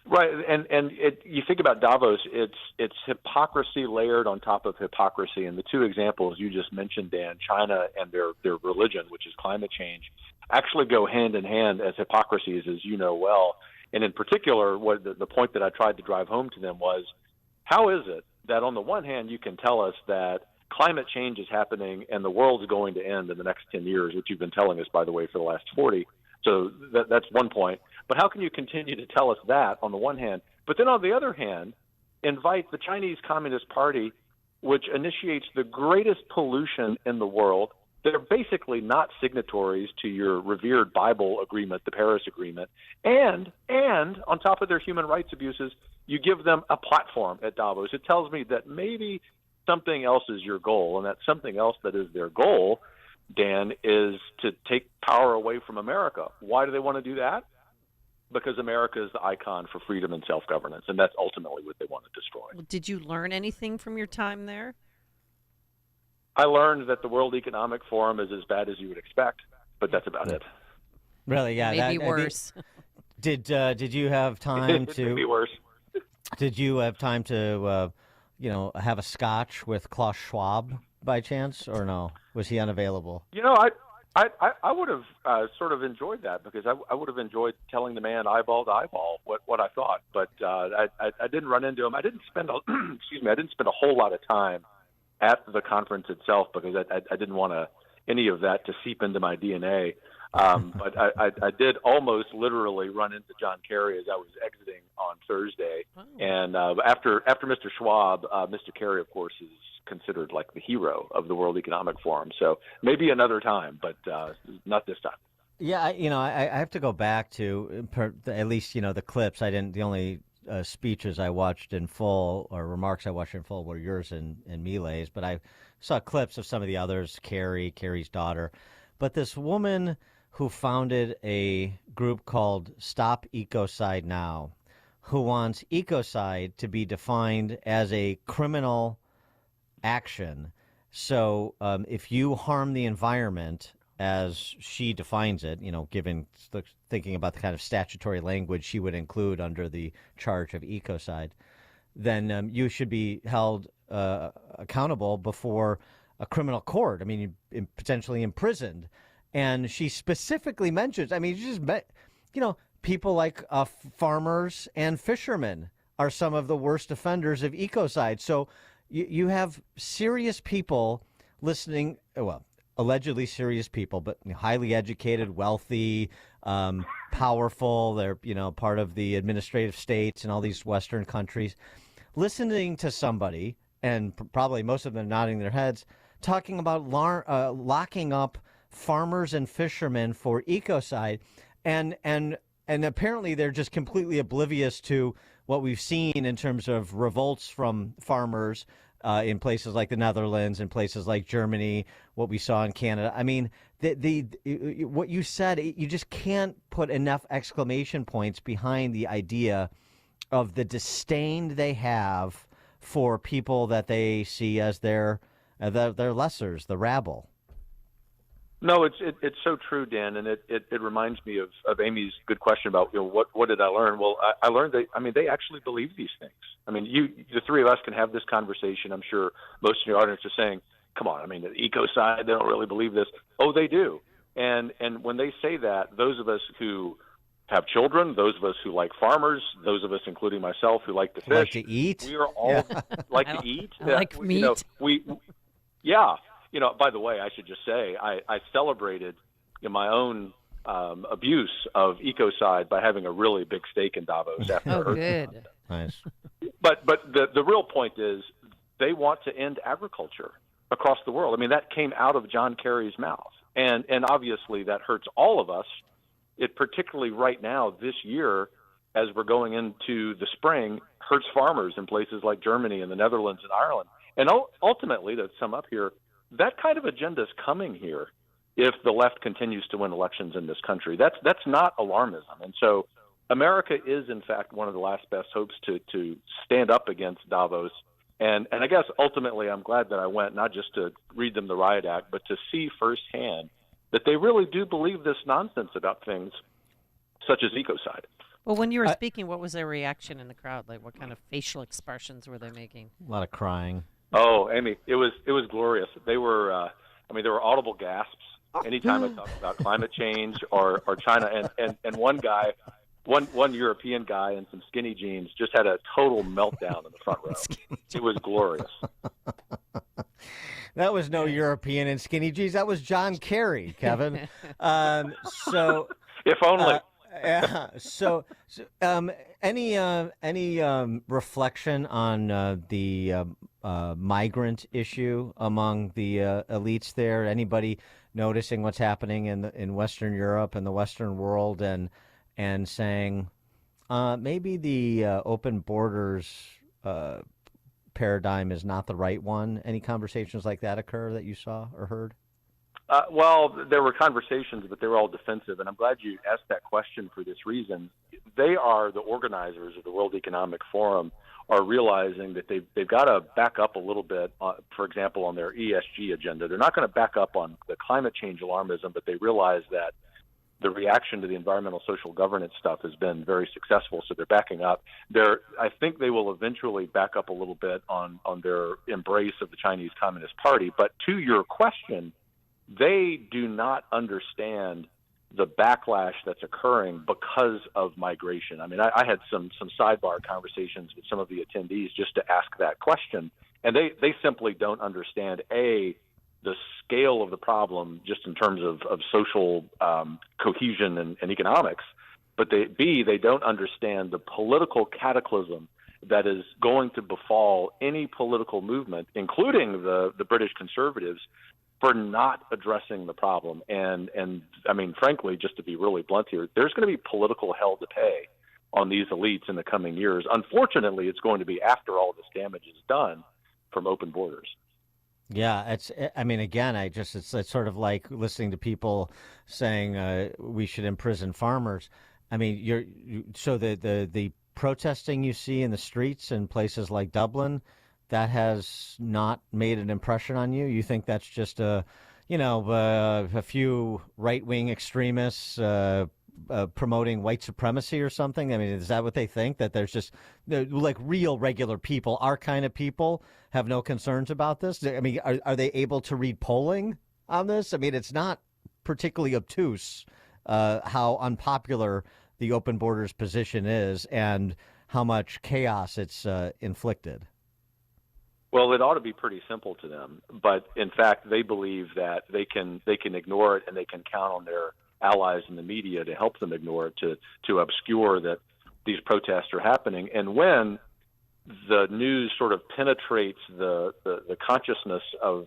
Right, and you think about Davos, it's hypocrisy layered on top of hypocrisy, and the two examples you just mentioned, Dan, China and their religion, which is climate change, actually go hand in hand as hypocrisies, as you know well. And in particular, what the point that I tried to drive home to them was, how is it that on the one hand you can tell us that climate change is happening and the world's going to end in the next 10 years, which you've been telling us, by the way, for the last 40. So that's one point. But how can you continue to tell us that on the one hand, but then on the other hand, invite the Chinese Communist Party, which initiates the greatest pollution in the world? They're basically not signatories to your revered Bible agreement, the Paris Agreement. And on top of their human rights abuses, you give them a platform at Davos. It tells me that maybe something else is your goal, and that something else that is their goal, Dan, is to take power away from America. Why do they want to do that? Because America is the icon for freedom and self-governance, and that's ultimately what they want to destroy. Well, did you learn anything from your time there? I learned that the World Economic Forum is as bad as you would expect, but that's about it. Really? Yeah. Maybe worse. Did you have time to? Maybe worse. Did you have time to, have a scotch with Klaus Schwab by chance, or no? Was he unavailable? I would have sort of enjoyed that, because I would have enjoyed telling the man eyeball to eyeball what I thought, but I didn't run into him. I didn't spend I didn't spend a whole lot of time at the conference itself, because I didn't want any of that to seep into my DNA. But I did almost literally run into John Kerry as I was exiting on Thursday. Oh. And after Mr. Schwab, Mr. Kerry, of course, is considered like the hero of the World Economic Forum. So maybe another time, but not this time. Yeah, I have to go back to at least the clips. The only speeches I watched in full, or remarks I watched in full, were yours and Milei's, but I saw clips of some of the others, Kerry's daughter. But this woman who founded a group called Stop Ecocide Now, who wants ecocide to be defined as a criminal action. So if you harm the environment, as she defines it, given thinking about the kind of statutory language she would include under the charge of ecocide, then you should be held accountable before a criminal court. I mean, potentially imprisoned. And she specifically mentions, people like farmers and fishermen are some of the worst offenders of ecocide. So you have serious people listening, allegedly serious people, but highly educated, wealthy, powerful. They're, part of the administrative states in all these Western countries, listening to somebody, and probably most of them nodding their heads, talking about locking up farmers and fishermen for ecocide. And apparently they're just completely oblivious to what we've seen in terms of revolts from farmers in places like the Netherlands and places like Germany, what we saw in Canada. I mean, what you said, you just can't put enough exclamation points behind the idea of the disdain they have for people that they see as their lessers, the rabble. No, it's so true, Dan, and it reminds me of Amy's good question about what did I learn? Well, I learned they actually believe these things. I mean, the three of us can have this conversation. I'm sure most of your audience are saying, "Come on, the ecocide, they don't really believe this." Oh, they do, and when they say that, those of us who have children, those of us who like farmers, those of us, including myself, who like to fish, like to eat, we are all like to eat, like meat. Yeah. By the way, I should just say I celebrated my own abuse of ecocide by having a really big steak in Davos after. Oh, good. Nice. But the real point is they want to end agriculture across the world. That came out of John Kerry's mouth, and obviously that hurts all of us. It particularly right now this year, as we're going into the spring, hurts farmers in places like Germany and the Netherlands and Ireland. And ultimately, to sum up here, that kind of agenda is coming here if the left continues to win elections in this country. That's not alarmism. And so America is, in fact, one of the last best hopes to stand up against Davos. And I guess ultimately I'm glad that I went, not just to read them the riot act, but to see firsthand that they really do believe this nonsense about things such as ecocide. Well, when you were speaking, what was their reaction in the crowd? Like, what kind of facial expressions were they making? A lot of crying. Oh, Amy, it was glorious. They were, there were audible gasps anytime I talk about climate change or China. And one guy, one European guy in some skinny jeans just had a total meltdown in the front row. It was glorious. That was no European in skinny jeans. That was John Kerry, Kevin. So if only. Any reflection on the migrant issue among the elites there? Anybody noticing what's happening in Western Europe and the Western world, and saying maybe the open borders paradigm is not the right one? Any conversations like that occur that you saw or heard? Well, there were conversations, but they were all defensive, and I'm glad you asked that question for this reason. They are the organizers of the World Economic Forum are realizing that they've got to back up a little bit, for example, on their ESG agenda. They're not going to back up on the climate change alarmism, but they realize that the reaction to the environmental social governance stuff has been very successful, so they're backing up. I think they will eventually back up a little bit on their embrace of the Chinese Communist Party. But to your question, they do not understand the backlash that's occurring because of migration. I mean, I had some sidebar conversations with some of the attendees just to ask that question, and they simply don't understand, A, the scale of the problem just in terms of social cohesion and economics, but they don't understand the political cataclysm that is going to befall any political movement, including the British Conservatives, for not addressing the problem. And I mean, frankly, just to be really blunt here, there's going to be political hell to pay on these elites in the coming years. Unfortunately, it's going to be after all this damage is done from open borders. Yeah, I mean, again, it's sort of like listening to people saying we should imprison farmers. I mean, so the protesting you see in the streets in places like Dublin, that has not made an impression on you? You think that's just a few right-wing extremists promoting white supremacy or something? I mean, is that what they think? That there's just like real regular people, our kind of people, have no concerns about this? I mean, are they able to read polling on this? I mean, it's not particularly obtuse how unpopular the open borders position is and how much chaos it's inflicted. Well, it ought to be pretty simple to them, but in fact, they believe that they can ignore it, and they can count on their allies in the media to help them ignore it, to obscure that these protests are happening. And when the news sort of penetrates the consciousness of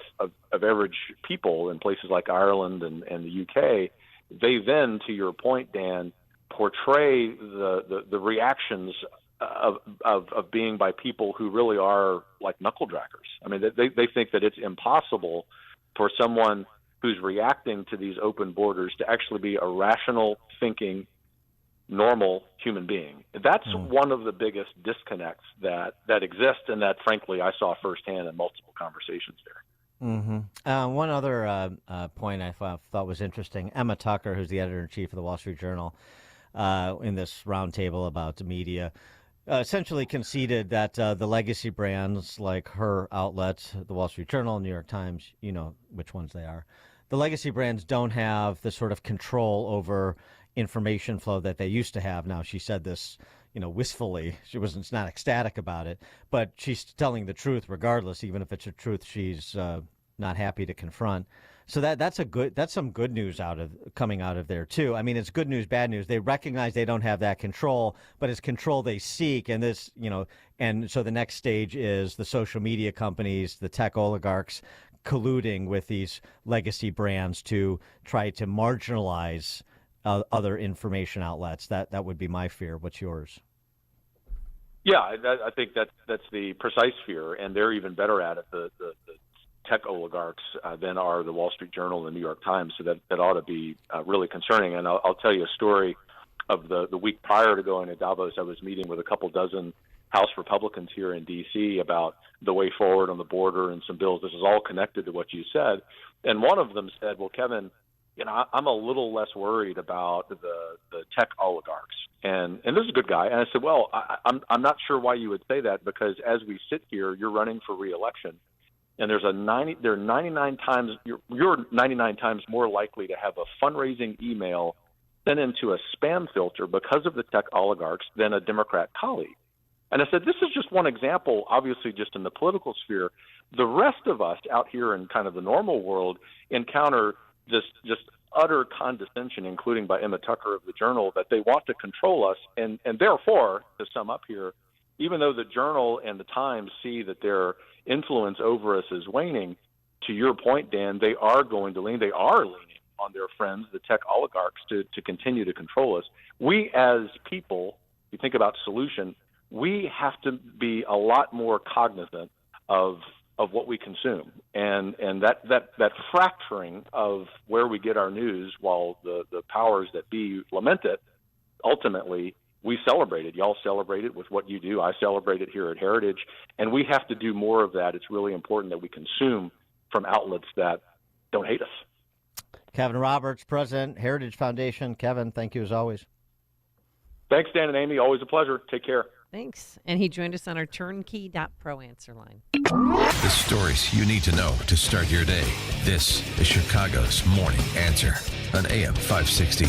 average people in places like Ireland and the UK, they then, to your point, Dan, portray the reactions of being by people who really are like knuckle draggers. I mean, they think that it's impossible for someone who's reacting to these open borders to actually be a rational, thinking, normal human being. That's one of the biggest disconnects that exists, and that, frankly, I saw firsthand in multiple conversations there. Mm-hmm. One other point I thought was interesting. Emma Tucker, who's the editor-in-chief of the Wall Street Journal, in this roundtable about the media, essentially conceded that the legacy brands like her outlet, the Wall Street Journal, New York Times, you know which ones they are, the legacy brands don't have the sort of control over information flow that they used to have. Now, she said this, wistfully. She's not ecstatic about it, but she's telling the truth regardless, even if it's a truth she's not happy to confront. So that's some good news coming out of there too. I mean, it's good news, bad news. They recognize they don't have that control, but it's control they seek. And and so the next stage is the social media companies, the tech oligarchs, colluding with these legacy brands to try to marginalize other information outlets. That would be my fear. What's yours? Yeah, I think that's the precise fear, and they're even better at it. The tech oligarchs than are the Wall Street Journal and the New York Times. So that ought to be really concerning. And I'll tell you a story of the week prior to going to Davos. I was meeting with a couple dozen House Republicans here in D.C. about the way forward on the border and some bills. This is all connected to what you said. And one of them said, well, Kevin, I'm a little less worried about the tech oligarchs. And this is a good guy. And I said, well, I'm not sure why you would say that, because as we sit here, you're running for re-election. and they're 99 times you're 99 times more likely to have a fundraising email sent into a spam filter because of the tech oligarchs than a Democrat colleague. And I said, this is just one example, obviously just in the political sphere. The rest of us out here in kind of the normal world encounter this just utter condescension, including by Emma Tucker of the Journal, that they want to control us. And therefore, to sum up here, even though the Journal and the Times see that their influence over us is waning, to your point, Dan, they are leaning on their friends, the tech oligarchs, to continue to control us. We as people, you think about solution, we have to be a lot more cognizant of what we consume, and that fracturing of where we get our news, while the powers that be lament it, ultimately we celebrate it. Y'all celebrate it with what you do. I celebrate it here at Heritage, and we have to do more of that. It's really important that we consume from outlets that don't hate us. Kevin Roberts, President, Heritage Foundation. Kevin, thank you as always. Thanks, Dan and Amy. Always a pleasure. Take care. Thanks. And he joined us on our turnkey.pro answer line. The stories you need to know to start your day. This is Chicago's Morning Answer on AM 560.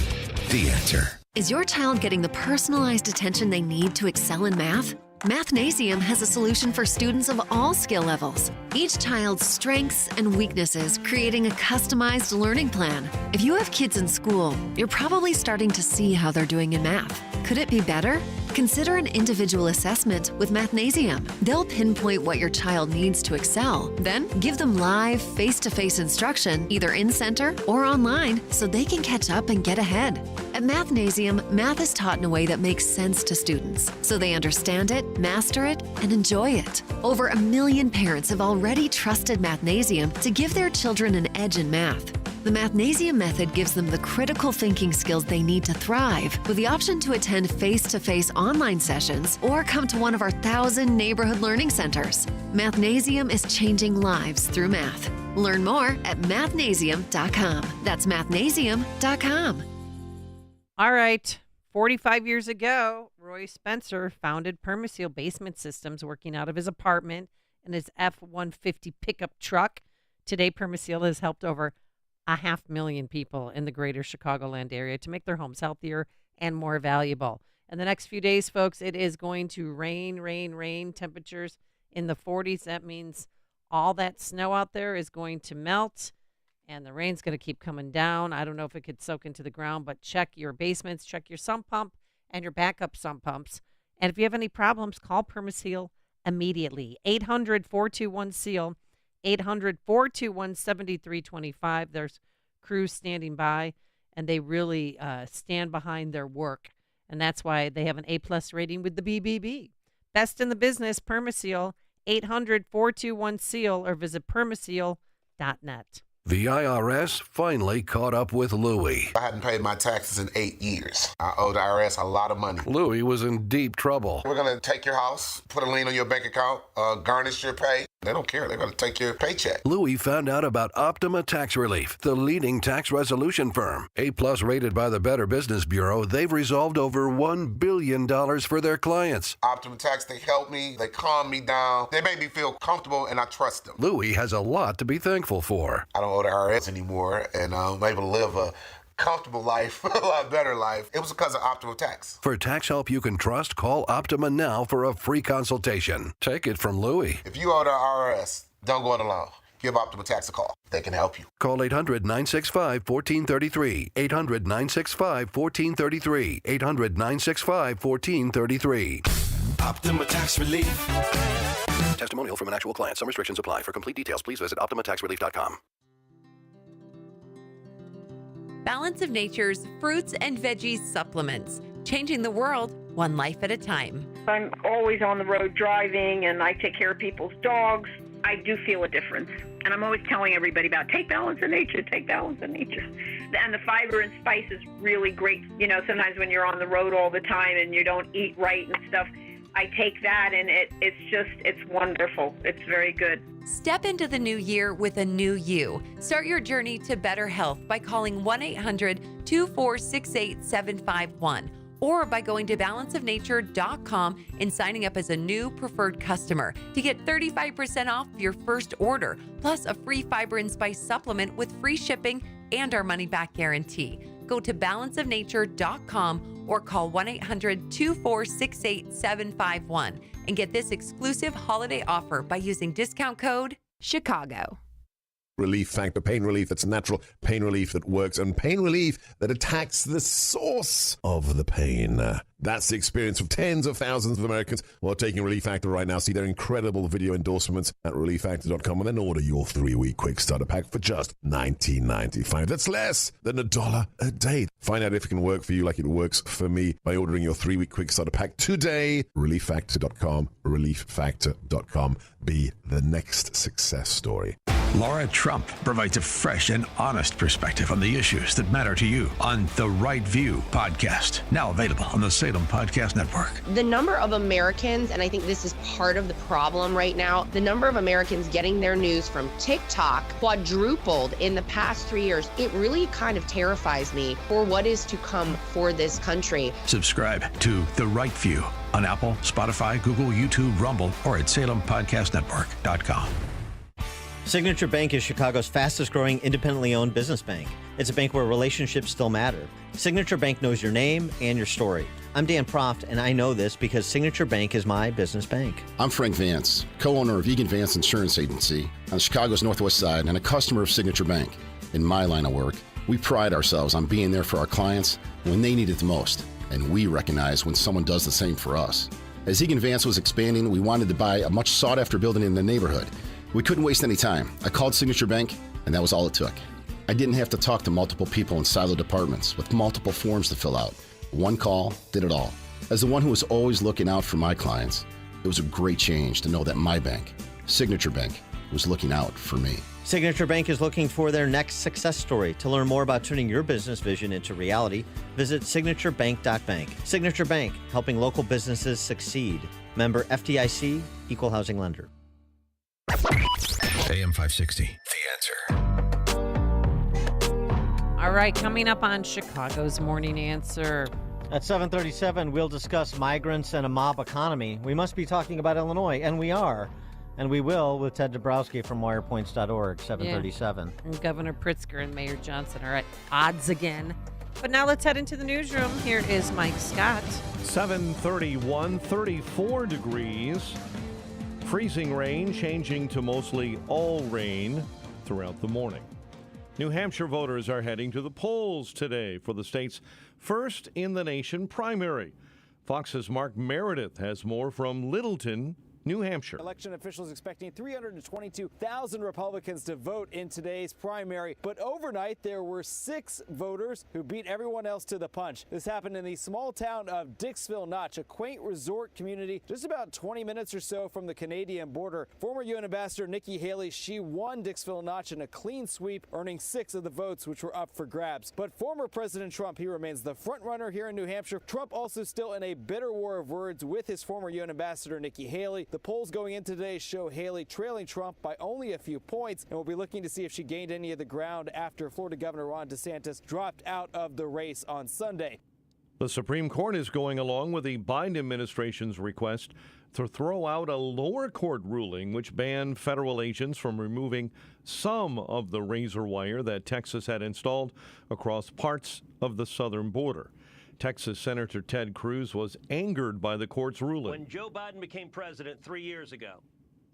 The Answer. Is your child getting the personalized attention they need to excel in math? Mathnasium has a solution for students of all skill levels. Each child's strengths and weaknesses, creating a customized learning plan. If you have kids in school, you're probably starting to see how they're doing in math. Could it be better? Consider an individual assessment with Mathnasium. They'll pinpoint what your child needs to excel, then give them live, face-to-face instruction, either in-center or online, so they can catch up and get ahead. At Mathnasium, math is taught in a way that makes sense to students, so they understand it, master it, and enjoy it. Over 1 million parents have already trusted Mathnasium to give their children an edge in math. The Mathnasium method gives them the critical thinking skills they need to thrive, with the option to attend face-to-face online sessions or come to one of our 1,000 neighborhood learning centers. Mathnasium is changing lives through math. Learn more at mathnasium.com. That's mathnasium.com. All right. 45 years ago, Roy Spencer founded Permaseal Basement Systems, working out of his apartment in his F-150 pickup truck. Today, Permaseal has helped over 500,000 people in the greater Chicagoland area to make their homes healthier and more valuable. In the next few days, folks, it is going to rain, temperatures in the 40s. That means all that snow out there is going to melt, and the rain's going to keep coming down. I don't know if it could soak into the ground, but check your basements, check your sump pump and your backup sump pumps. And if you have any problems, call Permaseal immediately. 800-421-SEAL. 800-421-7325. There's crews standing by, and they really stand behind their work. And that's why they have an A-plus rating with the BBB. Best in the business, Permaseal. 800-421-SEAL or visit permaseal.net. The IRS finally caught up with Louie. I hadn't paid my taxes in 8 years. I owe the IRS a lot of money. Louie was in deep trouble. We're going to take your house, put a lien on your bank account, garnish your pay. They don't care. They're going to take your paycheck. Louie found out about Optima Tax Relief, the leading tax resolution firm. A-plus rated by the Better Business Bureau, they've resolved over $1 billion for their clients. Optima Tax, they help me. They calm me down. They make me feel comfortable, and I trust them. Louie has a lot to be thankful for. I don't owe the IRS anymore, and I'm able to live a comfortable life, a lot better life. It was because of Optima Tax. For tax help you can trust, call Optima now for a free consultation. Take it from Louie. If you owe the IRS, don't go it alone. Give Optima Tax a call. They can help you. Call 800-965-1433. 800-965-1433. 800-965-1433. Optima Tax Relief. Testimonial from an actual client. Some restrictions apply. For complete details, please visit OptimaTaxRelief.com. Balance of Nature's fruits and veggies supplements, changing the world one life at a time. I'm always on the road driving, and I take care of people's dogs. I do feel a difference. And I'm always telling everybody about take Balance of Nature, take Balance of Nature. And the fiber and spice is really great. You know, sometimes when you're on the road all the time and you don't eat right and stuff, I take that, and it's wonderful. It's very good. Step into the new year with a new you. Start your journey to better health by calling 1-800-246-8751 or by going to balanceofnature.com and signing up as a new preferred customer to get 35% off your first order, plus a free fiber and spice supplement with free shipping and our money-back guarantee. Go to balanceofnature.com or call 1-800-246-8751 and get this exclusive holiday offer by using discount code CHICAGO. Relief Factor, pain relief that's natural, pain relief that works, and pain relief that attacks the source of the pain. That's the experience of tens of thousands of Americans who are taking Relief Factor right now. See their incredible video endorsements at relieffactor.com and then order your 3-week quick starter pack for just $19.95. That's less than $1 a day. Find out if it can work for you like it works for me by ordering your 3-week quick starter pack today. Relieffactor.com, relieffactor.com. Be the next success story. Laura Trump provides a fresh and honest perspective on the issues that matter to you on The Right View podcast. Now available on the Salem Podcast Network. The number of Americans, and I think this is part of the problem right now, the number of Americans getting their news from TikTok quadrupled in the past 3 years. It really kind of terrifies me for what is to come for this country. Subscribe to The Right View on Apple, Spotify, Google, YouTube, Rumble, or at SalemPodcastNetwork.com. Signature Bank is Chicago's fastest growing independently owned business bank. It's a bank where relationships still matter. Signature Bank knows your name and your story. I'm Dan Proft, and I know this because Signature Bank is my business bank. I'm Frank Vance, co-owner of Egan Vance Insurance Agency on Chicago's Northwest Side and a customer of Signature Bank. In my line of work, we pride ourselves on being there for our clients when they need it the most, and we recognize when someone does the same for us. As Egan Vance was expanding, we wanted to buy a much sought-after building in the neighborhood. We couldn't waste any time. I called Signature Bank, and that was all it took. I didn't have to talk to multiple people in siloed departments with multiple forms to fill out. One call did it all. As the one who was always looking out for my clients, it was a great change to know that my bank, Signature Bank, was looking out for me. Signature Bank is looking for their next success story. To learn more about turning your business vision into reality, visit signaturebank.bank. Signature Bank, helping local businesses succeed. Member FDIC, Equal Housing Lender. AM 560, The Answer. All right, coming up on Chicago's Morning Answer. At 7:37, we'll discuss migrants and a mob economy. We must be talking about Illinois, and we are. And we will with Ted Dabrowski from wirepoints.org, 7:37. Yeah. And Governor Pritzker and Mayor Johnson are at odds again. But now let's head into the newsroom. Here is Mike Scott. 7:31, 34 degrees. Freezing rain changing to mostly all rain throughout the morning. New Hampshire voters are heading to the polls today for the state's first in the nation primary. Fox's Mark Meredith has more from Littleton, New Hampshire. Election officials expecting 322,000 Republicans to vote in today's primary. But overnight, there were 6 voters who beat everyone else to the punch. This happened in the small town of Dixville Notch, a quaint resort community just about 20 minutes or so from the Canadian border. Former UN Ambassador Nikki Haley, she won Dixville Notch in a clean sweep, earning 6 of the votes, which were up for grabs. But former President Trump, he remains the front runner here in New Hampshire. Trump also still in a bitter war of words with his former UN Ambassador Nikki Haley. The polls going in today show Haley trailing Trump by only a few points, and we'll be looking to see if she gained any of the ground after Florida Governor Ron DeSantis dropped out of the race on Sunday. The Supreme Court is going along with the Biden administration's request to throw out a lower court ruling which banned federal agents from removing some of the razor wire that Texas had installed across parts of the southern border. Texas Senator Ted Cruz was angered by the court's ruling. When Joe Biden became president 3 years ago,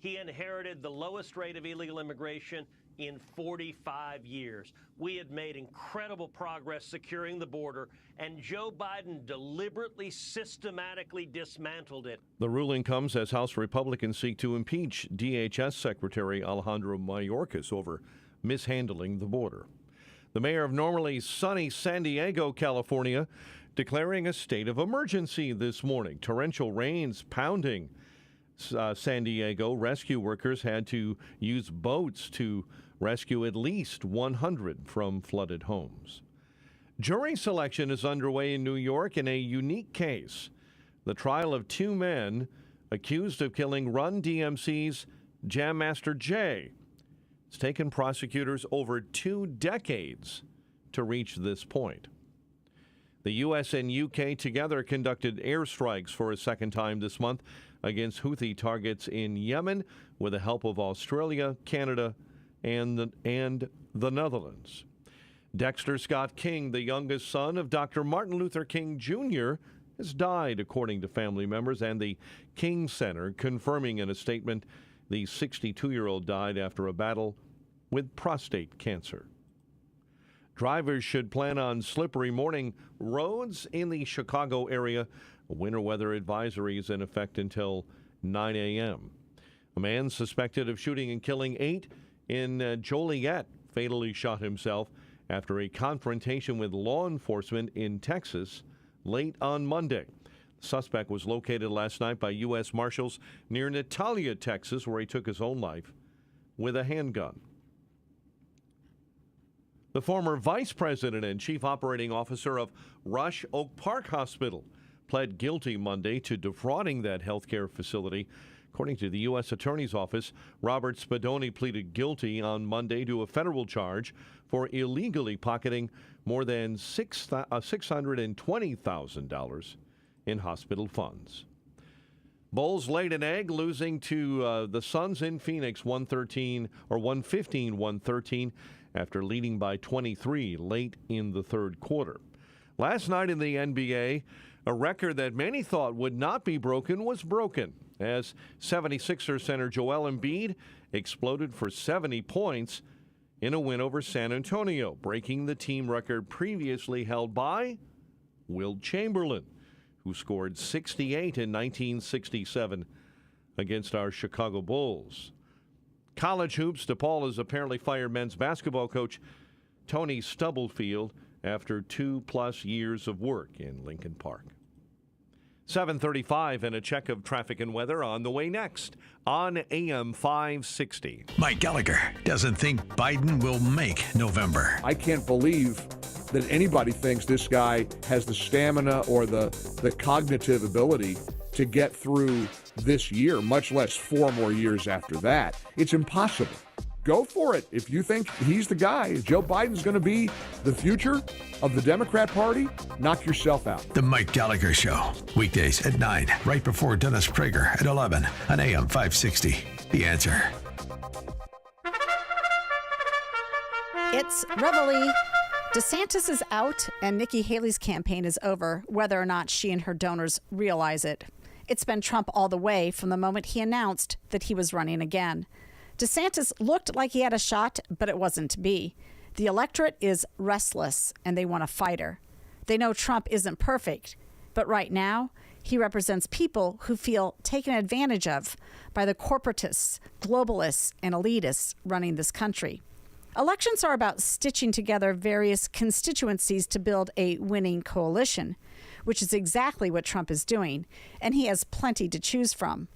he inherited the lowest rate of illegal immigration in 45 years. We had made incredible progress securing the border, and Joe Biden deliberately, systematically dismantled it. The ruling comes as House Republicans seek to impeach DHS Secretary Alejandro Mayorkas over mishandling the border. The mayor of normally sunny San Diego, California, declaring a state of emergency this morning. Torrential rains pounding San Diego. Rescue workers had to use boats to rescue at least 100 from flooded homes. Jury selection is underway in New York in a unique case. The trial of 2 men accused of killing Run DMC's Jam Master Jay. It's taken prosecutors over 2 decades to reach this point. The U.S. and U.K. together conducted airstrikes for a second time this month against Houthi targets in Yemen with the help of Australia, Canada, and the Netherlands. Dexter Scott King, the youngest son of Dr. Martin Luther King Jr., has died, according to family members and the King Center, confirming in a statement the 62-year-old died after a battle with prostate cancer. Drivers should plan on slippery morning roads in the Chicago area. A winter weather advisory is in effect until 9 a.m. A man suspected of shooting and killing 8 in Joliet fatally shot himself after a confrontation with law enforcement in Texas late on Monday. The suspect was located last night by U.S. Marshals near Natalia, Texas, where he took his own life with a handgun. The former vice president and chief operating officer of Rush Oak Park Hospital pled guilty Monday to defrauding that healthcare facility. According to the U.S. Attorney's Office, Robert Spadoni pleaded guilty on Monday to a federal charge for illegally pocketing more than $620,000 in hospital funds. Bulls laid an egg, losing to the Suns in Phoenix 115-113 after leading by 23 late in the third quarter. Last night in the NBA, a record that many thought would not be broken was broken as 76ers center Joel Embiid exploded for 70 points in a win over San Antonio, breaking the team record previously held by Wilt Chamberlain, who scored 68 in 1967 against our Chicago Bulls. College hoops, DePaul has apparently fired men's basketball coach Tony Stubblefield after 2+ years of work in Lincoln Park. 7:35 and a check of traffic and weather on the way next on AM 560. Mike Gallagher doesn't think Biden will make November. I can't believe that anybody thinks this guy has the stamina or the cognitive ability to get through this year, much less 4 more years after that. It's impossible. Go for it. If you think he's the guy, Joe Biden's going to be the future of the Democrat Party, knock yourself out. The Mike Gallagher Show, weekdays at 9, right before Dennis Prager at 11 on AM 560. The Answer. It's Reveille. DeSantis is out and Nikki Haley's campaign is over, whether or not she and her donors realize it. It's been Trump all the way from the moment he announced that he was running again. DeSantis looked like he had a shot, but it wasn't to be. The electorate is restless, and they want a fighter. They know Trump isn't perfect, but right now, he represents people who feel taken advantage of by the corporatists, globalists, and elitists running this country. Elections are about stitching together various constituencies to build a winning coalition, which is exactly what Trump is doing, and he has plenty to choose from.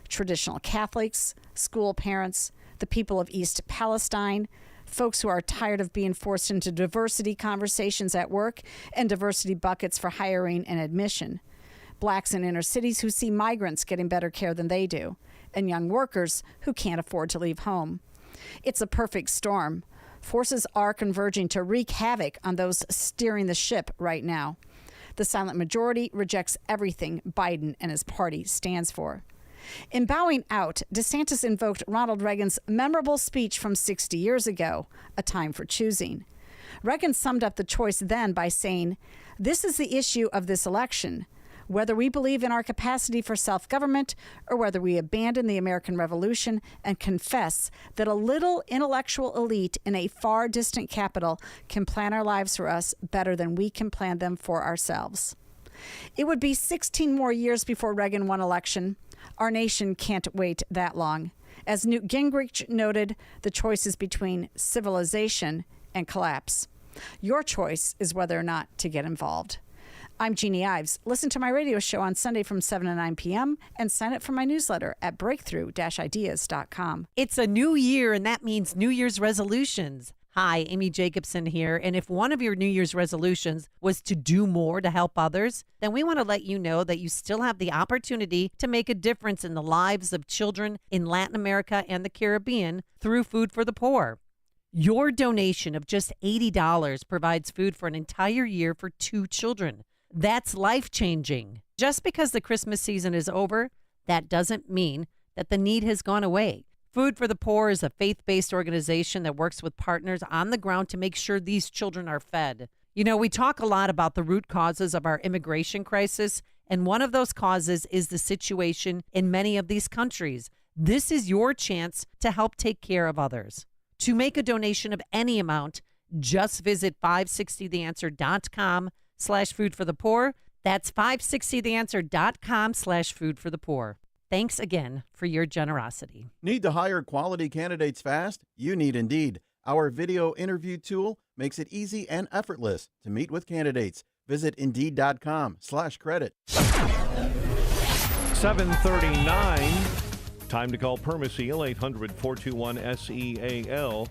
Traditional Catholics, school parents, the people of East Palestine, folks who are tired of being forced into diversity conversations at work and diversity buckets for hiring and admission, blacks in inner cities who see migrants getting better care than they do, and young workers who can't afford to leave home. It's a perfect storm. Forces are converging to wreak havoc on those steering the ship right now. The silent majority rejects everything Biden and his party stands for. In bowing out, DeSantis invoked Ronald Reagan's memorable speech from 60 years ago, A Time for Choosing. Reagan summed up the choice then by saying, "This is the issue of this election, whether we believe in our capacity for self-government or whether we abandon the American Revolution and confess that a little intellectual elite in a far distant capital can plan our lives for us better than we can plan them for ourselves." It would be 16 more years before Reagan won election. Our nation can't wait that long. As Newt Gingrich noted, the choice is between civilization and collapse. Your choice is whether or not to get involved. I'm Jeannie Ives. Listen to my radio show on Sunday from 7 to 9 p.m. and sign up for my newsletter at breakthrough-ideas.com. It's a new year, and that means New Year's resolutions. Hi, Amy Jacobson here, and if one of your New Year's resolutions was to do more to help others, then we want to let you know that you still have the opportunity to make a difference in the lives of children in Latin America and the Caribbean through Food for the Poor. Your donation of just $80 provides food for an entire year for 2 children. That's life-changing. Just because the Christmas season is over, that doesn't mean that the need has gone away. Food for the Poor is a faith-based organization that works with partners on the ground to make sure these children are fed. You know, we talk a lot about the root causes of our immigration crisis, and one of those causes is the situation in many of these countries. This is your chance to help take care of others. To make a donation of any amount, just visit 560theanswer.com/foodforthepoor. That's 560theanswer.com/foodforthepoor. Thanks again for your generosity. Need to hire quality candidates fast? You need Indeed. Our video interview tool makes it easy and effortless to meet with candidates. Visit Indeed.com/credit. 7:39. Time to call Permaseal, 800-421-SEAL.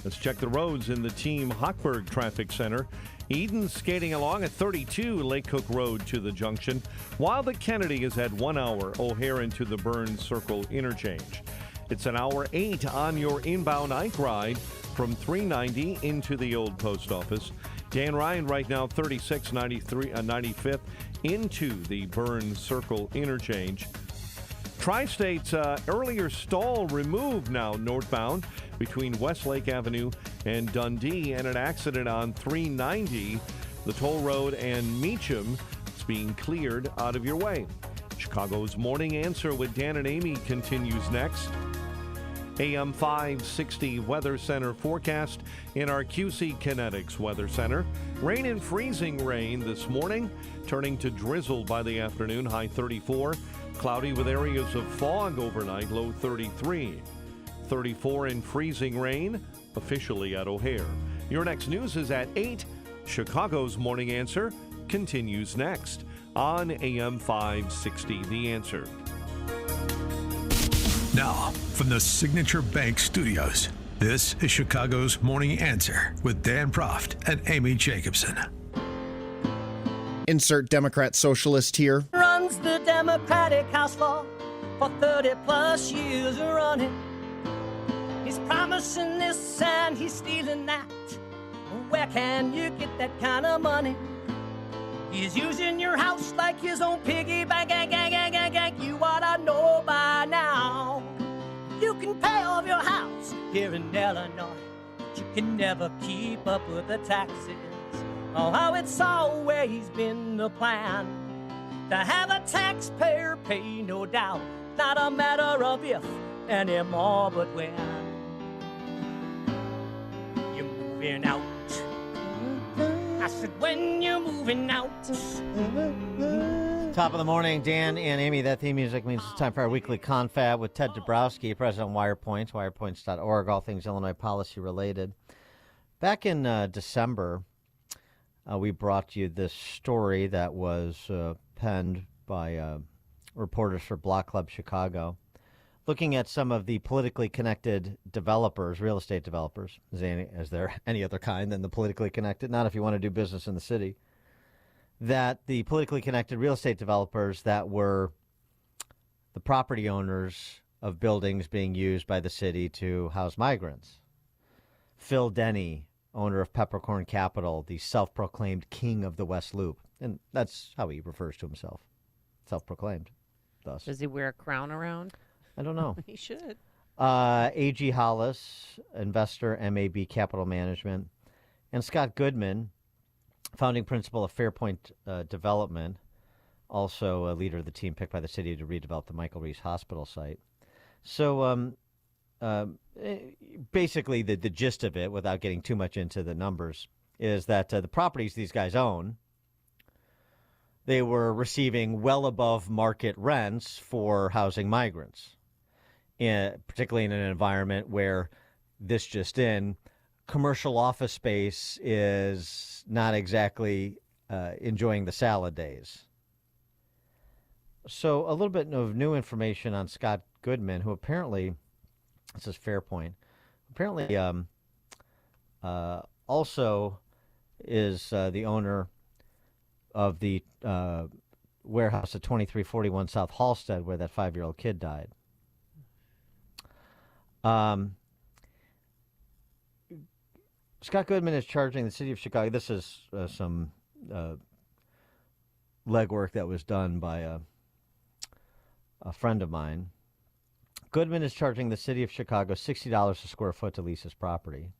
Let's check the roads in the Team Hochberg Traffic Center. Eden's skating along at 32 Lake Cook Road to the junction, while the Kennedy is at 1 hour O'Hare into the Burns Circle interchange. It's an hour 8 on your inbound Ike ride from 390 into the old post office. Dan Ryan right now 36 95th into the Burns Circle interchange. Tri-State's earlier stall removed now northbound between Westlake Avenue and Dundee, and an accident on 390, the toll road and Meacham is being cleared out of your way. Chicago's Morning Answer with Dan and Amy continues next. AM 560 Weather Center forecast in our QC Kinetics Weather Center. Rain and freezing rain this morning, turning to drizzle by the afternoon, high 34. Cloudy with areas of fog overnight, low 33. 34 in freezing rain, officially at O'Hare. Your next news is at 8. Chicago's Morning Answer continues next on AM 560 The Answer. Now, from the Signature Bank Studios, this is Chicago's Morning Answer with Dan Proft and Amy Jacobson. Insert Democrat socialist here. Runs the Democratic House for 30 plus years running. He's promising this and he's stealing that. Where can you get that kind of money? He's using your house like his own piggy bank. You ought to know by now. You can pay off your house here in Illinois, but you can never keep up with the taxes. Oh, how it's always been the plan to have a taxpayer pay, no doubt. Not a matter of if anymore, but when. You're moving out. I said, when you're moving out. Top of the morning, Dan and Amy. That theme music means it's time for our weekly confab with Ted Dabrowski, president of WirePoints, wirepoints.org, all things Illinois policy related. Back in December, we brought you this story that was penned by reporters for Block Club Chicago, looking at some of the politically connected developers, real estate developers. Is there any other kind than the politically connected? Not if you want to do business in the city. That the politically connected real estate developers that were the property owners of buildings being used by the city to house migrants. Phil Denny, owner of Peppercorn Capital, the self-proclaimed king of the West Loop. And that's how he refers to himself. Self-proclaimed, thus. Does he wear a crown around? I don't know. He should. A.G. Hollis, investor, MAB Capital Management. And Scott Goodman, founding principal of Fairpoint Development, also a leader of the team picked by the city to redevelop the Michael Reese Hospital site. So basically the gist of it, without getting too much into the numbers, is that the properties these guys own, they were receiving well above market rents for housing migrants, particularly in an environment where this just in, commercial office space is not exactly enjoying the salad days. So a little bit of new information on Scott Goodman, who apparently, this is Fairpoint, apparently also is the owner of the warehouse at 2341 South Halsted, where that 5-year-old kid died. Scott Goodman is charging the city of Chicago. This is some legwork that was done by a friend of mine. Goodman is charging the city of Chicago $60 a square foot to lease his property.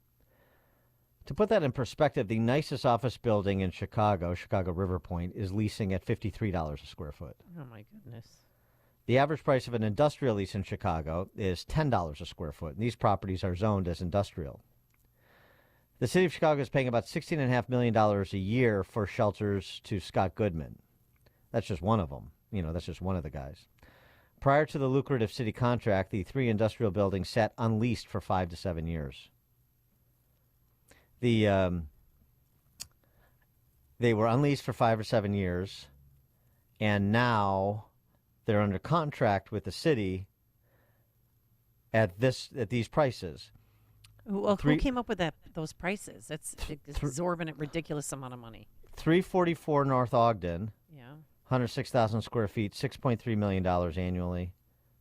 To put that in perspective, the nicest office building in Chicago, Chicago River Point, is leasing at $53 a square foot. Oh, my goodness. The average price of an industrial lease in Chicago is $10 a square foot, and these properties are zoned as industrial. The city of Chicago is paying about $16.5 million a year for shelters to Scott Goodman. That's just one of them. That's just one of the guys. Prior to the lucrative city contract, the 3 industrial buildings sat unleased for 5 to 7 years. They were unleased for 5 or 7 years, and now they're under contract with the city at these prices. Well, who came up with those prices? That's exorbitant, ridiculous amount of money. 344 North Ogden. Yeah. 106,000 square feet, $6.3 million annually,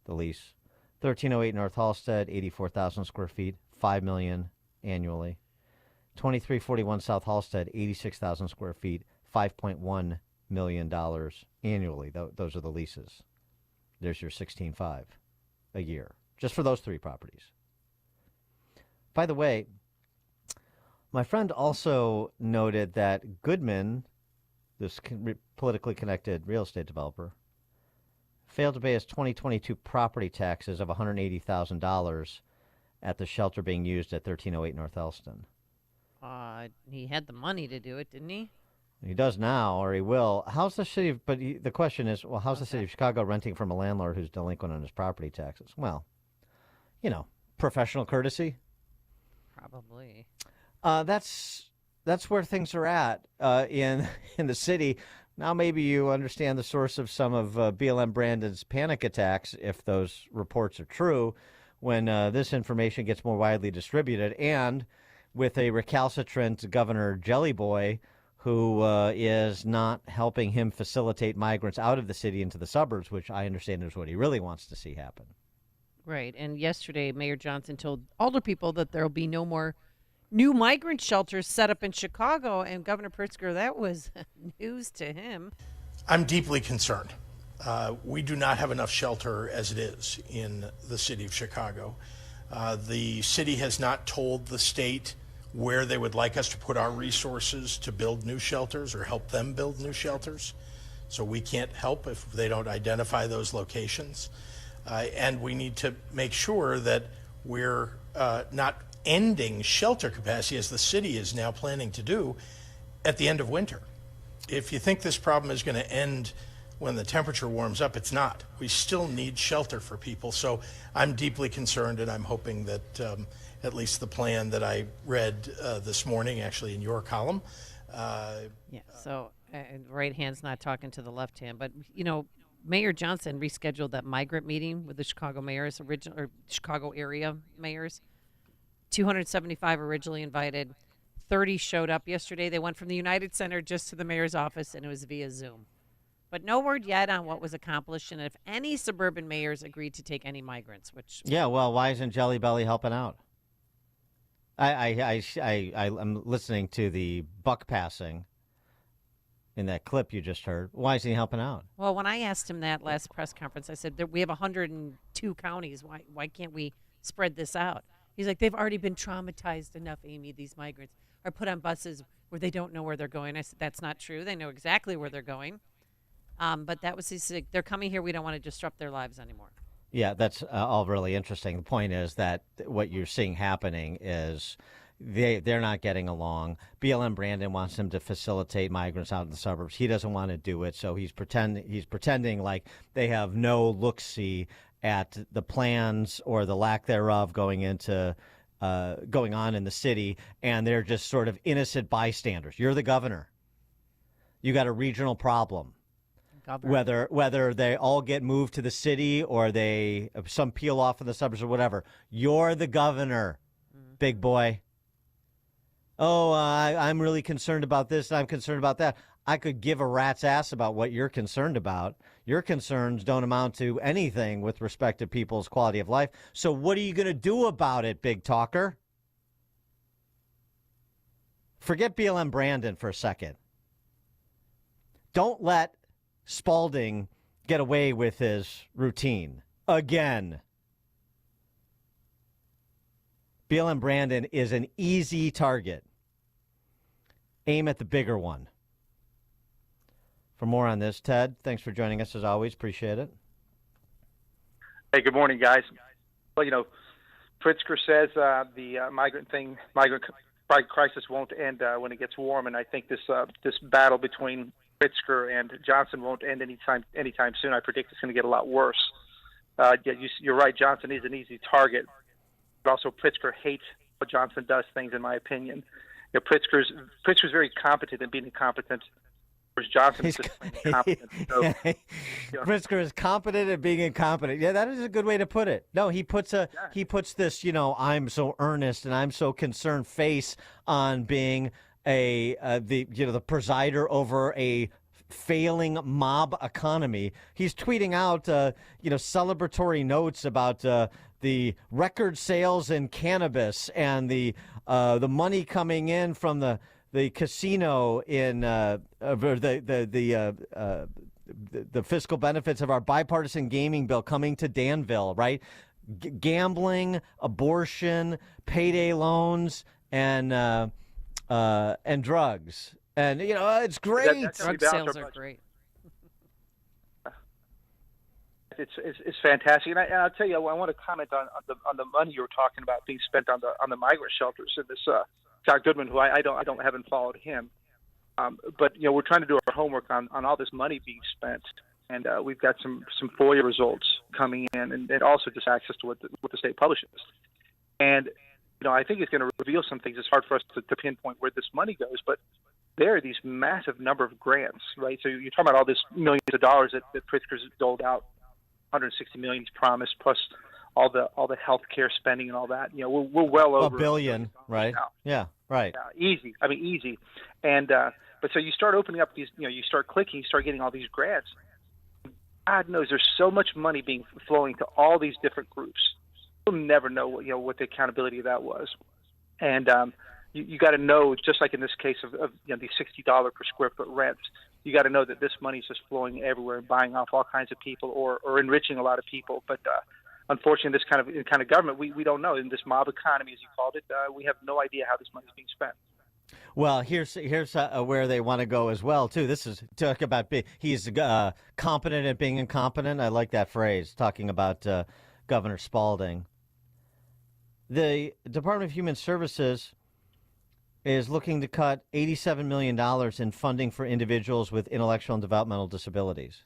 the lease. 1308 North Halsted, 84,000 square feet, $5 million annually. 2341 South Halsted, 86,000 square feet, $5.1 million annually. Those are the leases. There's your $16.5 a year, just for those 3 properties. By the way, my friend also noted that Goodman, this politically connected real estate developer, failed to pay his 2022 property taxes of $180,000 at the shelter being used at 1308 North Elston. He had the money to do it, didn't he? He does now, or he will. How's the city? The question is, well, how's the city of Chicago renting from a landlord who's delinquent on his property taxes? Well, professional courtesy. Probably. That's where things are at in the city. Now maybe you understand the source of some of BLM Brandon's panic attacks, if those reports are true, when this information gets more widely distributed, and with a recalcitrant Governor Jellyboy who is not helping him facilitate migrants out of the city into the suburbs, which I understand is what he really wants to see happen. Right. And yesterday, Mayor Johnson told older people that there will be no more new migrant shelters set up in Chicago. And Governor Pritzker, that was news to him. I'm deeply concerned. We do not have enough shelter as it is in the city of Chicago. The city has not told the state where they would like us to put our resources to build new shelters or help them build new shelters. So we can't help if they don't identify those locations. And we need to make sure that we're not ending shelter capacity, as the city is now planning to do, at the end of winter. If you think this problem is going to end when the temperature warms up, it's not. We still need shelter for people. So I'm deeply concerned, and I'm hoping that at least the plan that I read this morning, actually in your column. So right hand's not talking to the left hand. But, Mayor Johnson rescheduled that migrant meeting with the Chicago mayors, Chicago area mayors. 275 originally invited. 30 showed up yesterday. They went from the United Center just to the mayor's office, and it was via Zoom. But no word yet on what was accomplished and if any suburban mayors agreed to take any migrants. Yeah, well, why isn't Jelly Belly helping out? I'm listening to the buck passing in that clip you just heard. Why isn't he helping out? Well, when I asked him that last press conference, I said, we have 102 counties. Why can't we spread this out? He's like, they've already been traumatized enough, Amy, these migrants, are put on buses where they don't know where they're going. I said, that's not true. They know exactly where they're going. But that was his, they're coming here. We don't want to disrupt their lives anymore. Yeah, that's all really interesting. The point is that what you're seeing happening is they're not getting along. BLM Brandon wants them to facilitate migrants out in the suburbs. He doesn't want to do it, so he's pretending like they have no look-see at the plans or the lack thereof going on in the city, and they're just sort of innocent bystanders. You're the governor. You got a regional problem. Whether they all get moved to the city or some peel off in the suburbs or whatever, you're the governor, big boy. Oh, I'm really concerned about this and I'm concerned about that. I could give a rat's ass about what you're concerned about. Your concerns don't amount to anything with respect to people's quality of life. So what are you going to do about it, big talker? Forget BLM Brandon for a second. Don't let Spalding get away with his routine again. BLM Brandon is an easy target. Aim at the bigger one. For more on this, Ted, thanks for joining us as always. Appreciate it. Hey, good morning, guys. Well, Pritzker says the migrant crisis won't end when it gets warm, and I think this battle between Pritzker and Johnson won't end anytime soon. I predict it's going to get a lot worse. You're right. Johnson is an easy target, but also Pritzker hates how Johnson does things, in my opinion. Pritzker's very competent in being incompetent. Whereas Johnson is just incompetent. So, Pritzker is competent at being incompetent. Yeah, that is a good way to put it. No, he puts this, I'm so earnest and I'm so concerned face on being the presider over a failing mob economy. He's tweeting out celebratory notes about the record sales in cannabis and the money coming in from the casino in the fiscal benefits of our bipartisan gaming bill coming to Danville, right? Gambling, abortion, payday loans, and drugs. And it's great. Drug sales are great. It's fantastic, and I'll tell you, I want to comment on the money you were talking about being spent on the migrant shelters. And this Scott Goodman, who I haven't followed him, but we're trying to do our homework on all this money being spent, and we've got some FOIA results coming in, and also just access to what the state publishes, and I think it's going to reveal some things. It's hard for us to pinpoint where this money goes, but there are these massive number of grants, right? So you're talking about all this millions of dollars that Pritzker's doled out. 160 million he's promised, plus all the health care spending and all that. We're well over $1 billion, right? Now. Yeah, right. Yeah, easy. I mean, easy. And but so you start opening up these, you start clicking, you start getting all these grants. God knows there's so much money flowing to all these different groups. We'll never know what the accountability of that was. And you got to know, just like in this case of these $60 per square foot rents, you got to know that this money is just flowing everywhere and buying off all kinds of people or enriching a lot of people. But unfortunately, this kind of government, we don't know. In this mob economy, as you called it, we have no idea how this money is being spent. Well, here's where they want to go as well, too. This is talk about he's competent at being incompetent. I like that phrase, talking about Governor Spalding. The Department of Human Services is looking to cut $87 million in funding for individuals with intellectual and developmental disabilities.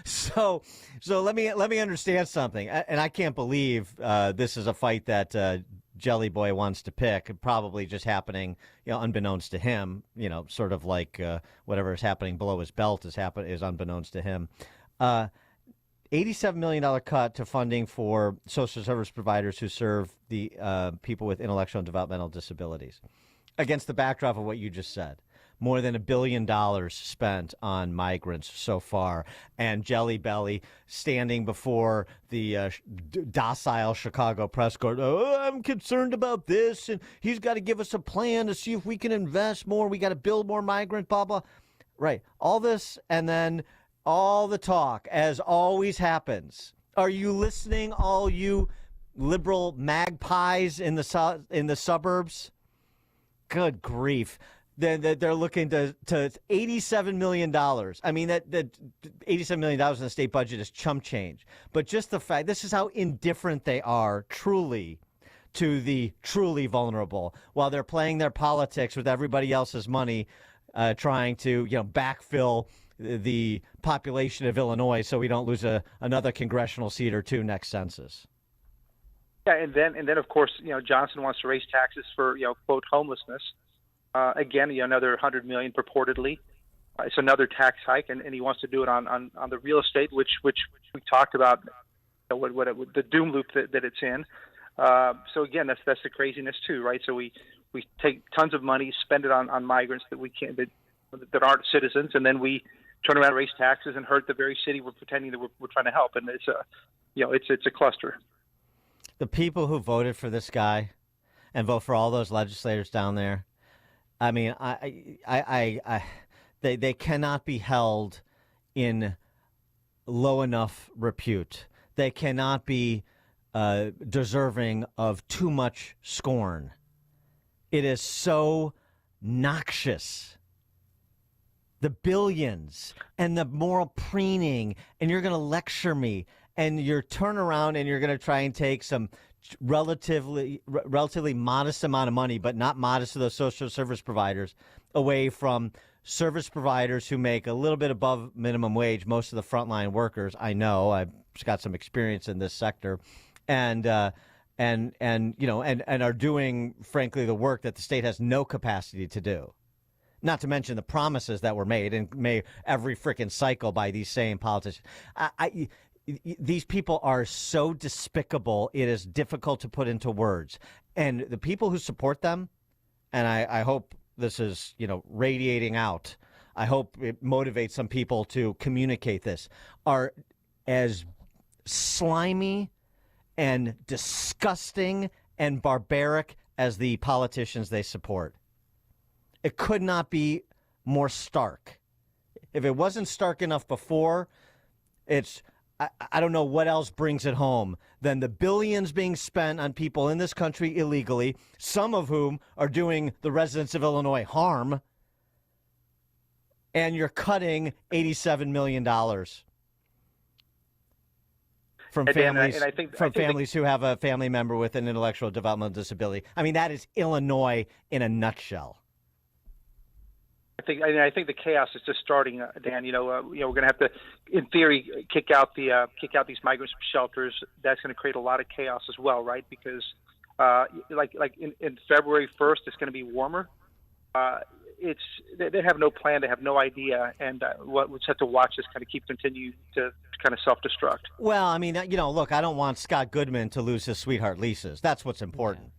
So let me understand something, and I can't believe this is a fight that Jelly Boy wants to pick. Probably just happening, unbeknownst to him. Sort of like whatever is happening below his belt is unbeknownst to him. $87 million cut to funding for social service providers who serve the people with intellectual and developmental disabilities, against the backdrop of what you just said. More than $1 billion spent on migrants so far, and Jelly Belly standing before the docile Chicago press corps. Oh, I'm concerned about this, and he's got to give us a plan to see if we can invest more. We got to build more migrant, blah, blah. Right. All this, and then all the talk, as always happens. Are you listening, all you liberal magpies in the suburbs? Good grief. They're looking to $87 million. I mean, that $87 million in the state budget is chump change. But just the fact, this is how indifferent they are, truly, to the truly vulnerable, while they're playing their politics with everybody else's money, trying to backfill the population of Illinois so we don't lose another congressional seat or two next census. Yeah, and then of course, Johnson wants to raise taxes for, quote, homelessness. Again, another $100 million purportedly. It's another tax hike, and he wants to do it on the real estate, which we talked about, the doom loop that it's in. So again, that's the craziness too, right? So we take tons of money, spend it on migrants that aren't citizens, and then we turn around and raise taxes and hurt the very city we're pretending that we're trying to help. And it's a cluster. The people who voted for this guy and vote for all those legislators down there, I mean, they cannot be held in low enough repute. They cannot be deserving of too much scorn. It is so noxious. The billions and the moral preening, and you're going to lecture me, and you're turn around and you're going to try and take some relatively modest amount of money, but not modest to those social service providers, away from service providers who make a little bit above minimum wage. Most of the frontline workers, I know, I've got some experience in this sector, and are doing, frankly, the work that the state has no capacity to do. Not to mention the promises that were made every freaking cycle by these same politicians. These people are so despicable, it is difficult to put into words. And the people who support them, and I hope this is, radiating out, I hope it motivates some people to communicate this, are as slimy and disgusting and barbaric as the politicians they support. It could not be more stark. If it wasn't stark enough before, I don't know what else brings it home than the billions being spent on people in this country illegally, some of whom are doing the residents of Illinois harm, and you're cutting $87 million from families who have a family member with an intellectual developmental disability. I mean, that is Illinois in a nutshell. I think the chaos is just starting, Dan. We're going to have to, in theory, kick out these migrant shelters. That's going to create a lot of chaos as well, right? Because, in February 1st, it's going to be warmer. They have no plan. They have no idea, and we'll just have to watch this kind of continue to kind of self-destruct. Well, I mean, look, I don't want Scott Goodman to lose his sweetheart leases. That's what's important. Yeah.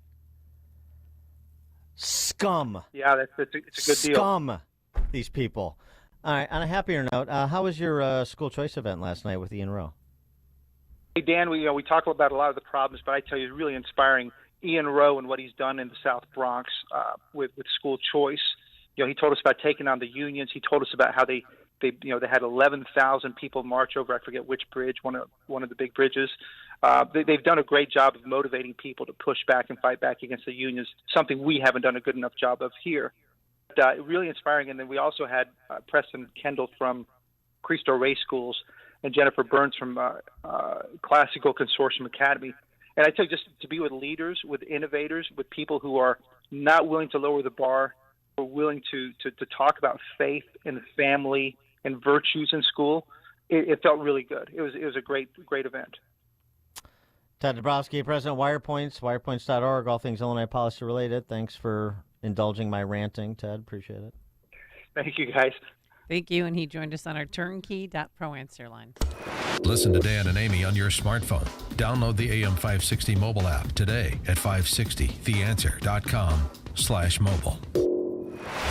Scum. Yeah, it's a good deal. Scum. These people. All right. On a happier note, how was your school choice event last night with Ian Rowe? Hey, Dan, we talk about a lot of the problems, but I tell you, it's really inspiring. Ian Rowe and what he's done in the South Bronx with school choice. He told us about taking on the unions. He told us about how they had 11,000 people march over, I forget which bridge, one of the big bridges. They've done a great job of motivating people to push back and fight back against the unions, something we haven't done a good enough job of here. Really inspiring. And then we also had Preston Kendall from Cristo Ray Schools and Jennifer Burns from Classical Consortium Academy. And I tell you, just to be with leaders, with innovators, with people who are not willing to lower the bar, who are willing to talk about faith and family and virtues in school, it felt really good. It was a great event. Ted Dabrowski, President of WirePoints, wirepoints.org, all things Illinois policy related. Thanks for indulging my ranting, Ted. Appreciate it. Thank you, guys. Thank you. And he joined us on our turnkey.pro answer line. Listen to Dan and Amy on your smartphone. Download the AM 560 mobile app today at 560theanswer.com/mobile.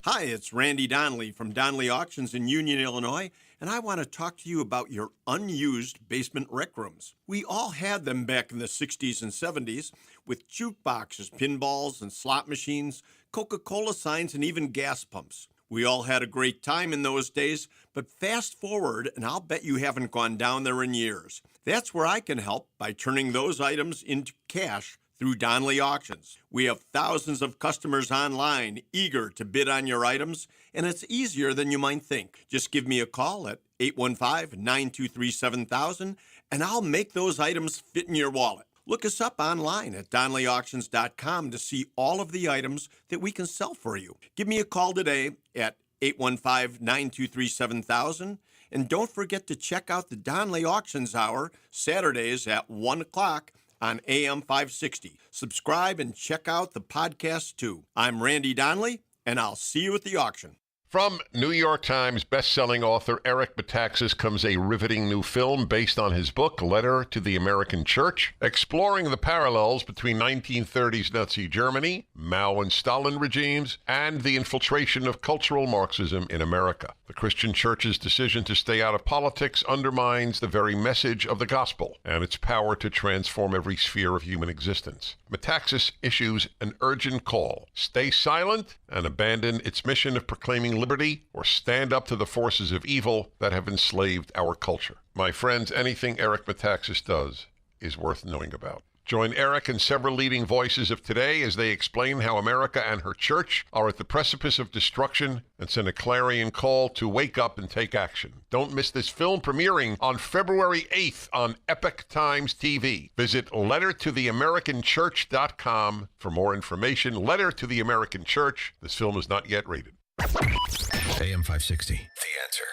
Hi, it's Randy Donnelly from Donnelly Auctions in Union, Illinois, and I want to talk to you about your unused basement rec rooms. We all had them back in the 60s and 70s with jukeboxes, pinballs, and slot machines, Coca-Cola signs, and even gas pumps. We all had a great time in those days, but fast forward, and I'll bet you haven't gone down there in years. That's where I can help by turning those items into cash through Donnelly Auctions. We have thousands of customers online eager to bid on your items, and it's easier than you might think. Just give me a call at 815-923-7000, and I'll make those items fit in your wallet. Look us up online at DonnellyAuctions.com to see all of the items that we can sell for you. Give me a call today at 815-923-7000. And don't forget to check out the Donnelly Auctions Hour, Saturdays at 1 o'clock on AM 560. Subscribe and check out the podcast too. I'm Randy Donnelly, and I'll see you at the auction. From New York Times bestselling author Eric Metaxas comes a riveting new film based on his book, Letter to the American Church, exploring the parallels between 1930s Nazi Germany, Mao and Stalin regimes, and the infiltration of cultural Marxism in America. The Christian Church's decision to stay out of politics undermines the very message of the gospel and its power to transform every sphere of human existence. Metaxas issues an urgent call: stay silent and abandon its mission of proclaiming liberty or stand up to the forces of evil that have enslaved our culture. My friends, anything Eric Metaxas does is worth knowing about. Join Eric and several leading voices of today as they explain how America and her church are at the precipice of destruction and send a clarion call to wake up and take action. Don't miss this film premiering on February 8th on Epoch Times TV. Visit lettertotheamericanchurch.com for more information. Letter to the American Church. This film is not yet rated. AM 560, The Answer.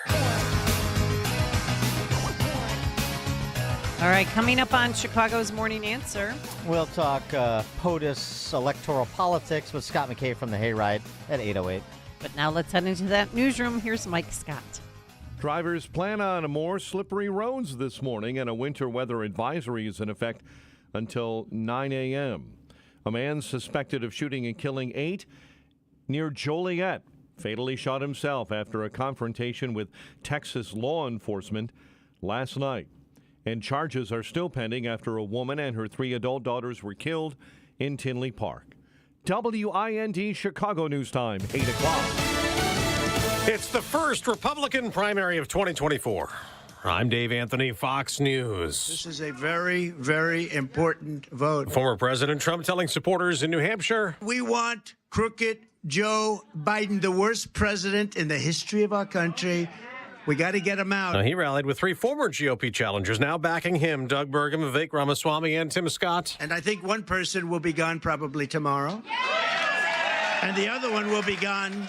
All right, coming up on Chicago's Morning Answer. We'll talk POTUS electoral politics with Scott McKay from the Hayride at 8:08. But now let's head into that newsroom. Here's Mike Scott. Drivers plan on more slippery roads this morning, and a winter weather advisory is in effect until 9 a.m. A man suspected of shooting and killing 8 near Joliet fatally shot himself after a confrontation with Texas law enforcement last night. And charges are still pending after a woman and her 3 adult daughters were killed in Tinley Park. WIND Chicago News Time, 8 o'clock. It's the first Republican primary of 2024. I'm Dave Anthony, Fox News. This is a very, very important vote. Former President Trump telling supporters in New Hampshire, we want crooked Joe Biden, the worst president in the history of our country. We got to get him out. He rallied with 3 former GOP challengers now backing him, Doug Burgum, Vivek Ramaswamy, and Tim Scott. And I think one person will be gone probably tomorrow. And the other one will be gone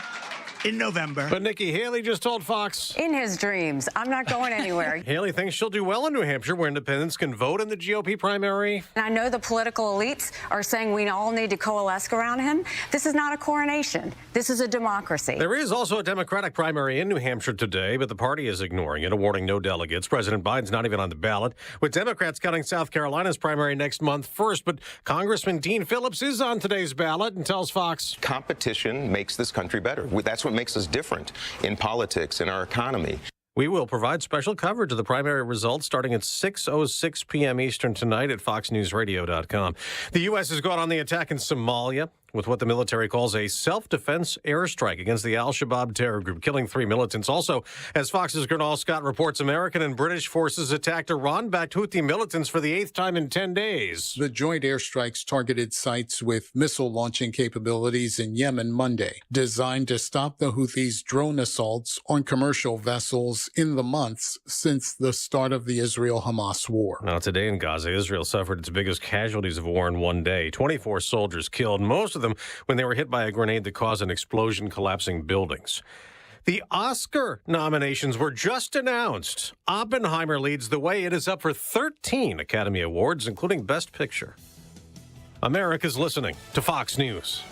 in November. But Nikki Haley just told Fox, in his dreams, I'm not going anywhere. Haley thinks she'll do well in New Hampshire, where independents can vote in the GOP primary. And I know the political elites are saying we all need to coalesce around him. This is not a coronation. This is a democracy. There is also a Democratic primary in New Hampshire today, but the party is ignoring it, awarding no delegates. President Biden's not even on the ballot, with Democrats counting South Carolina's primary next month first. But Congressman Dean Phillips is on today's ballot and tells Fox, competition makes this country better. That's what makes us different in politics, in our economy. We will provide special coverage of the primary results starting at 6:06 p.m. Eastern tonight at foxnewsradio.com. The U.S. has gone on the attack in Somalia with what the military calls a self-defense airstrike against the al-Shabaab terror group, killing 3 militants. Also, as Fox's Gernal Scott reports, American and British forces attacked Iran-backed Houthi militants for the 8th time in 10 days. The joint airstrikes targeted sites with missile launching capabilities in Yemen Monday, designed to stop the Houthis' drone assaults on commercial vessels in the months since the start of the Israel-Hamas war. Now, today in Gaza, Israel suffered its biggest casualties of war in one day. 24 soldiers killed, most of them when they were hit by a grenade that caused an explosion, collapsing buildings. The Oscar nominations were just announced. Oppenheimer leads the way. It is up for 13 Academy Awards, including Best Picture. America's listening to Fox News.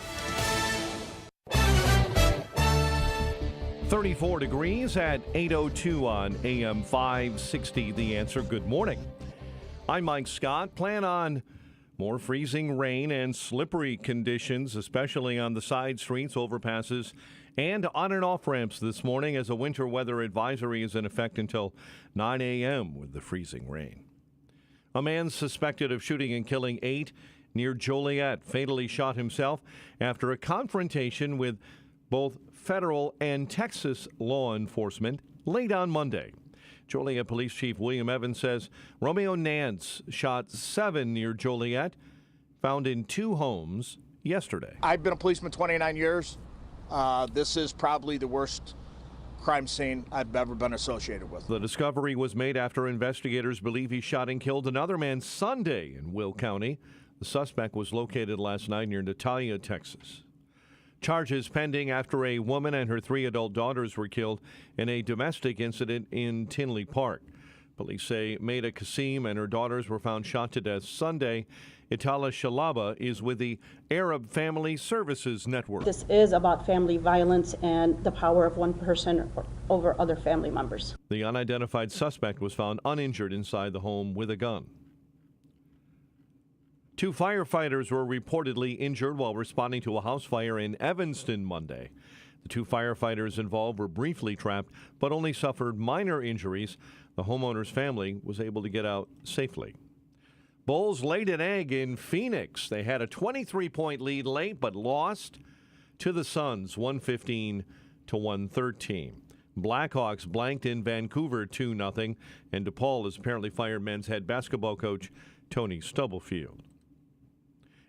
34 degrees at 8:02 on AM 560. The Answer. Good morning. I'm Mike Scott. Plan on more freezing rain and slippery conditions, especially on the side streets, overpasses, and on and off ramps this morning as a winter weather advisory is in effect until 9 a.m. with the freezing rain. A man suspected of shooting and killing 8 near Joliet fatally shot himself after a confrontation with both federal and Texas law enforcement late on Monday. Joliet Police Chief William Evans says Romeo Nance shot 7 near Joliet, found in 2 homes yesterday. I've been a policeman 29 years. This is probably the worst crime scene I've ever been associated with. The discovery was made after investigators believe he shot and killed another man Sunday in Will County. The suspect was located last night near Natalia, Texas. Charges pending after a woman and her 3 adult daughters were killed in a domestic incident in Tinley Park. Police say Maida Kasim and her daughters were found shot to death Sunday. Itala Shalaba is with the Arab Family Services Network. This is about family violence and the power of one person over other family members. The unidentified suspect was found uninjured inside the home with a gun. 2 firefighters were reportedly injured while responding to a house fire in Evanston Monday. The 2 firefighters involved were briefly trapped, but only suffered minor injuries. The homeowner's family was able to get out safely. Bulls laid an egg in Phoenix. They had a 23-point lead late, but lost to the Suns, 115-104. to 113. Blackhawks blanked in Vancouver 2-0, and DePaul has apparently fired men's head basketball coach Tony Stubblefield.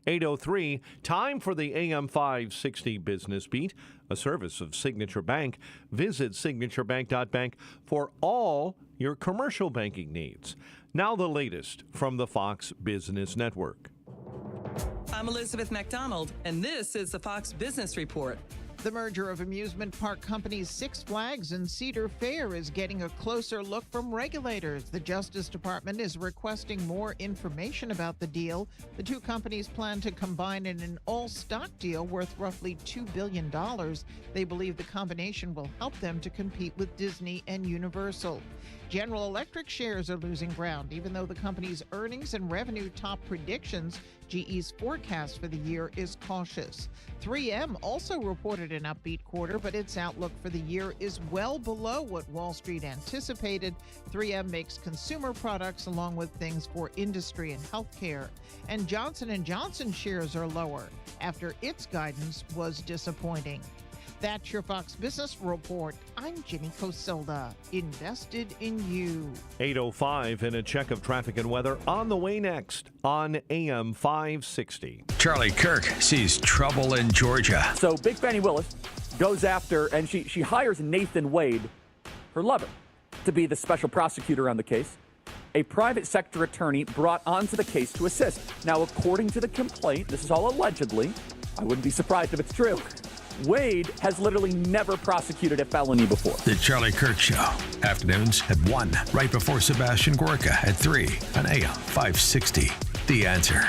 8:03, time for the AM 560 Business Beat, a service of Signature Bank. Visit signaturebank.bank for all your commercial banking needs. Now the latest from the Fox Business Network. I'm Elizabeth MacDonald, and this is the Fox Business Report. The merger of amusement park companies Six Flags and Cedar Fair is getting a closer look from regulators. The Justice Department is requesting more information about the deal. The two companies plan to combine in an all-stock deal worth roughly $2 billion. They believe the combination will help them to compete with Disney and Universal. General Electric shares are losing ground, even though the company's earnings and revenue top predictions. GE's forecast for the year is cautious. 3M also reported an upbeat quarter, but its outlook for the year is well below what Wall Street anticipated. 3M makes consumer products along with things for industry and healthcare. And Johnson & Johnson shares are lower after its guidance was disappointing. That's your Fox Business Report. I'm Jenny Coselda, invested in you. 8:05 and a check of traffic and weather on the way next on AM 560. Charlie Kirk sees trouble in Georgia. So Big Fani Willis goes after, and she hires Nathan Wade, her lover, to be the special prosecutor on the case. A private sector attorney brought onto the case to assist. Now, according to the complaint, this is all allegedly, I wouldn't be surprised if it's true, Wade has literally never prosecuted a felony before. The Charlie Kirk Show. Afternoons at 1, right before Sebastian Gorka at 3 on AM 560. The Answer.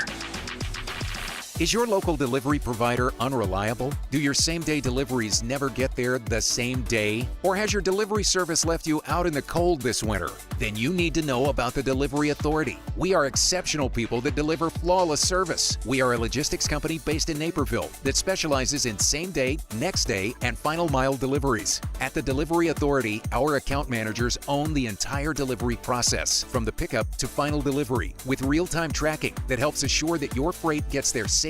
Is your local delivery provider unreliable? Do your same-day deliveries never get there the same day? Or has your delivery service left you out in the cold this winter? Then you need to know about the Delivery Authority. We are exceptional people that deliver flawless service. We are a logistics company based in Naperville that specializes in same-day, next-day, and final-mile deliveries. At the Delivery Authority, our account managers own the entire delivery process, from the pickup to final delivery, with real-time tracking that helps assure that your freight gets there safely,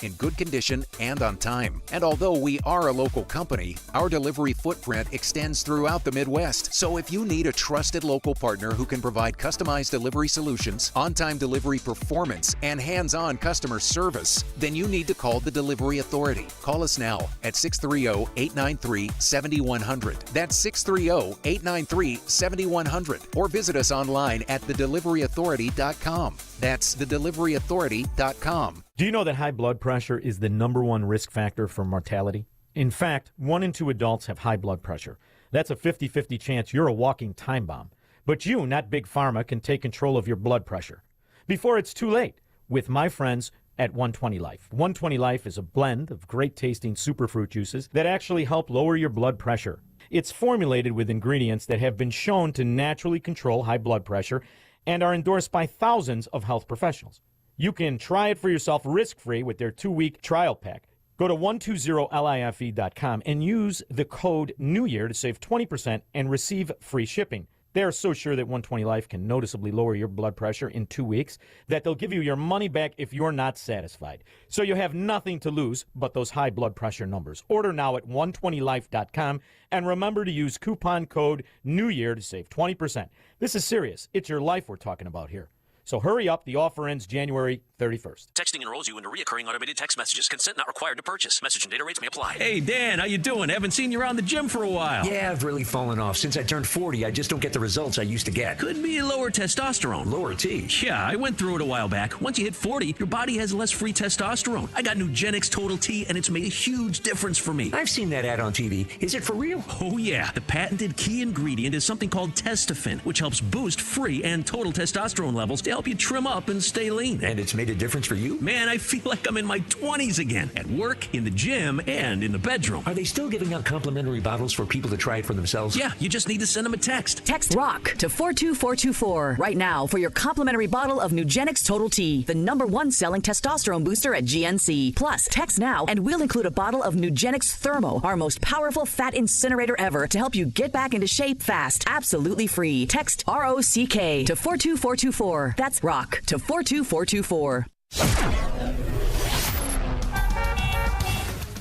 in good condition, and on time. And although we are a local company, our delivery footprint extends throughout the Midwest. So if you need a trusted local partner who can provide customized delivery solutions, on-time delivery performance, and hands-on customer service, then you need to call the Delivery Authority. Call us now at 630-893-7100. That's 630-893-7100. Or visit us online at thedeliveryauthority.com. That's thedeliveryauthority.com. Do you know that high blood pressure is the #1 risk factor for mortality? In fact, 1 in 2 adults have high blood pressure. That's a 50-50 chance you're a walking time bomb. But you, not Big Pharma, can take control of your blood pressure before it's too late with my friends at 120 Life. 120 Life is a blend of great-tasting superfruit juices that actually help lower your blood pressure. It's formulated with ingredients that have been shown to naturally control high blood pressure and are endorsed by thousands of health professionals. You can try it for yourself risk-free with their 2-week trial pack. Go to 120life.com and use the code NEWYEAR to save 20% and receive free shipping. They are so sure that 120 Life can noticeably lower your blood pressure in 2 weeks that they'll give you your money back if you're not satisfied. So you have nothing to lose but those high blood pressure numbers. Order now at 120life.com and remember to use coupon code NEWYEAR to save 20%. This is serious. It's your life we're talking about here. So hurry up. The offer ends January 31st. Texting enrolls you into recurring automated text messages. Consent not required to purchase. Message and data rates may apply. Hey, Dan, how you doing? Haven't seen you around the gym for a while. Yeah, I've really fallen off. Since I turned 40, I just don't get the results I used to get. Could be lower testosterone. Lower T? Yeah, I went through it a while back. Once you hit 40, your body has less free testosterone. I got Nugenix Total T, and it's made a huge difference for me. I've seen that ad on TV. Is it for real? Oh, yeah. The patented key ingredient is something called Testofen, which helps boost free and total testosterone levels to help you trim up and stay lean. And it's made a difference for you? Man, I feel like I'm in my 20s again. At work, in the gym, and in the bedroom. Are they still giving out complimentary bottles for people to try it for themselves? Yeah, you just need to send them a text. Text ROCK to 42424 right now for your complimentary bottle of Nugenix Total T, the #1 selling testosterone booster at GNC. Plus, text now and we'll include a bottle of Nugenix Thermo, our most powerful fat incinerator ever, to help you get back into shape fast. Absolutely free. Text ROCK to 42424. That's ROCK to 42424.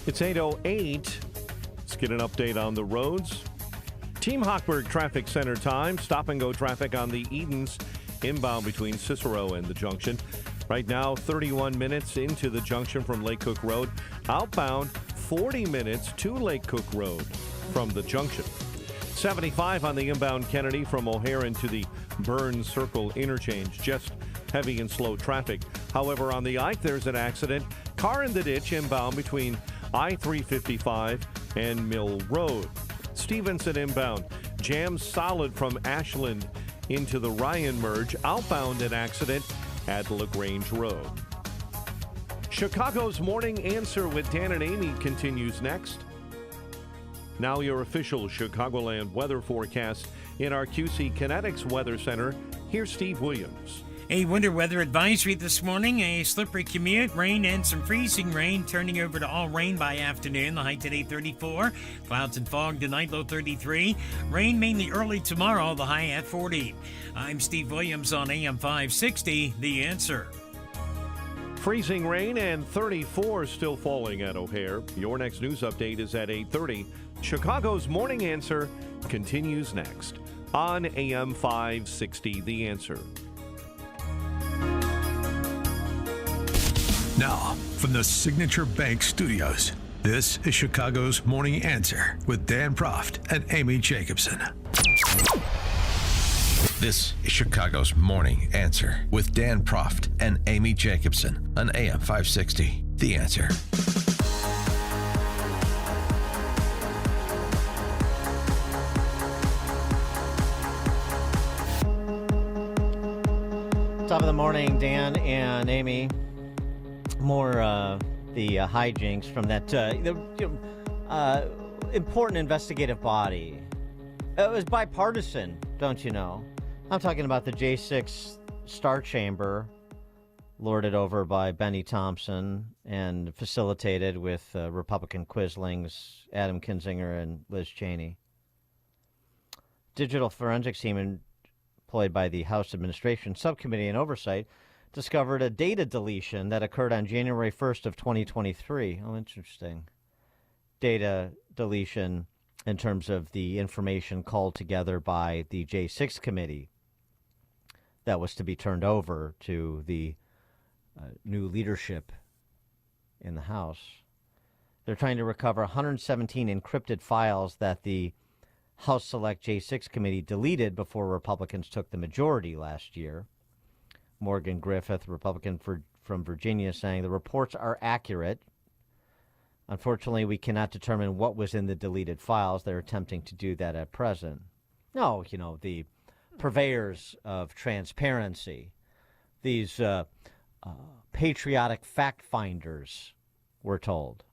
It's 8:08. Let's get an update on the roads. Team Hochberg Traffic Center time. Stop-and-go traffic on the Edens inbound between Cicero and the junction. Right now, 31 minutes into the junction from Lake Cook Road. Outbound, 40 minutes to Lake Cook Road from the junction. 75 on the inbound Kennedy from O'Hare into the Burns Circle interchange. Just heavy and slow traffic. However, on the Ike, there's an accident. Car in the ditch inbound between I-355 and Mill Road. Stevenson inbound. Jam solid from Ashland into the Ryan merge. Outbound, an accident at LaGrange Road. Chicago's Morning Answer with Dan and Amy continues next. Now your official Chicagoland weather forecast in our QC Kinetics Weather Center. Here's Steve Williams. A winter weather advisory this morning, a slippery commute, rain and some freezing rain, turning over to all rain by afternoon. The high today 34, clouds and fog tonight, low 33. Rain mainly early tomorrow, the high at 40. I'm Steve Williams on AM 560, The Answer. Freezing rain and 34 still falling at O'Hare. Your next news update is at 8:30. Chicago's Morning Answer continues next on AM 560, The Answer. Now, from the Signature Bank Studios, this is Chicago's Morning Answer with Dan Proft and Amy Jacobson. This is Chicago's Morning Answer with Dan Proft and Amy Jacobson on AM 560, The Answer. Top of the morning, Dan and Amy. More the hijinks from that important investigative body. It was bipartisan, don't you know? I'm talking about the J6 Star Chamber, lorded over by Benny Thompson and facilitated with Republican Quislings Adam Kinzinger and Liz Cheney. Digital forensics team employed by the House Administration Subcommittee on Oversight discovered a data deletion that occurred on January 1st of 2023. Oh, interesting. Data deletion in terms of the information called together by the J6 committee that was to be turned over to the new leadership in the House. They're trying to recover 117 encrypted files that the House Select J6 committee deleted before Republicans took the majority last year. Morgan Griffith, Republican from Virginia, saying the reports are accurate. Unfortunately, we cannot determine what was in the deleted files. They're attempting to do that at present. No, you know, the purveyors of transparency, these patriotic fact finders, we're told,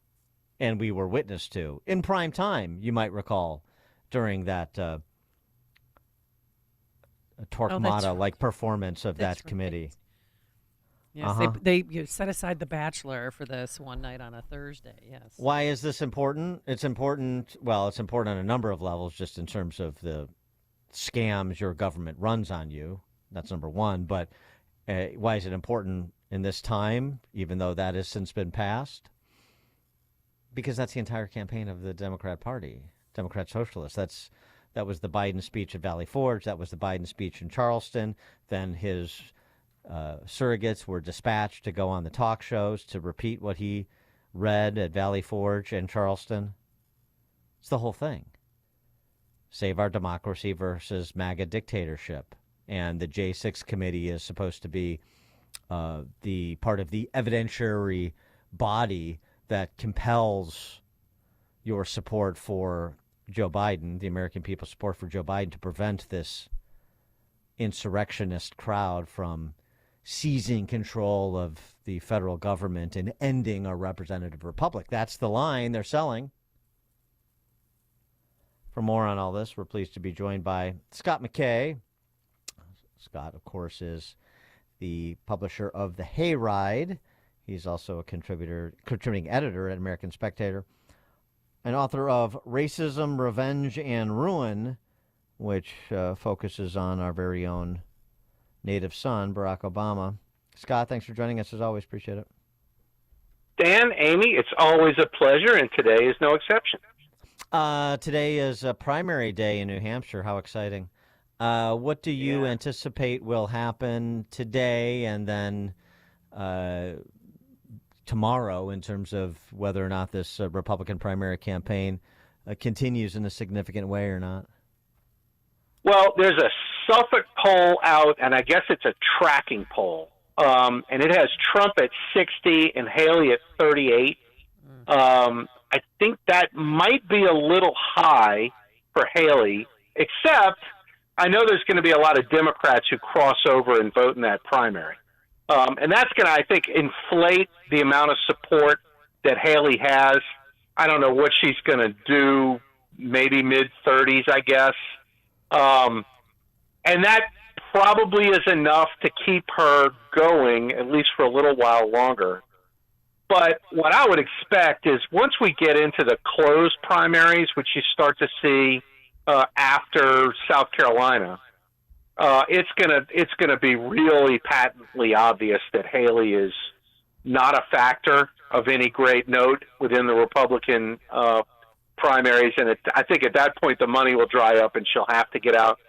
and we were witness to in prime time, you might recall, during that Torquemada-like performance of that committee. Yes, they set aside The Bachelor for this one night on a Thursday, yes. Why is this important? It's important, well, it's important on a number of levels, just in terms of the scams your government runs on you. That's number one. But why is it important in this time, even though that has since been passed? Because that's the entire campaign of the Democrat Party, Democrat Socialists. That was the Biden speech at Valley Forge. That was the Biden speech in Charleston. Then his surrogates were dispatched to go on the talk shows to repeat what he read at Valley Forge and Charleston. It's the whole thing. Save our democracy versus MAGA dictatorship. And the J6 committee is supposed to be the part of the evidentiary body that compels your support for Joe Biden, the American people's support for Joe Biden, to prevent this insurrectionist crowd from seizing control of the federal government and ending a representative republic. That's the line they're selling. For more on all this, we're pleased to be joined by Scott McKay. Scott, of course, is the publisher of The Hayride. He's also a contributing editor at American Spectator, and author of Racism, Revenge, and Ruin, which focuses on our very own native son, Barack Obama. Scott, thanks for joining us as always. Appreciate it. Dan, Amy, it's always a pleasure, and today is no exception. Today is a primary day in New Hampshire. How exciting. What do you anticipate will happen today and then tomorrow in terms of whether or not this Republican primary campaign continues in a significant way or not? Well, there's a Suffolk poll out, and I guess it's a tracking poll, and it has Trump at 60 and Haley at 38. I think that might be a little high for Haley, except I know there's going to be a lot of Democrats who cross over and vote in that primary. And that's going to, I think, inflate the amount of support that Haley has. I don't know what she's going to do, maybe mid-30s, I guess. And that probably is enough to keep her going, at least for a little while longer. But what I would expect is once we get into the closed primaries, which you start to see after South Carolina, it's gonna be really patently obvious that Haley is not a factor of any great note within the Republican primaries, and I think at that point the money will dry up and she'll have to get out.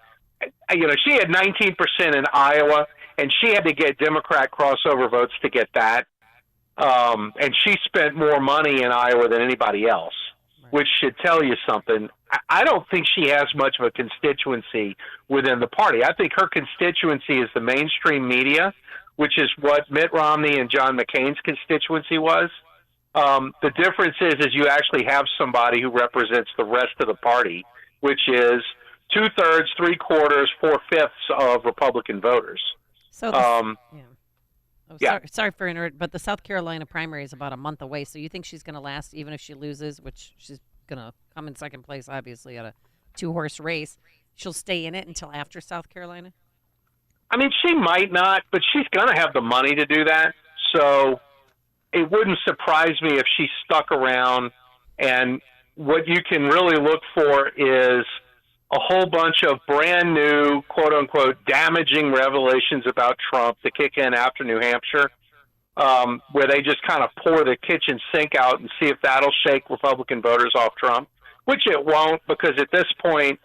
You know, she had 19% in Iowa, and she had to get Democrat crossover votes to get that. And she spent more money in Iowa than anybody else, which should tell you something. I don't think she has much of a constituency within the party. I think her constituency is the mainstream media, which is what Mitt Romney and John McCain's constituency was. The difference is you actually have somebody who represents the rest of the party, which is 2/3, 3/4, 4/5 of Republican voters. So sorry for interrupting, but the South Carolina primary is about a month away. So you think she's going to last even if she loses, which she's going to come in second place, obviously, at a 2-horse race. She'll stay in it until after South Carolina? I mean, she might not, but she's going to have the money to do that. So it wouldn't surprise me if she stuck around. And what you can really look for is a whole bunch of brand new, quote unquote, damaging revelations about Trump to kick in after New Hampshire, where they just kind of pour the kitchen sink out and see if that'll shake Republican voters off Trump, which it won't, because at this point,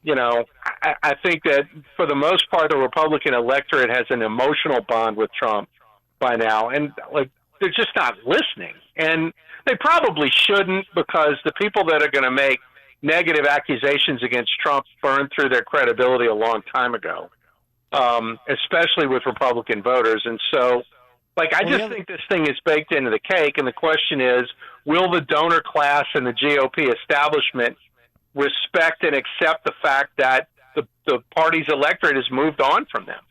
you know, I think that for the most part, the Republican electorate has an emotional bond with Trump by now. And like, they're just not listening. And they probably shouldn't, because the people that are going to make negative accusations against Trump burned through their credibility a long time ago, especially with Republican voters. And so, like, I just think this thing is baked into the cake. And the question is, will the donor class and the GOP establishment respect and accept the fact that the party's electorate has moved on from them?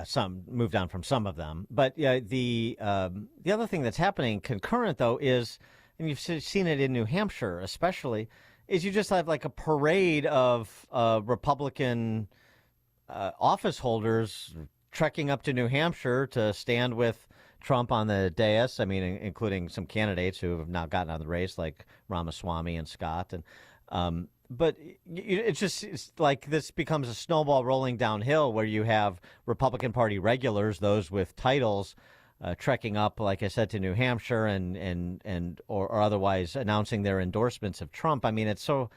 Some moved on from some of them. But the other thing that's happening concurrent, though, is, and you've seen it in New Hampshire especially, is you just have like a parade of Republican office holders trekking up to New Hampshire to stand with Trump on the dais. I mean, including some candidates who have now gotten out of the race, like Ramaswamy and Scott. And but it's like this becomes a snowball rolling downhill, where you have Republican Party regulars, those with titles, trekking up, like I said, to New Hampshire and or otherwise announcing their endorsements of Trump. I mean, it's so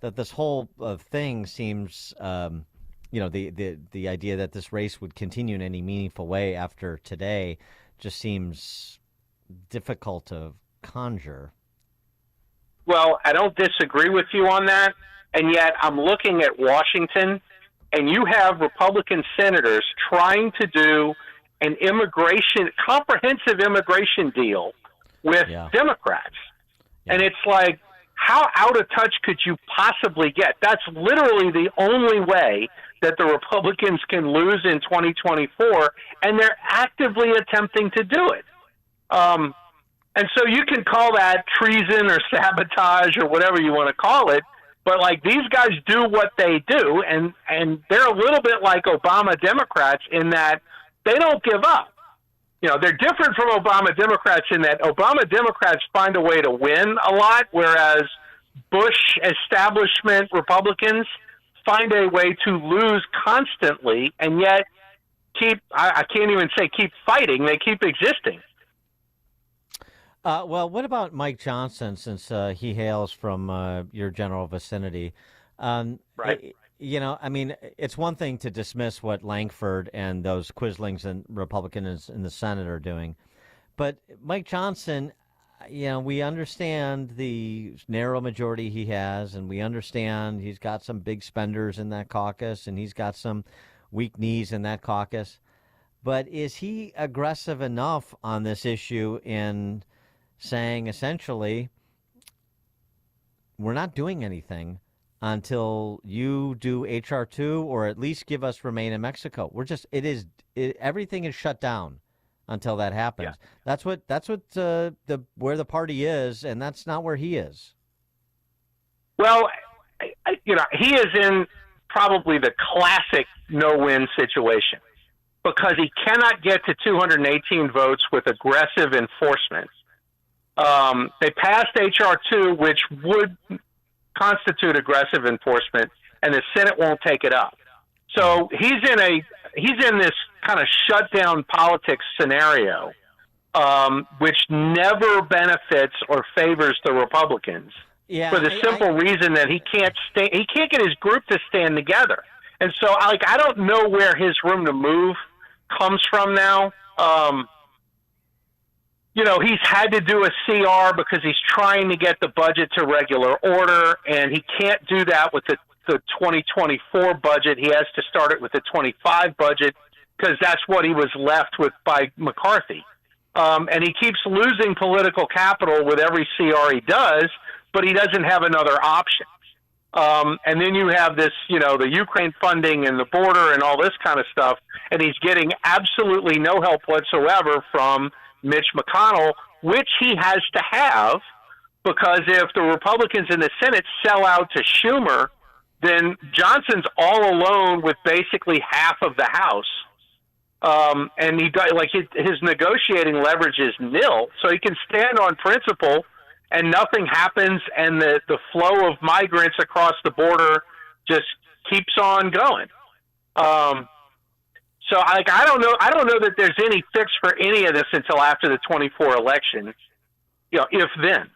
that this whole thing seems, the idea that this race would continue in any meaningful way after today just seems difficult to conjure. Well, I don't disagree with you on that, and yet I'm looking at Washington, and you have Republican senators trying to do an comprehensive immigration deal with Democrats. And it's like, how out of touch could you possibly get? That's literally the only way that the Republicans can lose in 2024, and they're actively attempting to do it. And so you can call that treason or sabotage or whatever you want to call it, but like, these guys do what they do, and they're a little bit like Obama Democrats in that they don't give up. You know, they're different from Obama Democrats in that Obama Democrats find a way to win a lot, whereas Bush establishment Republicans find a way to lose constantly, and yet I can't even say keep fighting, they keep existing. Well, what about Mike Johnson, since he hails from your general vicinity? Right. I mean, it's one thing to dismiss what Langford and those quislings and Republicans in the Senate are doing. But Mike Johnson, we understand the narrow majority he has, and we understand he's got some big spenders in that caucus, and he's got some weak knees in that caucus. But is he aggressive enough on this issue in saying, essentially, we're not doing anything until you do HR 2 or at least give us Remain in Mexico? Everything is shut down until that happens. Yeah. That's what where the party is, and that's not where he is. Well, he is in probably the classic no-win situation because he cannot get to 218 votes with aggressive enforcement. They passed HR 2, which would constitute aggressive enforcement, and the Senate won't take it up. So he's in this kind of shutdown politics scenario, which never benefits or favors the Republicans. Yeah, for the simple reason that he can't get his group to stand together. And so, I don't know where his room to move comes from now. He's had to do a CR because he's trying to get the budget to regular order, and he can't do that with the 2024 budget. He has to start it with the 25 budget because that's what he was left with by McCarthy. And he keeps losing political capital with every CR he does, but he doesn't have another option. And then you have this, the Ukraine funding and the border and all this kind of stuff, and he's getting absolutely no help whatsoever from Mitch McConnell, which he has to have, because if the Republicans in the Senate sell out to Schumer, then Johnson's all alone with basically half of the House. And his negotiating leverage is nil, so he can stand on principle and nothing happens, and the flow of migrants across the border just keeps on going. So I don't know that there's any fix for any of this until after the 24 election, if then.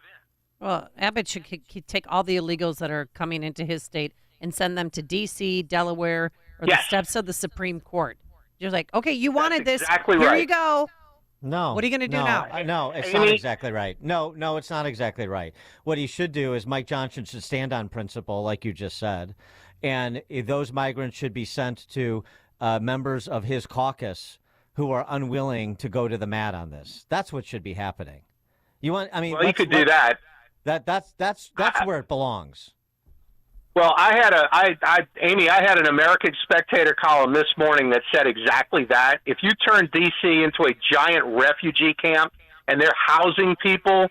Well, Abbott should take all the illegals that are coming into his state and send them to D.C., Delaware, or the steps of the Supreme Court. You're like, okay, you wanted this. Exactly Here right. you go. No. What are you going to do now? No, it's not exactly right. No, it's not exactly right. What he should do is Mike Johnson should stand on principle, like you just said, and those migrants should be sent to members of his caucus who are unwilling to go to the mat on this. That's what should be happening. You could do that. That's where it belongs. Well, I had an American Spectator column this morning that said exactly that. If you turn D.C. into a giant refugee camp and they're housing people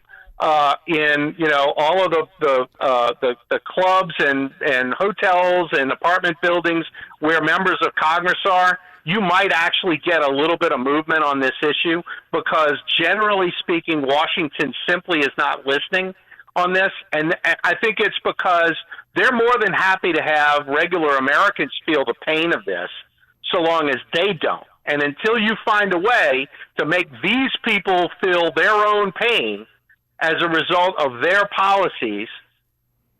in all of the clubs and hotels and apartment buildings where members of Congress are, you might actually get a little bit of movement on this issue, because generally speaking, Washington simply is not listening on this. And I think it's because they're more than happy to have regular Americans feel the pain of this, so long as they don't. And until you find a way to make these people feel their own pain as a result of their policies,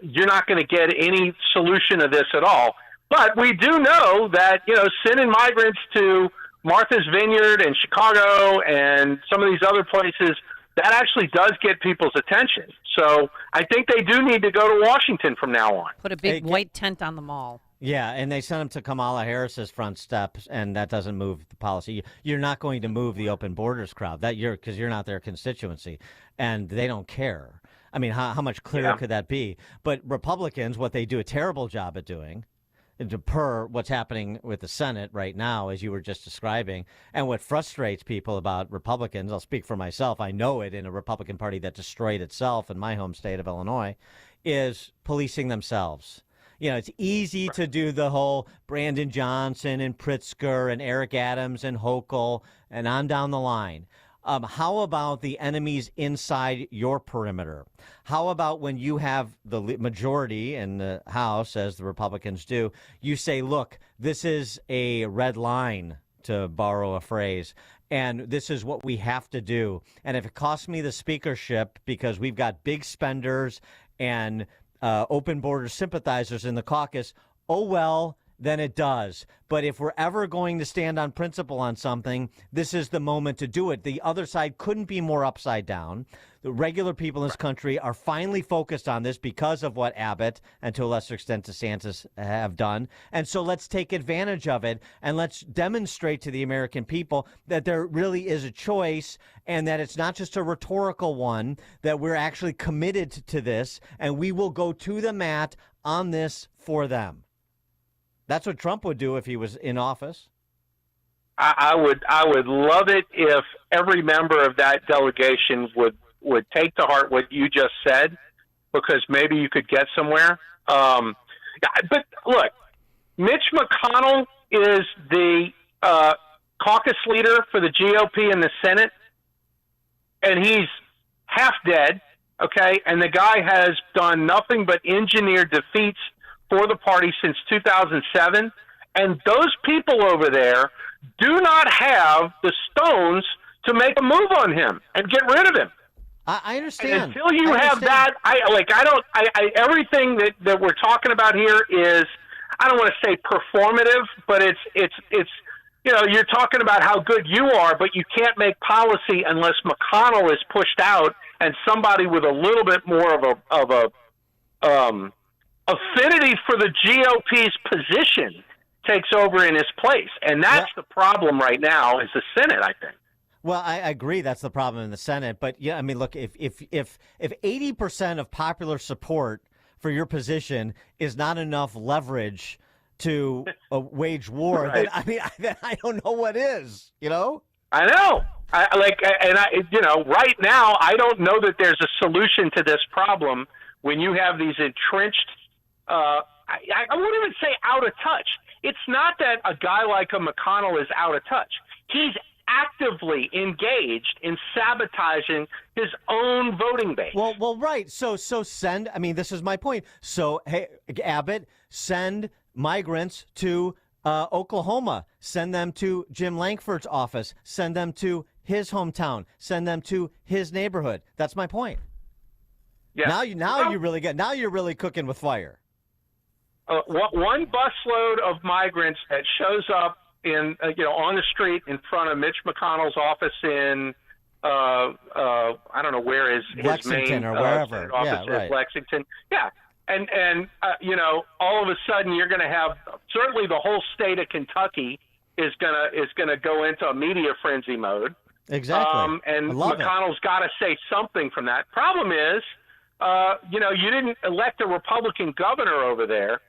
you're not going to get any solution to this at all. But we do know that, sending migrants to Martha's Vineyard and Chicago and some of these other places, that actually does get people's attention. So I think they do need to go to Washington from now on. Put a big white tent on the mall. Yeah, and they sent him to Kamala Harris's front steps, and that doesn't move the policy. You're not going to move the open borders crowd because you're not their constituency, and they don't care. I mean, how much clearer could that be? But Republicans, what they do a terrible job at doing, per what's happening with the Senate right now, as you were just describing, and what frustrates people about Republicans, I'll speak for myself, I know it in a Republican Party that destroyed itself in my home state of Illinois, is policing themselves. It's easy to do the whole Brandon Johnson and Pritzker and Eric Adams and Hochul and on down the line. How about the enemies inside your perimeter? How about when you have the majority in the House, as the Republicans do, you say, look, this is a red line to borrow a phrase. And this is what we have to do. And if it costs me the speakership because we've got big spenders and open border sympathizers in the caucus, oh, well, then it does. But if we're ever going to stand on principle on something, this is the moment to do it. The other side couldn't be more upside down. The regular people in this country are finally focused on this because of what Abbott and to a lesser extent DeSantis have done. And so let's take advantage of it and let's demonstrate to the American people that there really is a choice and that it's not just a rhetorical one, that we're actually committed to this and we will go to the mat on this for them. That's what Trump would do if he was in office. I would love it if every member of that delegation would take to heart what you just said, because maybe you could get somewhere. But look, Mitch McConnell is the caucus leader for the GOP in the Senate, and he's half dead, okay? And the guy has done nothing but engineer defeats for the party since 2007, and those people over there do not have the stones to make a move on him and get rid of him. I understand. And until you have that, everything that we're talking about here is, I don't want to say performative, but it's you're talking about how good you are, but you can't make policy unless McConnell is pushed out and somebody with a little bit more of a affinity for the GOP's position takes over in his place. And that's the problem right now is the Senate, I think. Well, I agree that's the problem in the Senate. But, yeah, I mean, look, if 80% of popular support for your position is not enough leverage to wage war, right. then I don't know what is, you know? I know. Right now, I don't know that there's a solution to this problem when you have these entrenched I wouldn't even say out of touch. It's not that a guy like a McConnell is out of touch. He's actively engaged in sabotaging his own voting base. Well, right. So send, this is my point. So, hey, Abbott, send migrants to Oklahoma. Send them to Jim Lankford's office. Send them to his hometown. Send them to his neighborhood. That's my point. Yeah. Now you're really cooking with fire. One busload of migrants that shows up in on the street in front of Mitch McConnell's office in I don't know where his Lexington main or wherever office is. Lexington. Yeah. And all of a sudden you're going to have certainly the whole state of Kentucky is going to go into a media frenzy mode. Exactly. And McConnell's got to say something from that. Problem is, you didn't elect a Republican governor over there,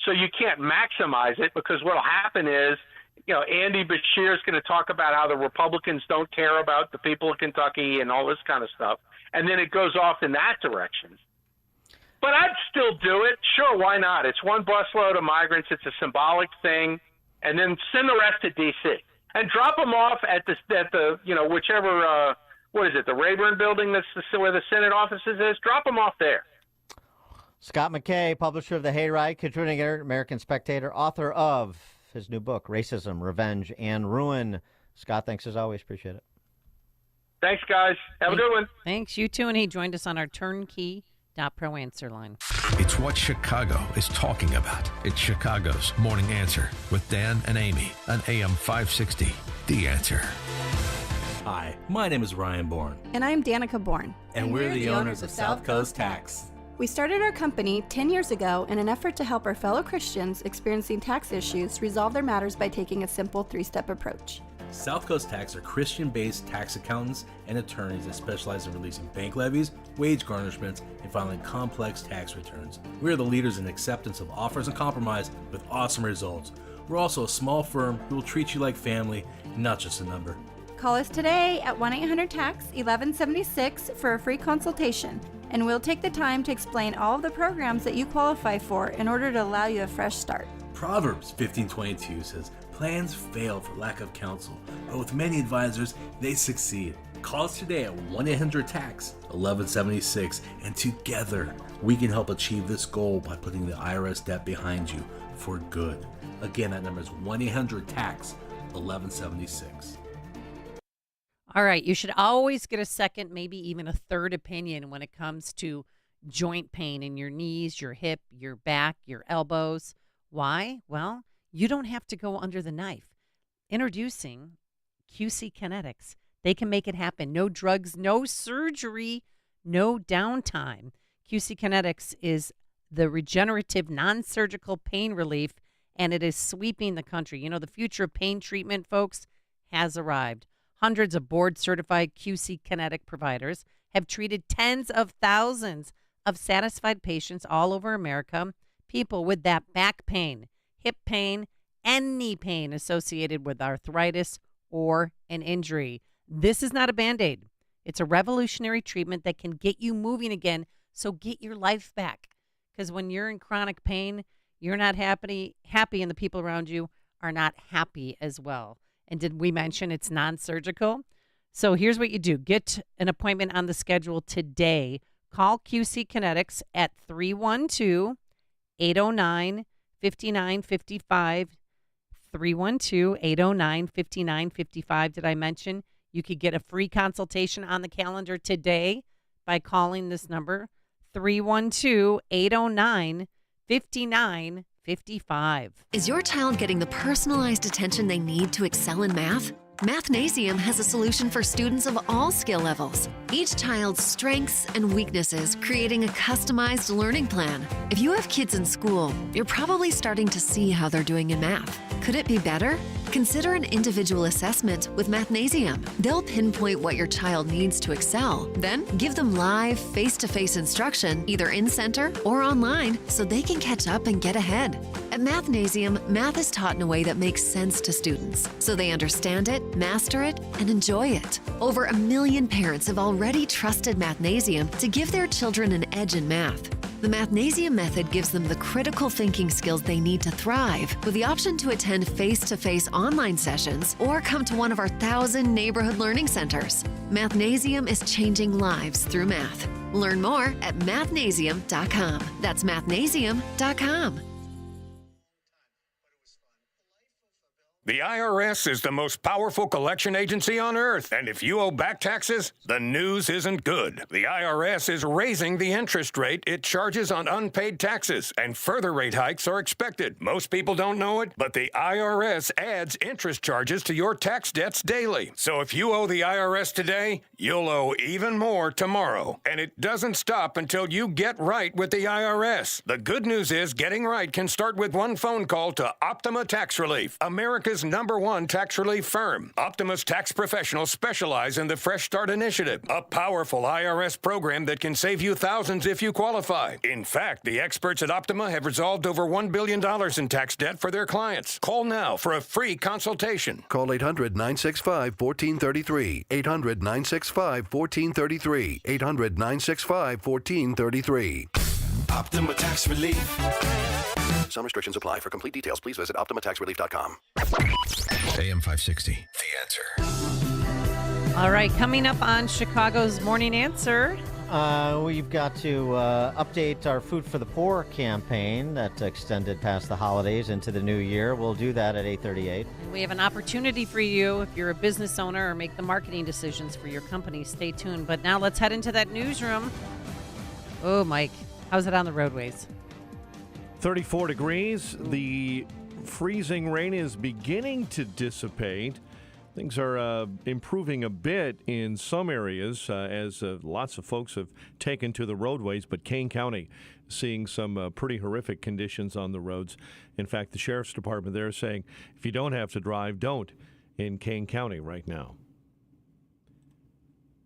so you can't maximize it, because what will happen is, Andy Beshear is going to talk about how the Republicans don't care about the people of Kentucky and all this kind of stuff, and then it goes off in that direction. But I'd still do it. Sure, why not? It's one busload of migrants. It's a symbolic thing, and then send the rest to D.C. and drop them off at the whichever what is it, the Rayburn building that's where the Senate offices is? Drop them off there. Scott McKay, publisher of The Hayride, contributing editor, American Spectator, author of his new book, Racism, Revenge, and Ruin. Scott, thanks as always. Appreciate it. Thanks, guys. Have a good one. Thanks. You too. And he joined us on our turnkey.pro answer line. It's what Chicago is talking about. It's Chicago's Morning Answer with Dan and Amy on AM 560. The Answer. Hi, my name is Ryan Bourne. And I'm Danica Bourne. And we're the owners of South Coast Tax. We started our company 10 years ago in an effort to help our fellow Christians experiencing tax issues resolve their matters by taking a simple 3-step approach. South Coast Tax are Christian-based tax accountants and attorneys that specialize in releasing bank levies, wage garnishments, and filing complex tax returns. We are the leaders in acceptance of offers and compromise with awesome results. We're also a small firm who will treat you like family, not just a number. Call us today at 1-800-TAX-1176 for a free consultation, and we'll take the time to explain all of the programs that you qualify for in order to allow you a fresh start. Proverbs 15:22 says, "Plans fail for lack of counsel, but with many advisors, they succeed." Call us today at 1-800-TAX-1176, and together we can help achieve this goal by putting the IRS debt behind you for good. Again, that number is 1-800-TAX 1176. All right, you should always get a second, maybe even a third opinion when it comes to joint pain in your knees, your hip, your back, your elbows. Why? Well, you don't have to go under the knife. Introducing QC Kinetics. They can make it happen. No drugs, no surgery, no downtime. QC Kinetics is the regenerative non-surgical pain relief, and it is sweeping the country. You know, the future of pain treatment, folks, has arrived. Hundreds of board-certified QC Kinetic providers have treated tens of thousands of satisfied patients all over America, people with that back pain, hip pain, any pain associated with arthritis or an injury. This is not a Band-Aid. It's a revolutionary treatment that can get you moving again, so get your life back. Because when you're in chronic pain, you're not happy, and the people around you are not happy as well. And did we mention it's non-surgical? So here's what you do. Get an appointment on the schedule today. Call QC Kinetics at 312-809-5955. 312-809-5955. Did I mention you could get a free consultation on the calendar today by calling this number, 312-809-5955. Is your child getting the personalized attention they need to excel in math? Mathnasium has a solution for students of all skill levels. Each child's strengths and weaknesses, creating a customized learning plan. If you have kids in school, you're probably starting to see how they're doing in math. Could it be better? Consider an individual assessment with Mathnasium. They'll pinpoint what your child needs to excel, then give them live, face-to-face instruction, either in-center or online, so they can catch up and get ahead. At Mathnasium, math is taught in a way that makes sense to students, so they understand it, master it, and enjoy it. Over 1 million parents have already trusted Mathnasium to give their children an edge in math. The Mathnasium method gives them the critical thinking skills they need to thrive, with the option to attend face-to-face online sessions or come to one of our 1,000 neighborhood learning centers. Mathnasium is changing lives through math. Learn more at mathnasium.com. That's mathnasium.com. The IRS is the most powerful collection agency on earth, and if you owe back taxes, the news isn't good. The IRS is raising the interest rate it charges on unpaid taxes, and further rate hikes are expected. Most people don't know it, but the IRS adds interest charges to your tax debts daily. So if you owe the IRS today, you'll owe even more tomorrow. And it doesn't stop until you get right with the IRS. The good news is getting right can start with one phone call to Optima Tax Relief, America's #1 tax relief firm. Optima's tax professionals specialize in the Fresh Start Initiative, a powerful IRS program that can save you thousands if you qualify. In fact, the experts at Optima have resolved over $1 billion in tax debt for their clients. Call now for a free consultation. Call 800-965-1433. 800-965-1433. 800-965-1433. Optima Tax Relief. Some restrictions apply. For complete details, please visit OptimaTaxRelief.com. AM 560. The Answer. All right, coming up on Chicago's Morning Answer. We've got to update our Food for the Poor campaign that extended past the holidays into the new year. We'll do that at 8:38. We have an opportunity for you if you're a business owner or make the marketing decisions for your company. Stay tuned. But now let's head into that newsroom. Oh, Mike, how's it on the roadways? 34 degrees. The freezing rain is beginning to dissipate. Things are improving a bit in some areas as lots of folks have taken to the roadways, but Kane County seeing some pretty horrific conditions on the roads. In fact, the Sheriff's Department there is saying if you don't have to drive, don't in Kane County right now.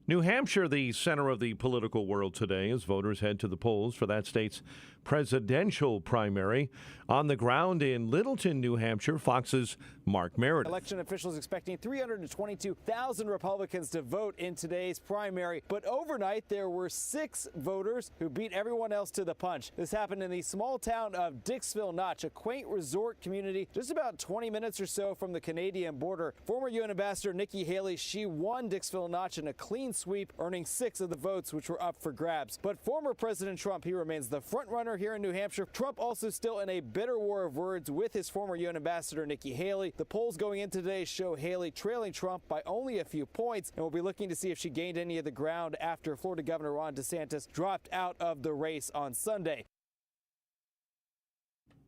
New Hampshire, the center of the political world today, as voters head to the polls for that state's presidential primary. On the ground in Littleton, New Hampshire, Fox's Mark Meredith. Election officials expecting 322,000 Republicans to vote in today's primary. But overnight, there were 6 voters who beat everyone else to the punch. This happened in the small town of Dixville Notch, a quaint resort community just about 20 minutes or so from the Canadian border. Former UN Ambassador Nikki Haley, she won Dixville Notch in a clean sweep, earning 6 of the votes which were up for grabs. But former President Trump, he remains the front runner here in New Hampshire. Trump also still in a bitter war of words with his former UN ambassador Nikki Haley. The polls going in today show Haley trailing Trump by only a few points, and we'll be looking to see if she gained any of the ground after Florida Governor Ron DeSantis dropped out of the race on Sunday.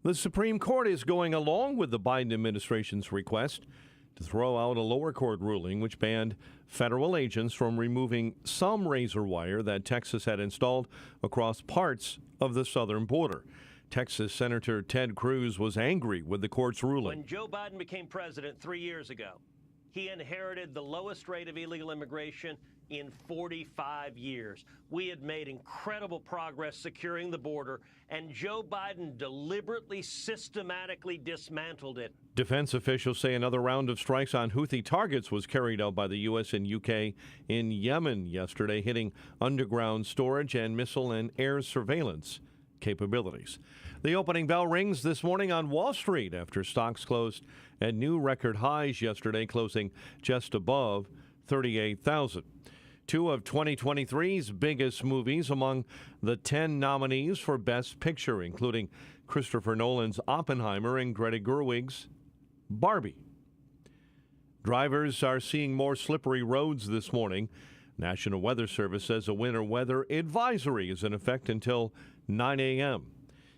The Supreme Court is going along with the Biden administration's request to throw out a lower court ruling which banned federal agents from removing some razor wire that Texas had installed across parts of the southern border. Texas Senator Ted Cruz was angry with the court's ruling. When Joe Biden became president 3 years ago, he inherited the lowest rate of illegal immigration in 45 years. We had made incredible progress securing the border, and Joe Biden deliberately, systematically dismantled it. Defense officials say another round of strikes on Houthi targets was carried out by the U.S. and U.K. in Yemen yesterday, hitting underground storage and missile and air surveillance capabilities. The opening bell rings this morning on Wall Street after stocks closed at new record highs yesterday, closing just above 38,000. Two of 2023's biggest movies among the 10 nominees for Best Picture, including Christopher Nolan's Oppenheimer and Greta Gerwig's Barbie. Drivers are seeing more slippery roads this morning. National Weather Service says a winter weather advisory is in effect until 9 a.m.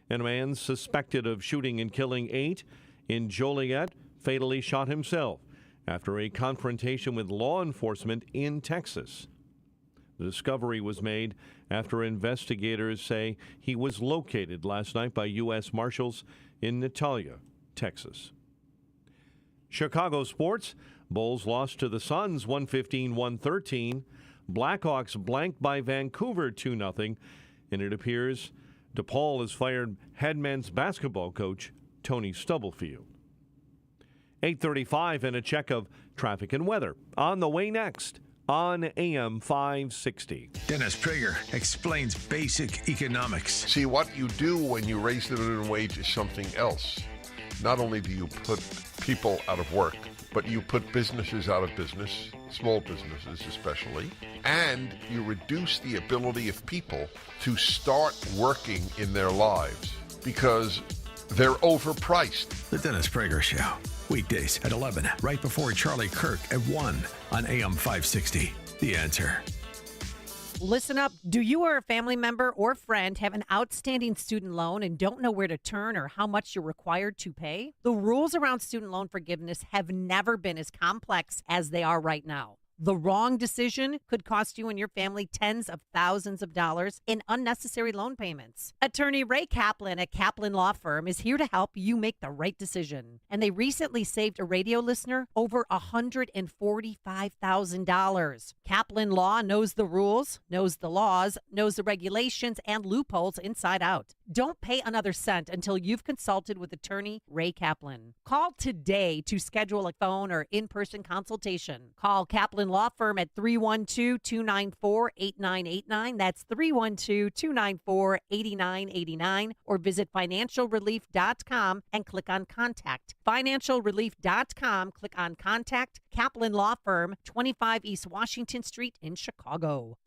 And a man suspected of shooting and killing 8 in Joliet fatally shot himself after a confrontation with law enforcement in Texas. The discovery was made after investigators say he was located last night by U.S. Marshals in Natalia, Texas. Chicago sports. Bulls lost to the Suns 115-113. Blackhawks blanked by Vancouver 2-0. And it appears DePaul has fired head men's basketball coach Tony Stubblefield. 8:35 and a check of traffic and weather. On the way next on AM 560. Dennis Prager explains basic economics. See, what you do when you raise the minimum wage is something else. Not only do you put people out of work, but you put businesses out of business, small businesses especially, and you reduce the ability of people to start working in their lives because they're overpriced. The Dennis Prager Show. Weekdays at 11, right before Charlie Kirk at 1 on AM 560. The Answer. Listen up. Do you or a family member or friend have an outstanding student loan and don't know where to turn or how much you're required to pay? The rules around student loan forgiveness have never been as complex as they are right now. The wrong decision could cost you and your family tens of thousands of dollars in unnecessary loan payments. Attorney Ray Kaplan at Kaplan Law Firm is here to help you make the right decision. And they recently saved a radio listener over $145,000. Kaplan Law knows the rules, knows the laws, knows the regulations, and loopholes inside out. Don't pay another cent until you've consulted with attorney Ray Kaplan. Call today to schedule a phone or in-person consultation. Call Kaplan Law Firm at 312-294-8989. That's 312-294-8989. Or visit financialrelief.com and click on Contact. Financialrelief.com, click on Contact. Kaplan Law Firm, 25 East Washington Street in Chicago.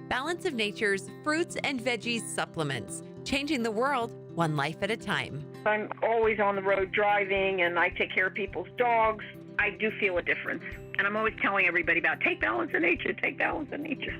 Balance of Nature's fruits and veggies supplements, changing the world one life at a time. I'm always on the road driving, and I take care of people's dogs. I do feel a difference. And I'm always telling everybody about take Balance of Nature, take Balance of Nature.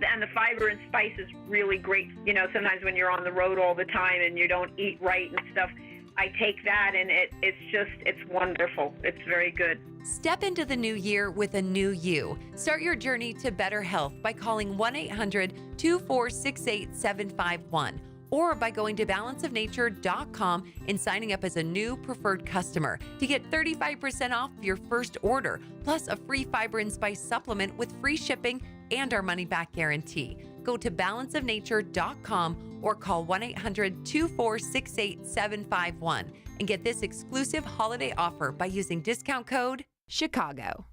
And the fiber and spice is really great. You know, sometimes when you're on the road all the time and you don't eat right and stuff, I take that and it's wonderful. It's very good. Step into the new year with a new you. Start your journey to better health by calling 1-800-246-8751 or by going to balanceofnature.com and signing up as a new preferred customer to get 35% off your first order, plus a free fiber and spice supplement with free shipping and our money-back guarantee. Go to balanceofnature.com or call 1-800-246-8751 and get this exclusive holiday offer by using discount code CHICAGO.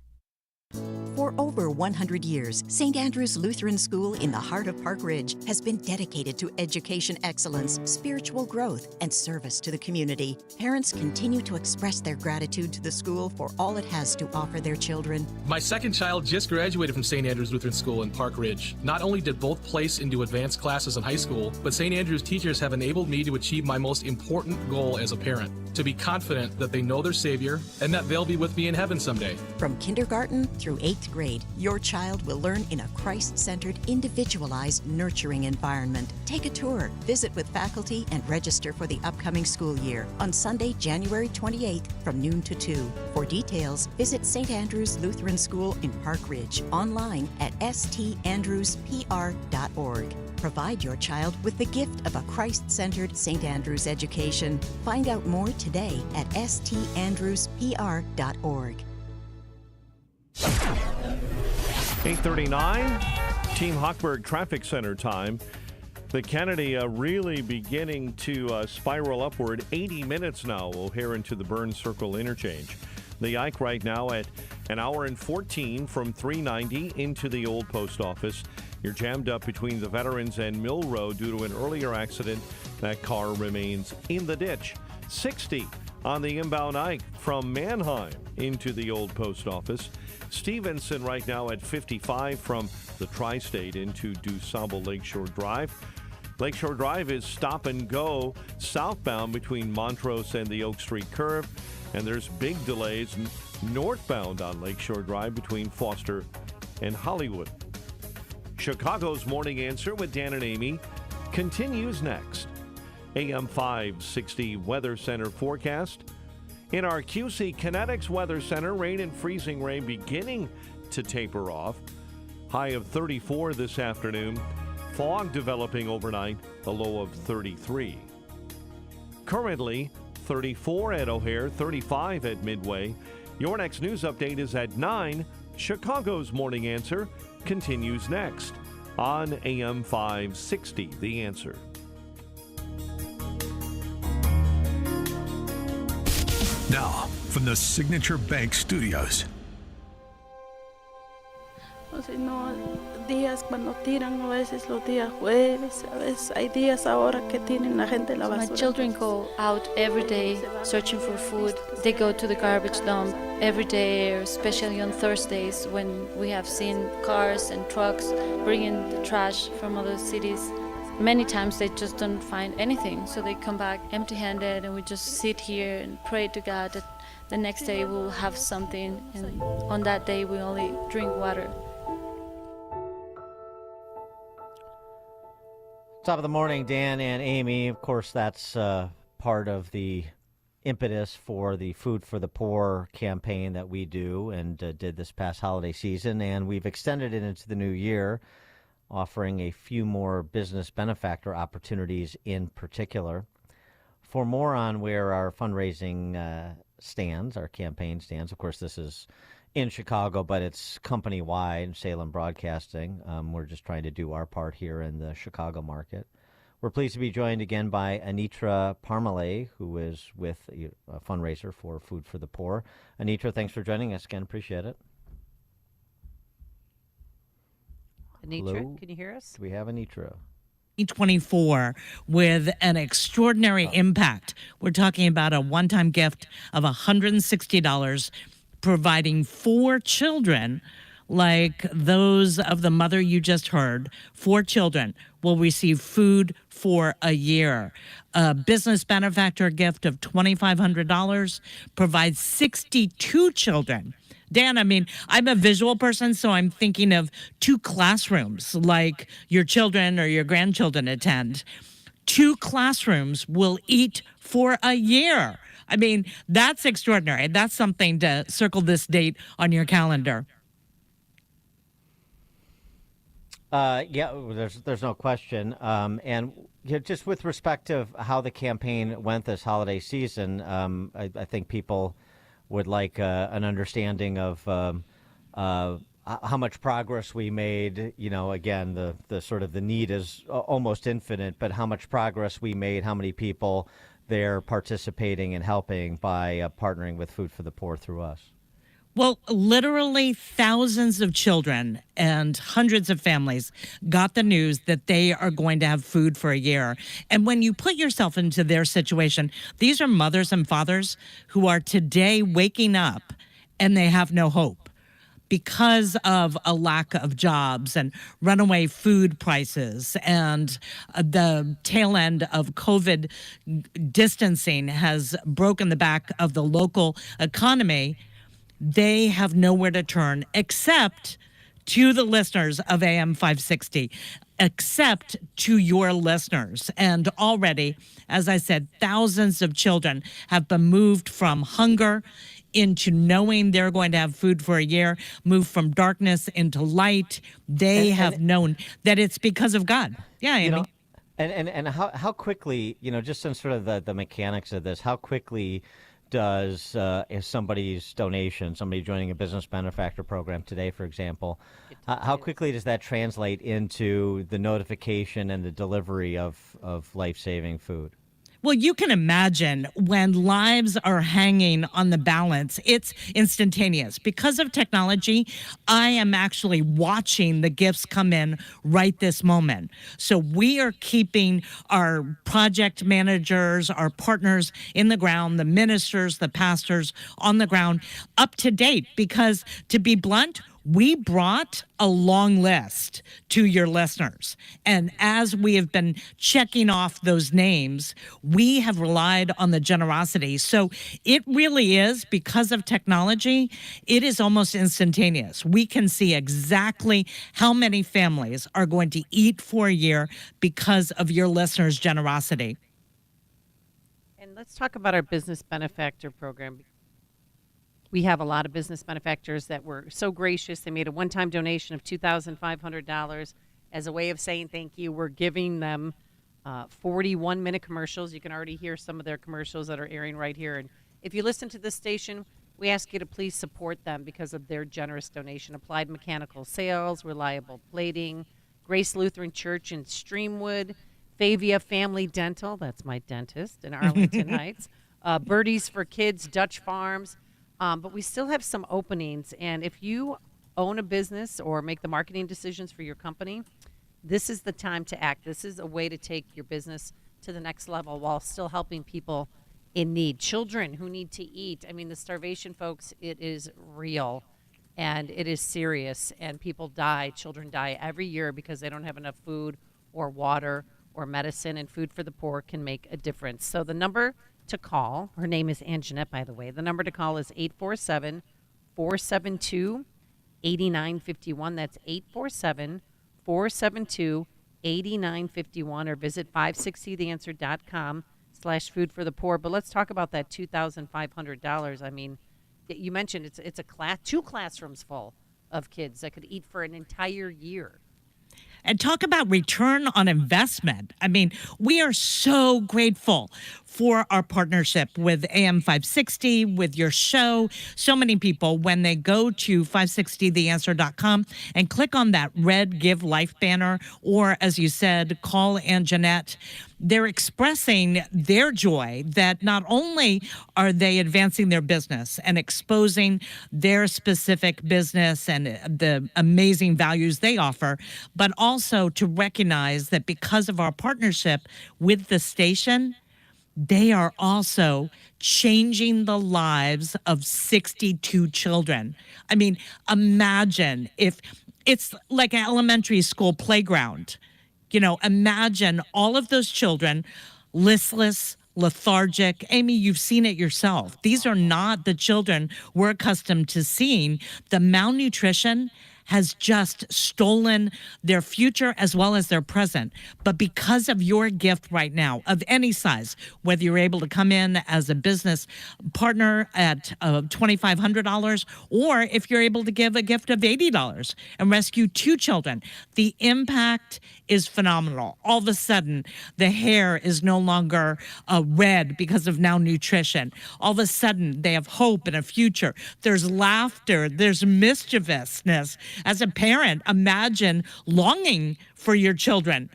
For over 100 years, St. Andrew's Lutheran School in the heart of Park Ridge has been dedicated to education excellence, spiritual growth, and service to the community. Parents continue to express their gratitude to the school for all it has to offer their children. My second child just graduated from St. Andrew's Lutheran School in Park Ridge. Not only did both place into advanced classes in high school, but St. Andrew's teachers have enabled me to achieve my most important goal as a parent, to be confident that they know their Savior and that they'll be with me in heaven someday. From kindergarten through 8th grade, your child will learn in a Christ-centered, individualized, nurturing environment. Take a tour, visit with faculty, and register for the upcoming school year on Sunday, January 28th from noon to 2. For details, visit St. Andrew's Lutheran School in Park Ridge online at standrewspr.org. Provide your child with the gift of a Christ-centered St. Andrew's education. Find out more today at standrewspr.org. 8:39, Team Hochberg Traffic Center time. The Kennedy really beginning to spiral upward. 80 minutes now. O'Hare into the Burn Circle interchange. The Ike right now at an hour and 14 from 390 into the old post office. You're jammed up between the Veterans and Mill Road due to an earlier accident. That car remains in the ditch. 60 on the inbound Ike from Manheim into the old post office. Stevenson right now at 55 from the Tri-State into DuSable Lakeshore Drive. Lakeshore Drive is stop and go southbound between Montrose and the Oak Street curve. And there's big delays northbound on Lakeshore Drive between Foster and Hollywood. Chicago's Morning Answer with Dan and Amy continues next. AM 560 Weather Center forecast. In our QC Kinetics Weather Center, rain and freezing rain beginning to taper off. High of 34 this afternoon. Fog developing overnight, a low of 33. Currently, 34 at O'Hare, 35 at Midway. Your next news update is at 9. Chicago's Morning Answer continues next on AM 560, The Answer. Now, from the Signature Bank Studios. O si no, días cuando tiran, a veces los días jueves, a veces hay días ahora que tienen la gente la basura. My children go out every day searching for food. They go to the garbage dump every day, especially on Thursdays when we have seen cars and trucks bringing the trash from other cities. Many times they just don't find anything, so they come back empty-handed, and we just sit here and pray to God that the next day we'll have something, and on that day we only drink water. Top of the morning, Dan and Amy. Of course, that's part of the impetus for the Food for the Poor campaign that we do and did this past holiday season, and we've extended it into the new year, offering a few more business benefactor opportunities in particular. For more on where our fundraising stands, our campaign stands, of course, this is in Chicago, but it's company-wide, Salem Broadcasting. We're just trying to do our part here in the Chicago market. We're pleased to be joined again by Anitra Parmalee, who is with a fundraiser for Food for the Poor. Anitra, thanks for joining us again. Appreciate it. Anitra, Hello? can you hear us? Do we have Anitra? 2024 with an extraordinary impact. We're talking about a one-time gift of $160, providing 4 children like those of the mother you just heard. 4 children will receive food for a year. A business benefactor gift of $2,500 provides 62 children. Dan, I mean, I'm a visual person, so I'm thinking of 2 classrooms like your children or your grandchildren attend. 2 classrooms will eat for a year. I mean, that's extraordinary. That's something to circle this date on your calendar. Yeah, there's no question. And just with respect to how the campaign went this holiday season, I think people would like an understanding of how much progress we made. You know, again, the sort of the need is almost infinite, but how much progress we made, how many people they're participating and helping by partnering with Food for the Poor through us. Well, literally thousands of children and hundreds of families got the news that they are going to have food for a year. And when you put yourself into their situation, these are mothers and fathers who are today waking up and they have no hope because of a lack of jobs and runaway food prices, and the tail end of COVID distancing has broken the back of the local economy. They have nowhere to turn except to the listeners of AM 560, except to your listeners. And already, as I said, thousands of children have been moved from hunger into knowing they're going to have food for a year, moved from darkness into light. They have known that it's because of God. Yeah, Amy. And how quickly, just in sort of the mechanics of this, how quickly does if somebody's donation, somebody joining a business benefactor program today, for example, how quickly does that translate into the notification and the delivery of life-saving food? Well, you can imagine when lives are hanging on the balance, it's instantaneous. Because of technology, I am actually watching the gifts come in right this moment. So we are keeping our project managers, our partners in the ground, the ministers, the pastors on the ground up to date, because to be blunt, we brought a long list to your listeners. And as we have been checking off those names, we have relied on the generosity. So it really is, because of technology, it is almost instantaneous. We can see exactly how many families are going to eat for a year because of your listeners' generosity. And let's talk about our business benefactor program. We have a lot of business benefactors that were so gracious. They made a one-time donation of $2,500 as a way of saying thank you. We're giving them 41-minute commercials. You can already hear some of their commercials that are airing right here. And if you listen to this station, we ask you to please support them because of their generous donation. Applied Mechanical Sales, Reliable Plating, Grace Lutheran Church in Streamwood, Favia Family Dental, that's my dentist in Arlington Heights, Birdies for Kids, Dutch Farms. But we still have some openings, and if you own a business or make the marketing decisions for your company, this is the time to act. This is a way to take your business to the next level while still helping people in need. Children who need to eat. I mean, the starvation, folks, it is real, and it is serious, and people die. Children die every year because they don't have enough food or water or medicine, and Food for the Poor can make a difference. So the number to call, her name is Anjanette, by the way. The number to call is 847-472-8951. That's 847-472-8951, or visit 560theanswer.com/food for the poor. But let's talk about that $2,500. I mean, you mentioned it's a class, 2 classrooms full of kids that could eat for an entire year. And talk about return on investment. I mean, we are so grateful for our partnership with AM 560, with your show. So many people, when they go to 560theanswer.com and click on that red Give Life banner, or as you said, call Anjanette, they're expressing their joy that not only are they advancing their business and exposing their specific business and the amazing values they offer, but also to recognize that because of our partnership with the station, they are also changing the lives of 62 children. I mean, imagine if it's like an elementary school playground. Imagine all of those children, listless, lethargic. Amy, you've seen it yourself. These are not the children we're accustomed to seeing. The malnutrition has just stolen their future as well as their present. But because of your gift right now, of any size, whether you're able to come in as a business partner at $2,500, or if you're able to give a gift of $80 and rescue 2 children, the impact is phenomenal. All of a sudden, the hair is no longer red because of malnutrition. All of a sudden, they have hope and a future. There's laughter. There's mischievousness. As a parent, imagine longing for your children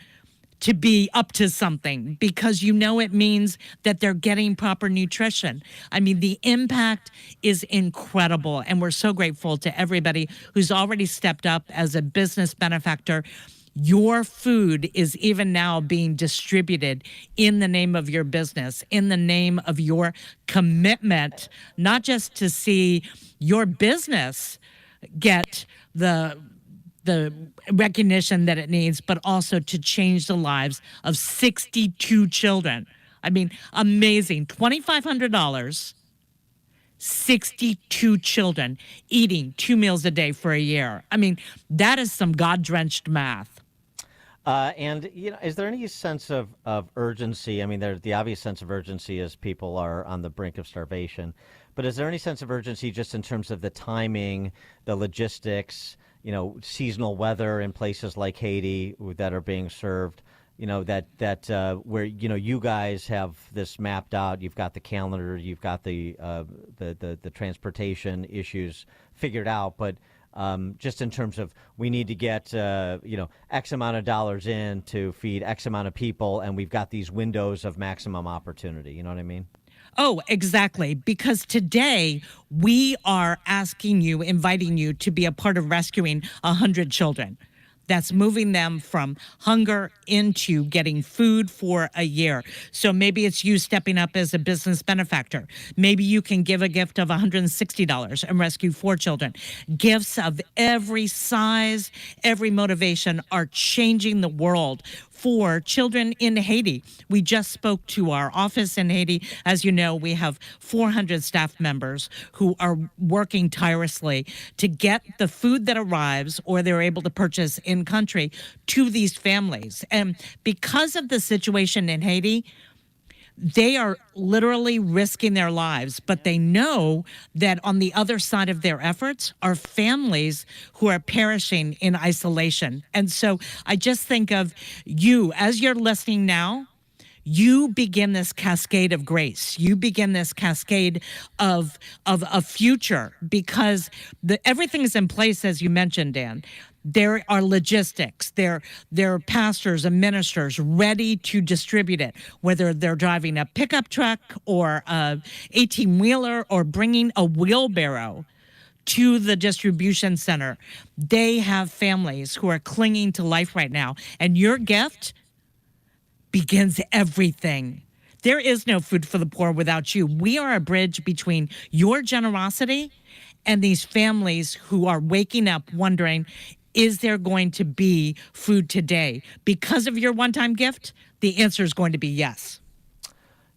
to be up to something because it means that they're getting proper nutrition. I mean, the impact is incredible, and we're so grateful to everybody who's already stepped up as a business benefactor. Your food is even now being distributed in the name of your business, in the name of your commitment, not just to see your business get the recognition that it needs, but also to change the lives of 62 children. I mean, amazing. $2,500, 62 children eating 2 meals a day for a year. I mean, that is some God-drenched math. And, is there any sense of urgency? I mean, the obvious sense of urgency is people are on the brink of starvation. But is there any sense of urgency just in terms of the timing, the logistics, seasonal weather in places like Haiti that are being served, where, you guys have this mapped out, you've got the calendar, you've got the transportation issues figured out, but just in terms of we need to get, X amount of dollars in to feed X amount of people, and we've got these windows of maximum opportunity. You know what I mean? Oh, exactly. Because today we are inviting you to be a part of rescuing 100 children. That's moving them from hunger into getting food for a year. So maybe it's you stepping up as a business benefactor. Maybe you can give a gift of $160 and rescue 4 children. Gifts of every size, every motivation are changing the world for children in Haiti. We just spoke to our office in Haiti. As you know, we have 400 staff members who are working tirelessly to get the food that arrives or they're able to purchase in country to these families. And because of the situation in Haiti, they are literally risking their lives, but they know that on the other side of their efforts are families who are perishing in isolation. And so I just think of you, as you're listening now, you begin this cascade of grace. You begin this cascade of a future because everything is in place, as you mentioned, Dan. There are logistics. There are pastors and ministers ready to distribute it, whether they're driving a pickup truck or a 18-wheeler or bringing a wheelbarrow to the distribution center. They have families who are clinging to life right now, and your gift begins everything. There is no food for the poor without you. We are a bridge between your generosity and these families who are waking up wondering, is there going to be food today? Because of your one-time gift, the answer is going to be yes.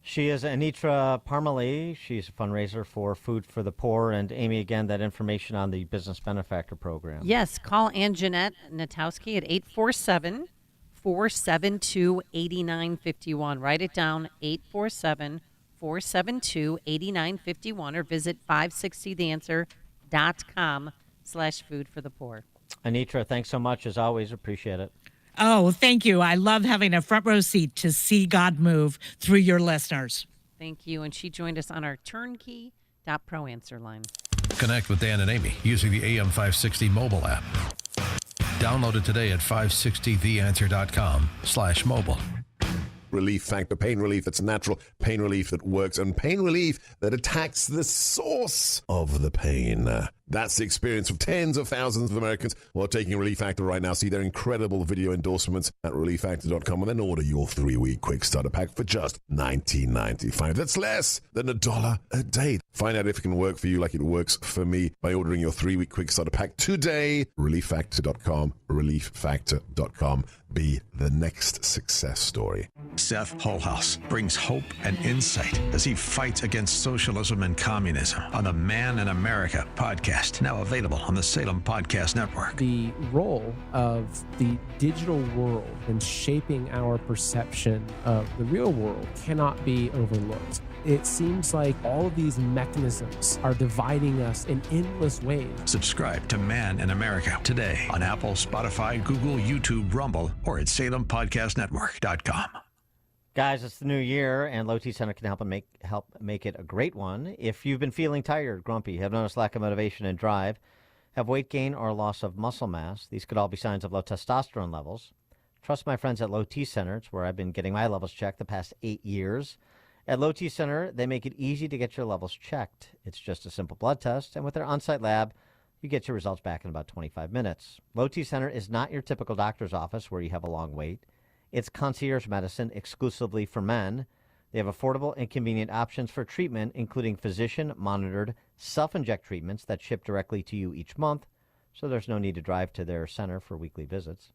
She is Anitra Parmalee. She's a fundraiser for Food for the Poor. And Amy, again, that information on the Business Benefactor Program. Yes, call Ann Jeanette Natowski at 847-472-8951. Write it down, 847-472-8951, or visit 560theanswer.com/food for the poor. Anitra, thanks so much, as always. Appreciate it. Oh, thank you. I love having a front row seat to see God move through your listeners. Thank you. And she joined us on our turnkey.pro answer line. Connect with Dan and Amy using the AM 560 mobile app. Download it today at 560theanswer.com/mobile. Relief Factor, pain relief that's natural, pain relief that works, and pain relief that attacks the source of the pain. That's the experience of tens of thousands of Americans who are taking Relief Factor right now. See their incredible video endorsements at relieffactor.com and then order your 3-week quick starter pack for just $19.95. That's less than $1 a day. Find out if it can work for you like it works for me by ordering your 3-week quick starter pack today. Relieffactor.com, relieffactor.com. Be the next success story. Seth Holhouse brings hope and insight as he fights against socialism and communism on the Man in America podcast, now available on the Salem Podcast Network. The role of the digital world in shaping our perception of the real world cannot be overlooked. It seems like all of these mechanisms are dividing us in endless ways. Subscribe to Man in America today on Apple, Spotify, Google, YouTube, Rumble, or at SalemPodcastNetwork.com. Guys, it's the new year, and Low T Center can help make it a great one. If you've been feeling tired, grumpy, have noticed lack of motivation and drive, have weight gain or loss of muscle mass, these could all be signs of low testosterone levels. Trust my friends at Low T Center. It's where I've been getting my levels checked the past 8 years. At Low T Center, they make it easy to get your levels checked. It's just a simple blood test, and with their on-site lab, you get your results back in about 25 minutes. Low T Center is not your typical doctor's office where you have a long wait. It's concierge medicine exclusively for men. They have affordable and convenient options for treatment, including physician-monitored self-inject treatments that ship directly to you each month, so there's no need to drive to their center for weekly visits.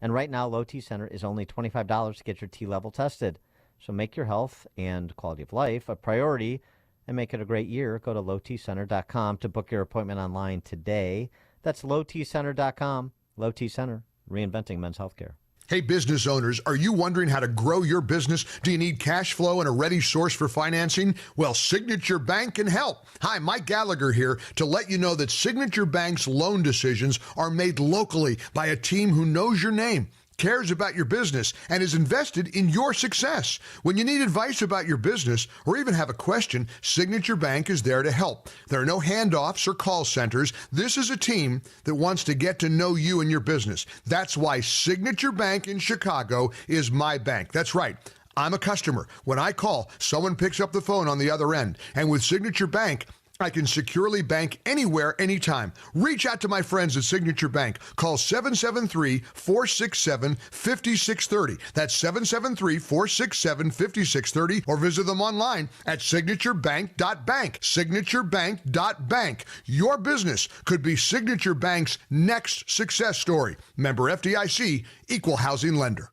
And right now, Low T Center is only $25 to get your T level tested. So make your health and quality of life a priority and make it a great year. Go to lowtcenter.com to book your appointment online today. That's lowtcenter.com. Low T Center, reinventing men's healthcare. Hey, business owners, are you wondering how to grow your business? Do you need cash flow and a ready source for financing? Well, Signature Bank can help. Hi, Mike Gallagher here to let you know that Signature Bank's loan decisions are made locally by a team who knows your name, cares about your business, and is invested in your success. When you need advice about your business or even have a question, Signature Bank is there to help. There are no handoffs or call centers. This is a team that wants to get to know you and your business. That's why Signature Bank in Chicago is my bank. That's right. I'm a customer. When I call, someone picks up the phone on the other end. And with Signature Bank, I can securely bank anywhere, anytime. Reach out to my friends at Signature Bank. Call 773-467-5630. That's 773-467-5630. Or visit them online at signaturebank.bank. Signaturebank.bank. Your business could be Signature Bank's next success story. Member FDIC, Equal Housing Lender.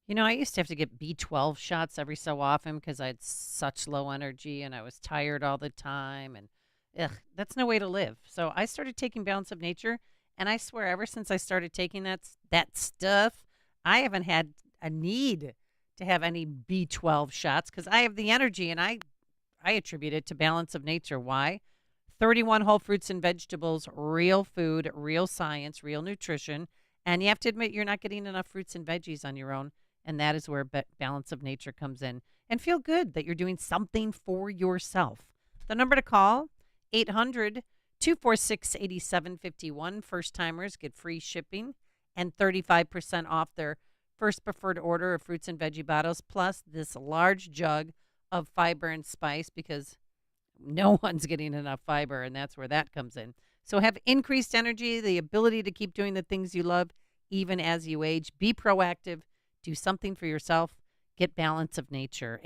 You know, I used to have to get B12 shots every so often because I had such low energy and I was tired all the time. And that's no way to live. So I started taking Balance of Nature. And I swear, ever since I started taking that stuff, I haven't had a need to have any B12 shots because I have the energy. And I attribute it to Balance of Nature. Why? 31 whole fruits and vegetables, real food, real science, real nutrition. And you have to admit you're not getting enough fruits and veggies on your own. And that is where Balance of Nature comes in. And feel good that you're doing something for yourself. The number to call, 800-246-8751. First-timers get free shipping and 35% off their first preferred order of fruits and veggie bottles, plus this large jug of fiber and spice because no one's getting enough fiber, and that's where that comes in. So have increased energy, the ability to keep doing the things you love, even as you age. Be proactive. Do something for yourself. Get Balance of Nature.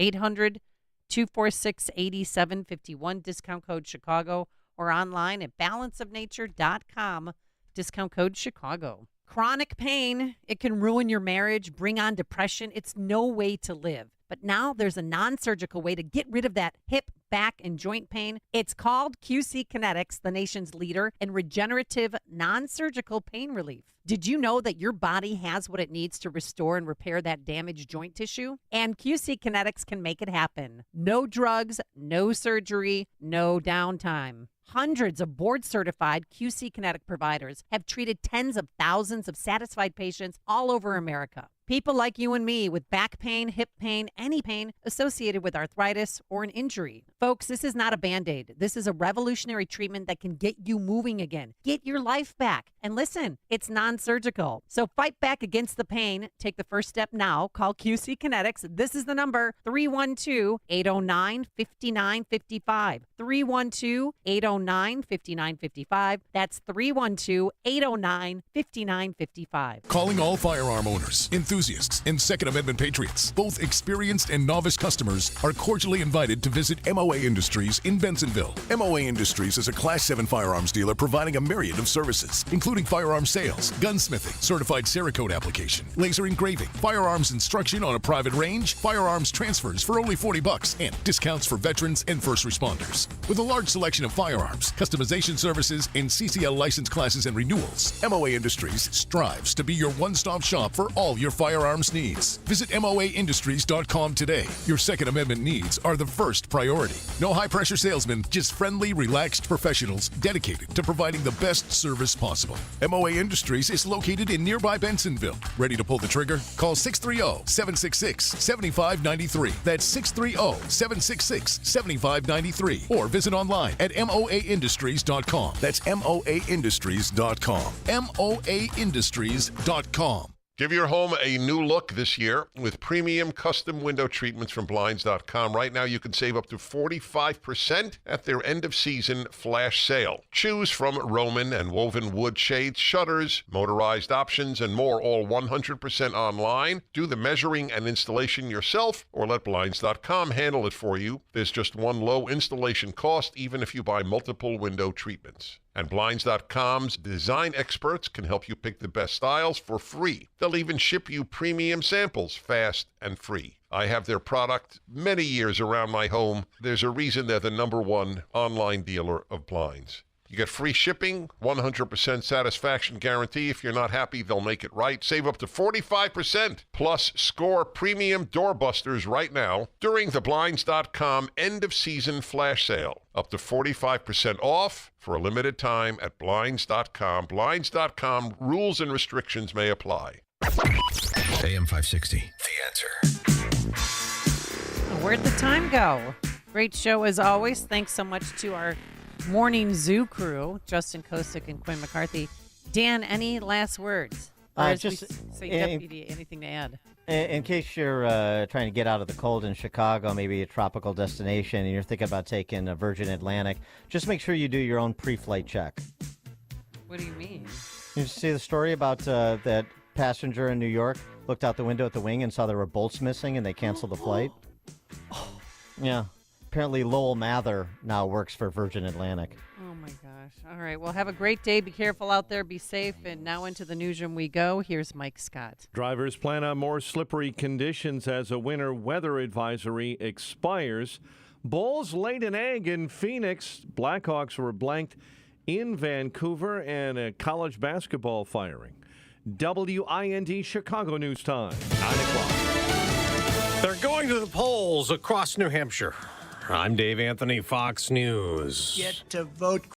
800-246-8751. Discount code Chicago or online at balanceofnature.com. Discount code Chicago. Chronic pain, it can ruin your marriage, bring on depression. It's no way to live. But now there's a non-surgical way to get rid of that hip, back, and joint pain. It's called QC Kinetics, the nation's leader in regenerative non-surgical pain relief. Did you know that your body has what it needs to restore and repair that damaged joint tissue? And QC Kinetics can make it happen. No drugs, no surgery, no downtime. Hundreds of board-certified QC Kinetic providers have treated tens of thousands of satisfied patients all over America. People like you and me with back pain, hip pain, any pain associated with arthritis or an injury. Folks, this is not a Band-Aid. This is a revolutionary treatment that can get you moving again. Get your life back. And listen, it's non-surgical. So fight back against the pain. Take the first step now. Call QC Kinetics. This is the number, 312-809-5955. 312-809-5955. That's 312-809-5955. Calling all firearm owners, enthusiasts, and Second Amendment patriots. Both experienced and novice customers are cordially invited to visit MOA Industries in Bensenville. MOA Industries is a Class 7 firearms dealer providing a myriad of services, including firearm sales, gunsmithing, certified Cerakote application, laser engraving, firearms instruction on a private range, firearms transfers for only $40, and discounts for veterans and first responders. With a large selection of firearms, customization services, and CCL license classes and renewals, MOA Industries strives to be your one-stop shop for all your firearms needs. Visit MOAindustries.com today. Your Second Amendment needs are the first priority. No high-pressure salesmen, just friendly, relaxed professionals dedicated to providing the best service possible. MOA Industries is located in nearby Bensenville. Ready to pull the trigger? Call 630-766-7593. That's 630-766-7593. Or visit online at MOAindustries.com. That's MOAindustries.com. MOAindustries.com. Give your home a new look this year with premium custom window treatments from Blinds.com. Right now, you can save up to 45% at their end-of-season flash sale. Choose from Roman and woven wood shades, shutters, motorized options, and more, all 100% online. Do the measuring and installation yourself or let Blinds.com handle it for you. There's just one low installation cost, even if you buy multiple window treatments. And Blinds.com's design experts can help you pick the best styles for free. They'll even ship you premium samples fast and free. I have their product many years around my home. There's a reason they're the #1 online dealer of blinds. You get free shipping, 100% satisfaction guarantee. If you're not happy, they'll make it right. Save up to 45%. Plus, score premium doorbusters right now during the Blinds.com end-of-season flash sale. Up to 45% off for a limited time at Blinds.com. Blinds.com. Rules and restrictions may apply. AM 560, The Answer. Where'd the time go? Great show as always. Thanks so much to our morning zoo crew, Justin Kosick and Quinn McCarthy. Dan, any last words? Or as just we say, Deputy, anything to add? In case you're trying to get out of the cold in Chicago, maybe a tropical destination, and you're thinking about taking a Virgin Atlantic, just make sure you do your own pre-flight check. What do you mean? You see the story about that passenger in New York looked out the window at the wing and saw there were bolts missing, and they canceled the flight? Yeah. Apparently Lowell Mather now works for Virgin Atlantic. Oh, my gosh. All right. Well, have a great day. Be careful out there. Be safe. And now into the newsroom we go. Here's Mike Scott. Drivers plan on more slippery conditions as a winter weather advisory expires. Bulls laid an egg in Phoenix. Blackhawks were blanked in Vancouver, and a college basketball firing. WIND Chicago News Time, 9 o'clock. They're going to the polls across New Hampshire. I'm Dave Anthony, Fox News. Get to vote